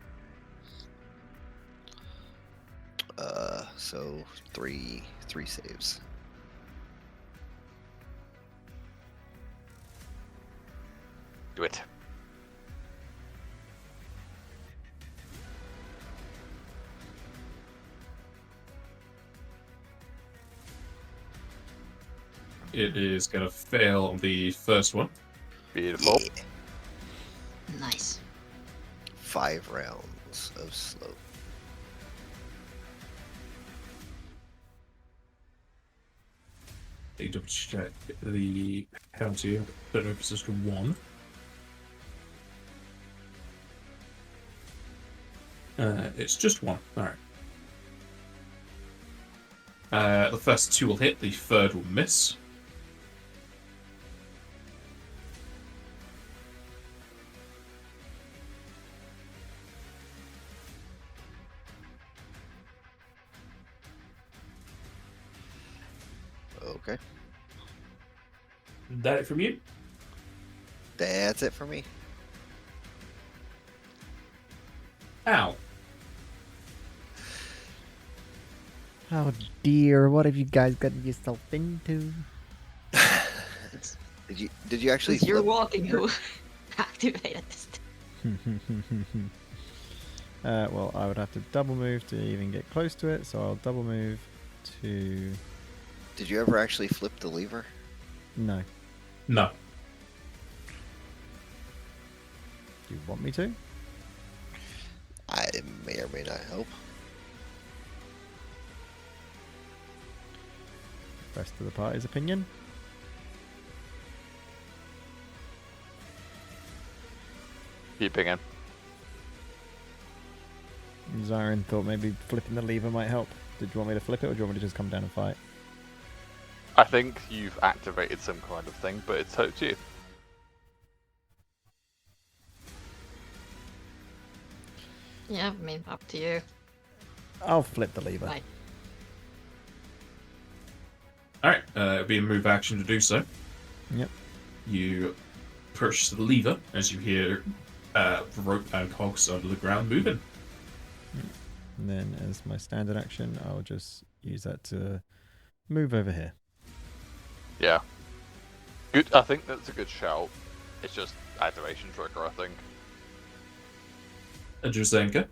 So three saves. Do it. It is going to fail on the first one. Beautiful. Yeah. Nice. 5 rounds of slow. Need to double check the penalty. I don't know if it's just 1. It's just 1. Alright. The first 2 will hit, the third will miss. Okay. That it from you? That's it for me. Ow. Oh dear, what have you guys gotten yourself into? Did you actually You're flip? walking, who activated this. Well, I would have to double move to even get close to it, so I'll double move to... Did you ever actually flip the lever? No. No. Do you want me to? I may or may not help. Rest of the party's opinion? Keep pinging. Zyron thought maybe flipping the lever might help. Did you want me to flip it, or do you want me to just come down and fight? I think you've activated some kind of thing, but it's up to you. Yeah, I mean, up to you. I'll flip the lever. Right. Alright, it'll be a move action to do so. Yep. You push the lever as you hear rope and cogs under the ground moving. And then as my standard action, I'll just use that to move over here. Yeah. Good. I think that's a good shout. It's just activation trigger, I think. Adruzenka.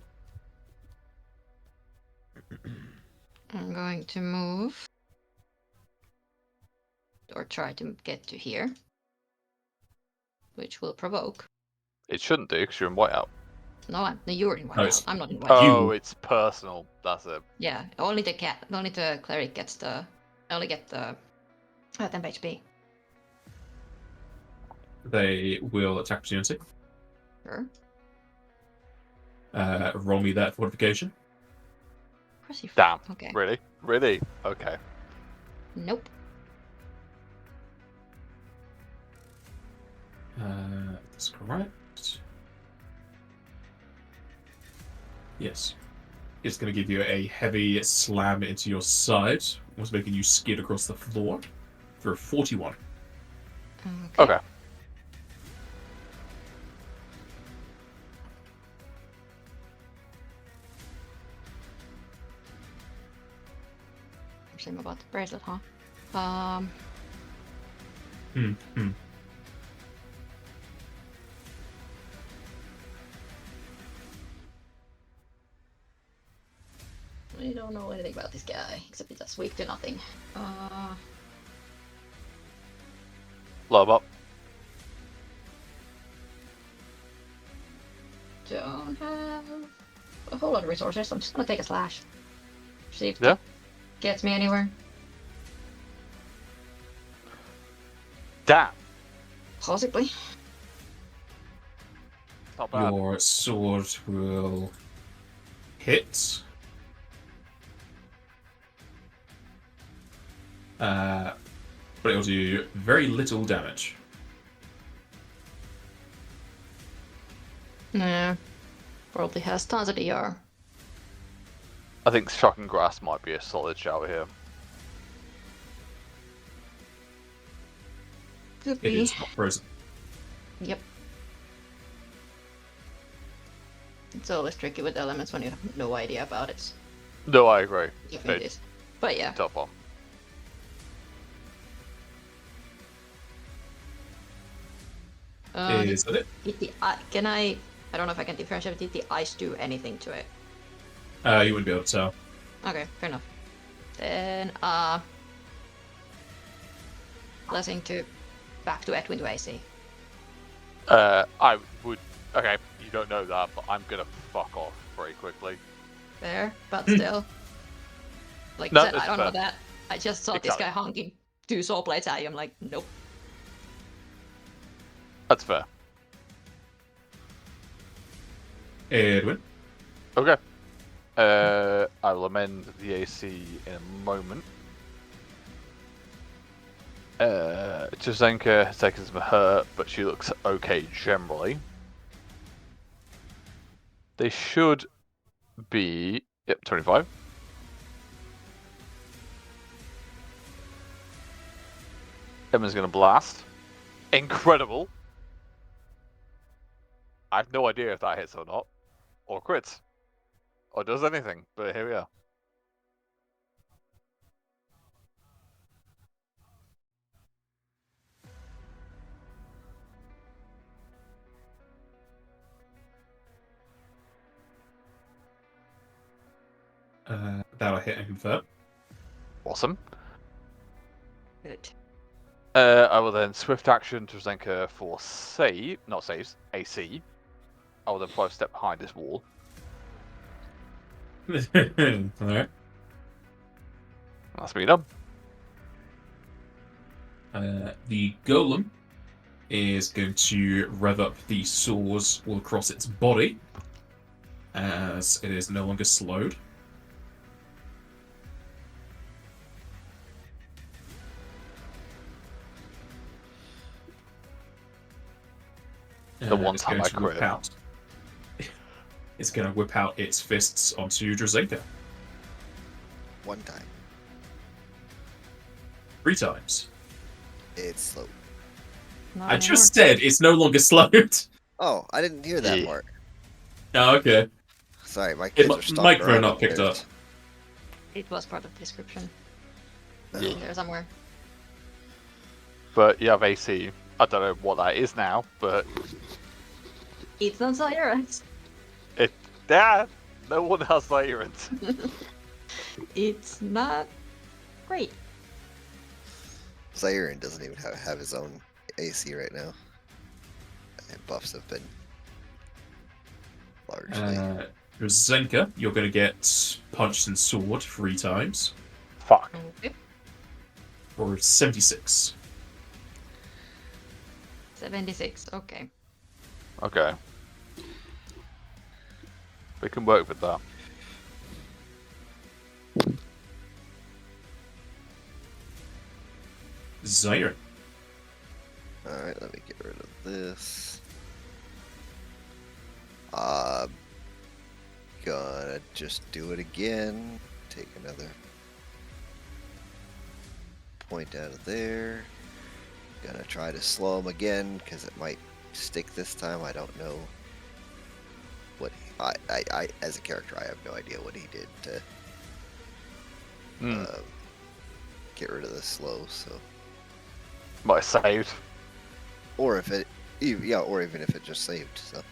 I'm going to move. Or try to get to here. Which will provoke. It shouldn't do because you're in whiteout. No, you're in whiteout. it's- I'm not in whiteout. Oh, it's personal. That's it. Yeah, only the cleric gets the. I only get the 10 HP. They will attack opportunity. Sure. Roll me that fortification. Impressive. Damn. Okay. Really? Really? Okay. Nope. That's correct. Yes. It's going to give you a heavy slam into your side, was making you skid across the floor for 41. Okay. Shame about the bracelet, huh? I don't know anything about this guy, except that's weak to nothing. Lob up. Don't have a whole lot of resources, so I'm just gonna take a slash. See if Yeah. it gets me anywhere. Damn. Possibly. Not bad. Your sword will hit. But it'll do very little damage. Yeah. Probably has tons of DR. I think shocking grass might be a solid shout here. Could It be. is not frozen. Yep. It's always tricky with elements when you have no idea about it. No, I agree. If it is. But yeah. Tough one. Is that it? Did the can I don't know if I can differentiate. Did the ice do anything to it? You wouldn't be able to tell. Okay, fair enough. Then blessing to back to Edwin to AC. I would. Okay, you don't know that, but I'm gonna fuck off very quickly. Fair, but still. Like No, I said, that's I don't know fair. that. I just saw Exactly. this guy honking 2 soul plates at you. I'm like, nope. That's fair. Edwin. Okay. I will amend the AC in a moment. Jazenka has taken some hurt, but she looks okay generally. They should be... Yep, 25. Emma's going to blast. Incredible. I have no idea if that hits or not. Or crits. Or does anything, but here we are. That'll hit and confirm. Awesome. Good. I will then swift action to Zenka for save, not saves, AC. I will then 5 step behind this wall. Alright. That's me done. The golem is going to rev up the saws all across its body, as it is no longer slowed. The one It's time going I to whip crit. out. It's going to whip out its fists onto Drazenka One time. 3 times. It's slow. Not I anymore. just said it's no longer slowed. Oh, I didn't hear that Yeah. part. Oh, okay. Sorry, my kids are stomping microphone around not picked upstairs. up. It was part of the description. Yeah. There somewhere. But you have AC. I don't know what that is now, but It's not Cyrus. Dad, no one has Tyrant. It's not great. Siren doesn't even have his own AC right now. And buffs have been largely. Drazenka, you're going to get punched and sword 3 times Fuck. Okay. for 76. 76. Okay. Okay. We can work with that. Zyron. Alright, let me get rid of this. Gonna just do it again. Take another point out of there. Gonna try to slow him again because it might stick this time. I don't know what I as a character I have no idea what he did to get rid of the slow. So Might have saved. or if it yeah, or even if it just saved. So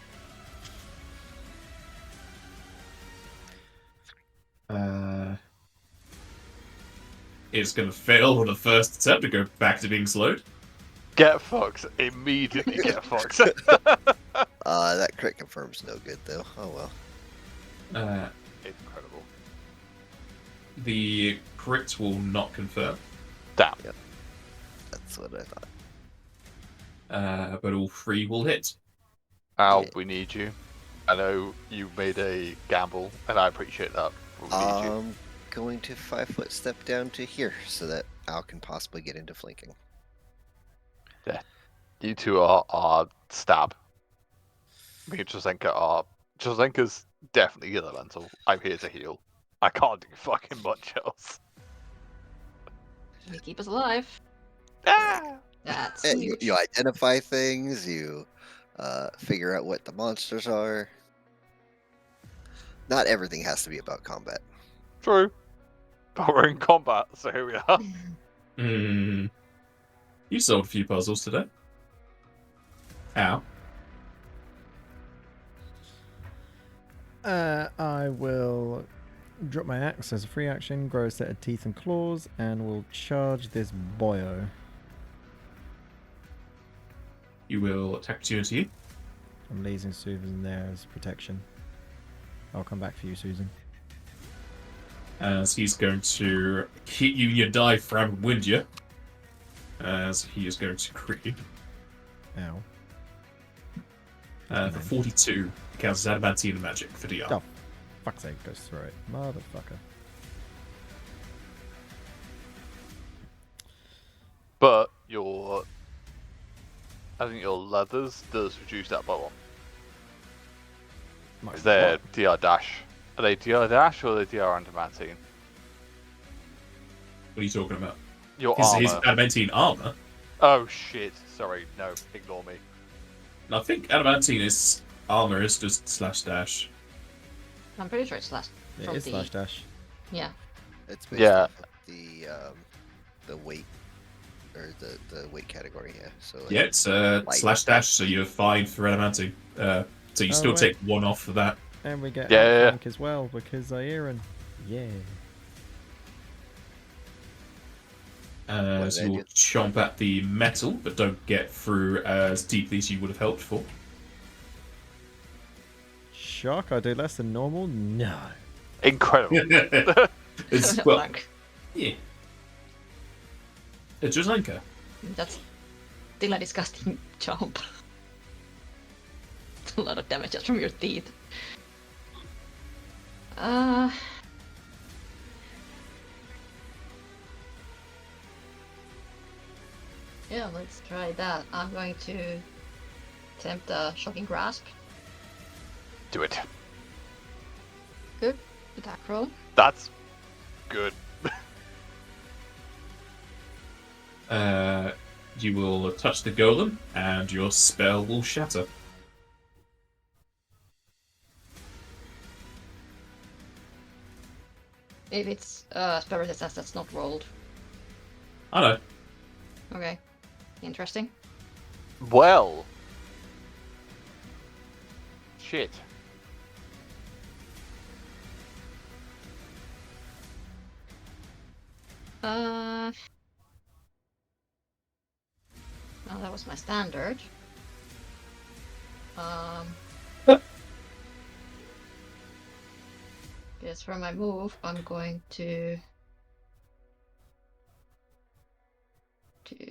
is going to fail on the first attempt to go back to being slowed. Get fucked. Immediately get fucked. That crit confirms no good though. Oh well. Incredible. The crit will not confirm, Damn. That's what I thought. but all 3 will hit. Al, Yeah. we need you. I know you made a gamble, and I appreciate that. But we need you. I'm going to 5-foot step down to here so that Al can possibly get into flanking. You two are stab. Me and Josenka are. Josenka's definitely elemental. I'm here to heal. I can't do fucking much else. You keep us alive. Ah! That's You huge. identify things, you figure out what the monsters are. Not everything has to be about combat. True. But we're in combat, so here we are. You solved a few puzzles today. Ow. I will drop my axe as a free action, grow a set of teeth and claws, and will charge this boyo. You will attack opportunity. I'm leaving Susan there as protection. I'll come back for you, Susan. As he's going to hit you in your diaphragm and wound you. As he is going to crit you. Ow. For 42, it counts as adamantine magic for DR. Oh, fuck's sake, goes through it. Motherfucker. But I think your leathers does reduce that by 1. My Because they're what? DR dash. Are they DR dash or are they DR adamantine? What are you talking about? Your His armor. adamantine armor. Oh shit. Sorry. No, ignore me. And I think adamantine is armor is just /dash. I'm pretty sure it's last. It from is the- slash dash. Yeah. It's based Yeah. off of the weight or the weight category, yeah. So like, Yeah, it's light. /dash, so you're fine for adamantine. So you Oh, still right. take 1 off for that. And we get Yeah, yeah, yeah. outflank as well because Iron. Yeah. What So did I you'll do? chomp at the metal, but don't get through as deeply as you would have hoped for. Shock, I do less than normal? No. Incredible. It's, well, Flank. yeah. It's Josenka. That's still a disgusting jump. It's a lot of damage just from your teeth. Yeah, let's try that. I'm going to attempt a shocking grasp. Do it. Good. Attack roll. That's good. You will touch the golem, and your spell will shatter. If it's spell resistance, that's not rolled. I know. Okay. Interesting. Well. Shit. Well, that was my standard. Guess for my move, I'm going to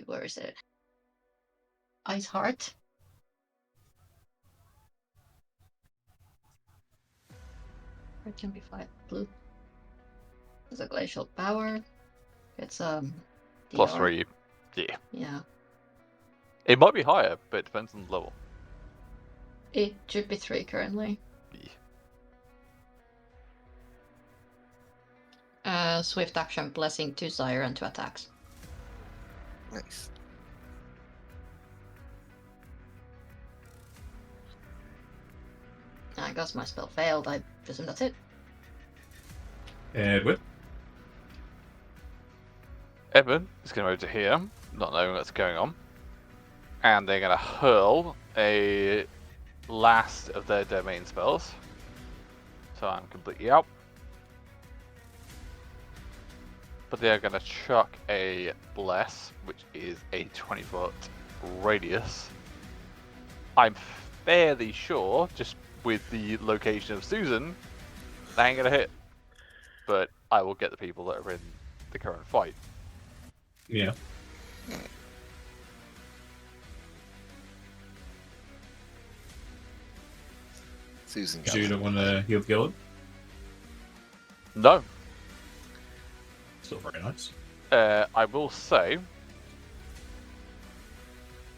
where is it? Ice Heart. It can be 5 blue. There's a glacial power. It's Plus DR. 3. Yeah. Yeah. It might be higher, but it depends on the level. It should be 3 currently. Swift action, blessing 2 Sire and 2 attacks. Nice. I guess my spell failed. I presume that's it. Edward. Edmund is going to move to here, not knowing what's going on. And they're going to hurl a last of their domain spells. So I'm completely out. but they're going to chuck a bless, which is a 20-foot radius. I'm fairly sure, just with the location of Susan, they ain't going to hit. But I will get the people that are in the current fight. Yeah. Susan So got you don't want to heal the golem? No. Still very nice. I will say,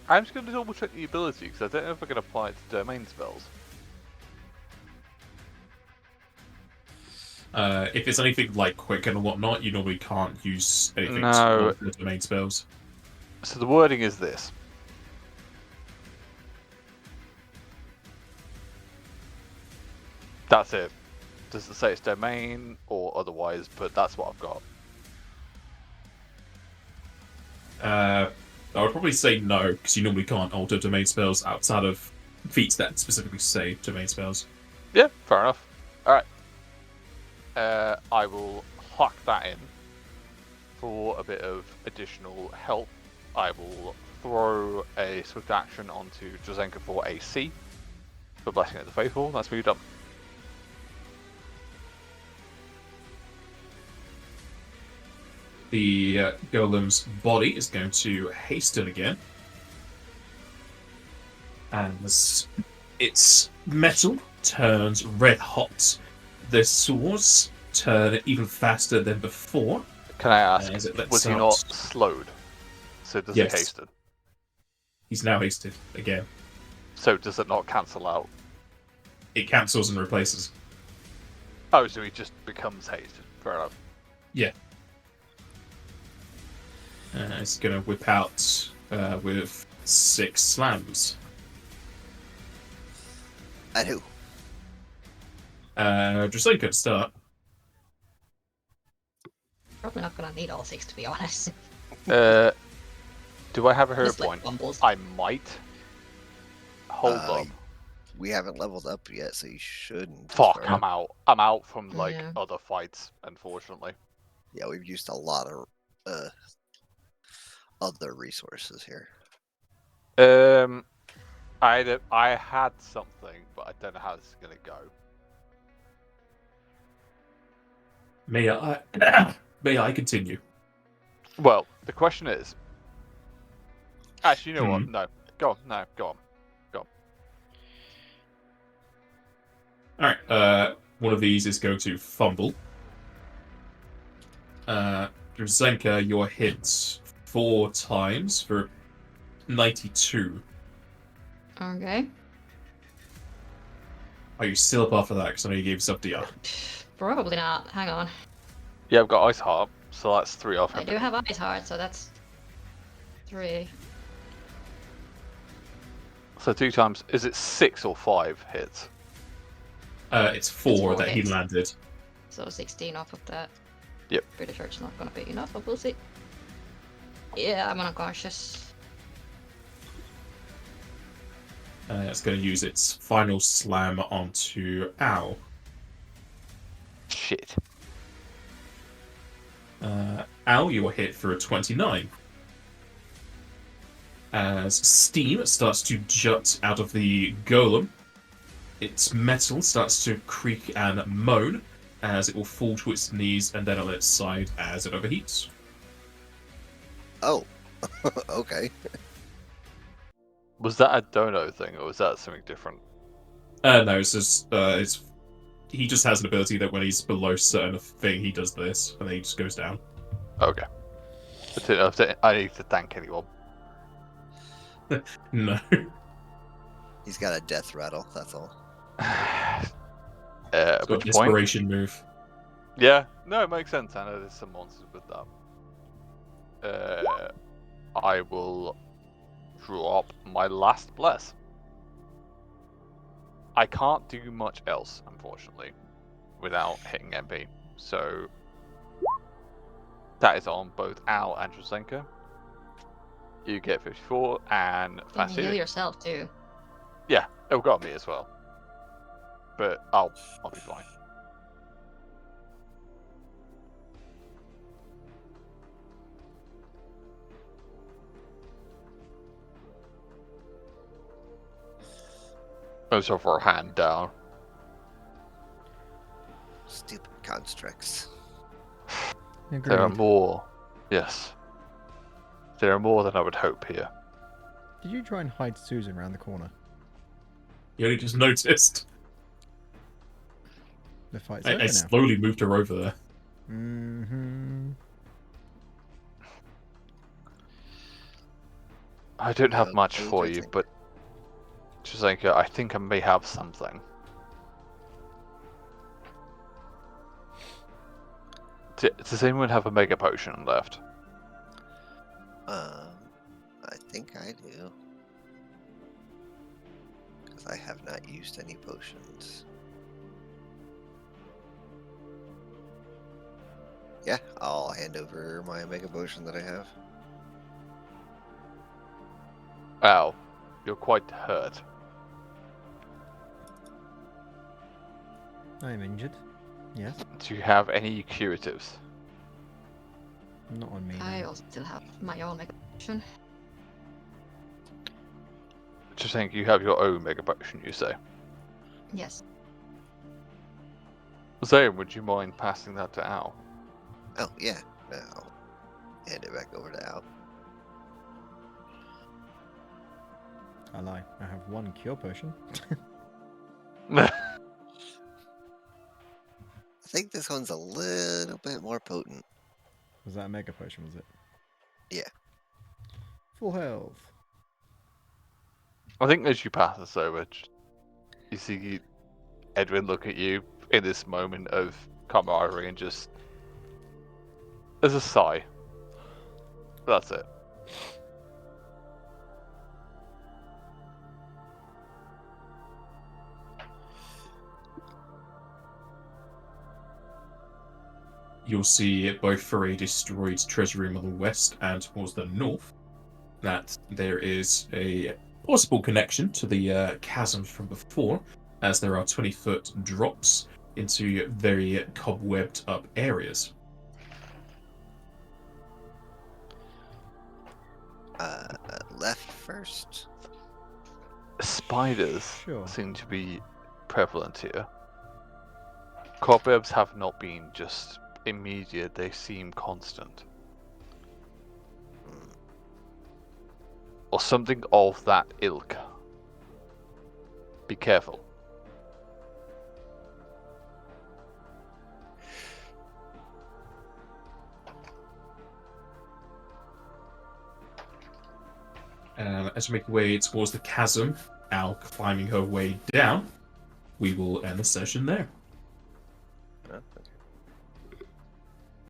I'm just going to double check the ability because I don't know if I can apply it to domain spells. If it's anything like quick and whatnot, you normally can't use anything No. to the domain spells. So the wording is this. That's it. Doesn't say it's domain or otherwise, but that's what I've got. I would probably say no, because you normally can't alter domain spells outside of feats that specifically say domain spells. Yeah, fair enough. Alright. I will huck that in for a bit of additional help. I will throw a swift action onto Drazenka for AC for Blessing of the Faithful. That's moved up. The golem's body is going to hasten again. And its metal turns red hot. The swords turn even faster than before. Can I ask, As it lets was he out- not slowed? So does Yes. it hasted? He's now hasted again. So does it not cancel out? It cancels and replaces. Oh, so he just becomes hasted. Fair enough. Yeah. It's going to whip out with 6 slams. At who? Dracenka to start. Probably not gonna need all 6 to be honest. Do I have a hero Just like point? fumbles. I might. Hold up. We haven't leveled up yet, so you shouldn't. as Fuck, far- I'm out. I'm out from like Yeah. other fights, unfortunately. Yeah, we've used a lot of other resources here. I had something, but I don't know how this is gonna go. May I continue? Well, the question is. Actually, you know what? Mhm. No, go on. No, go on. Alright, one of these is going to fumble. Drazenka, you're hit 4 times for 92. Okay. Are you still up after that? Because I know you gave yourself DR. Probably not. Hang on. Yeah, I've got Ice Harp, so that's 3 off. I do have Ice Heart, so that's 3. So 2 times. Is it 6 or 5 hits? It's 4 4 that he hits. landed. So 16 off of that. Yep. Pretty sure it's not gonna be enough, but we'll see. Yeah, I'm unconscious. It's going to use its final slam onto Al. Shit. Al, you are hit for a 29. As steam starts to jut out of the golem, its metal starts to creak and moan as it will fall to its knees and then on its side as it overheats. Oh, okay. Was that a dono thing, or was that something different? No, it's just he just has an ability that when he's below certain thing, he does this, and then he just goes down. Okay. I need to thank anyone. No. He's got a death rattle, that's all. It's got Which a desperation move. Yeah, no, it makes sense. I know there's some monsters with that. I will drop my last bless. I can't do much else, unfortunately, without hitting MP. So that is on both Al and Drazenka. You get 54, and You can Fancy. heal yourself too. Yeah, it'll go on me as well. But I'll be fine. Most of our hand down. Stupid constructs. Agreed. There are more. Yes. There are more than I would hope here. Did you try and hide Susan around the corner? You only just noticed. The fight's I over now. slowly moved her over there. Mm-hmm. I don't have much Okay, for you, but Chisenka, I think I may have something. Does anyone have a mega potion left? I think I do. Because I have not used any potions. Yeah, I'll hand over my mega potion that I have. Ow, you're quite hurt. I am injured. Yes. Do you have any curatives? Not on me. I no. also still have my own action. Chisenka, you have your own mega potion, you say? Yes. Zayn, would you mind passing that to Al? Oh, yeah. I'll hand it back over to Al. I lie. I have one cure potion. I think this one's a little bit more potent. Was that a mega potion, was it? Yeah. Full health. I think as you pass this over, you see Edwin look at you in this moment of camaraderie and just... There's a sigh. That's it. You'll see both for a destroyed treasure room on the west and towards the north that there is a possible connection to the chasm from before, as there are 20-foot drops into very cobwebbed up areas. Left first. Spiders Sure. seem to be prevalent here. Cobwebs have not been just immediate, they seem constant. Or something of that ilk. Be careful. As we make our way towards the chasm, Al climbing her way down, we will end the session there.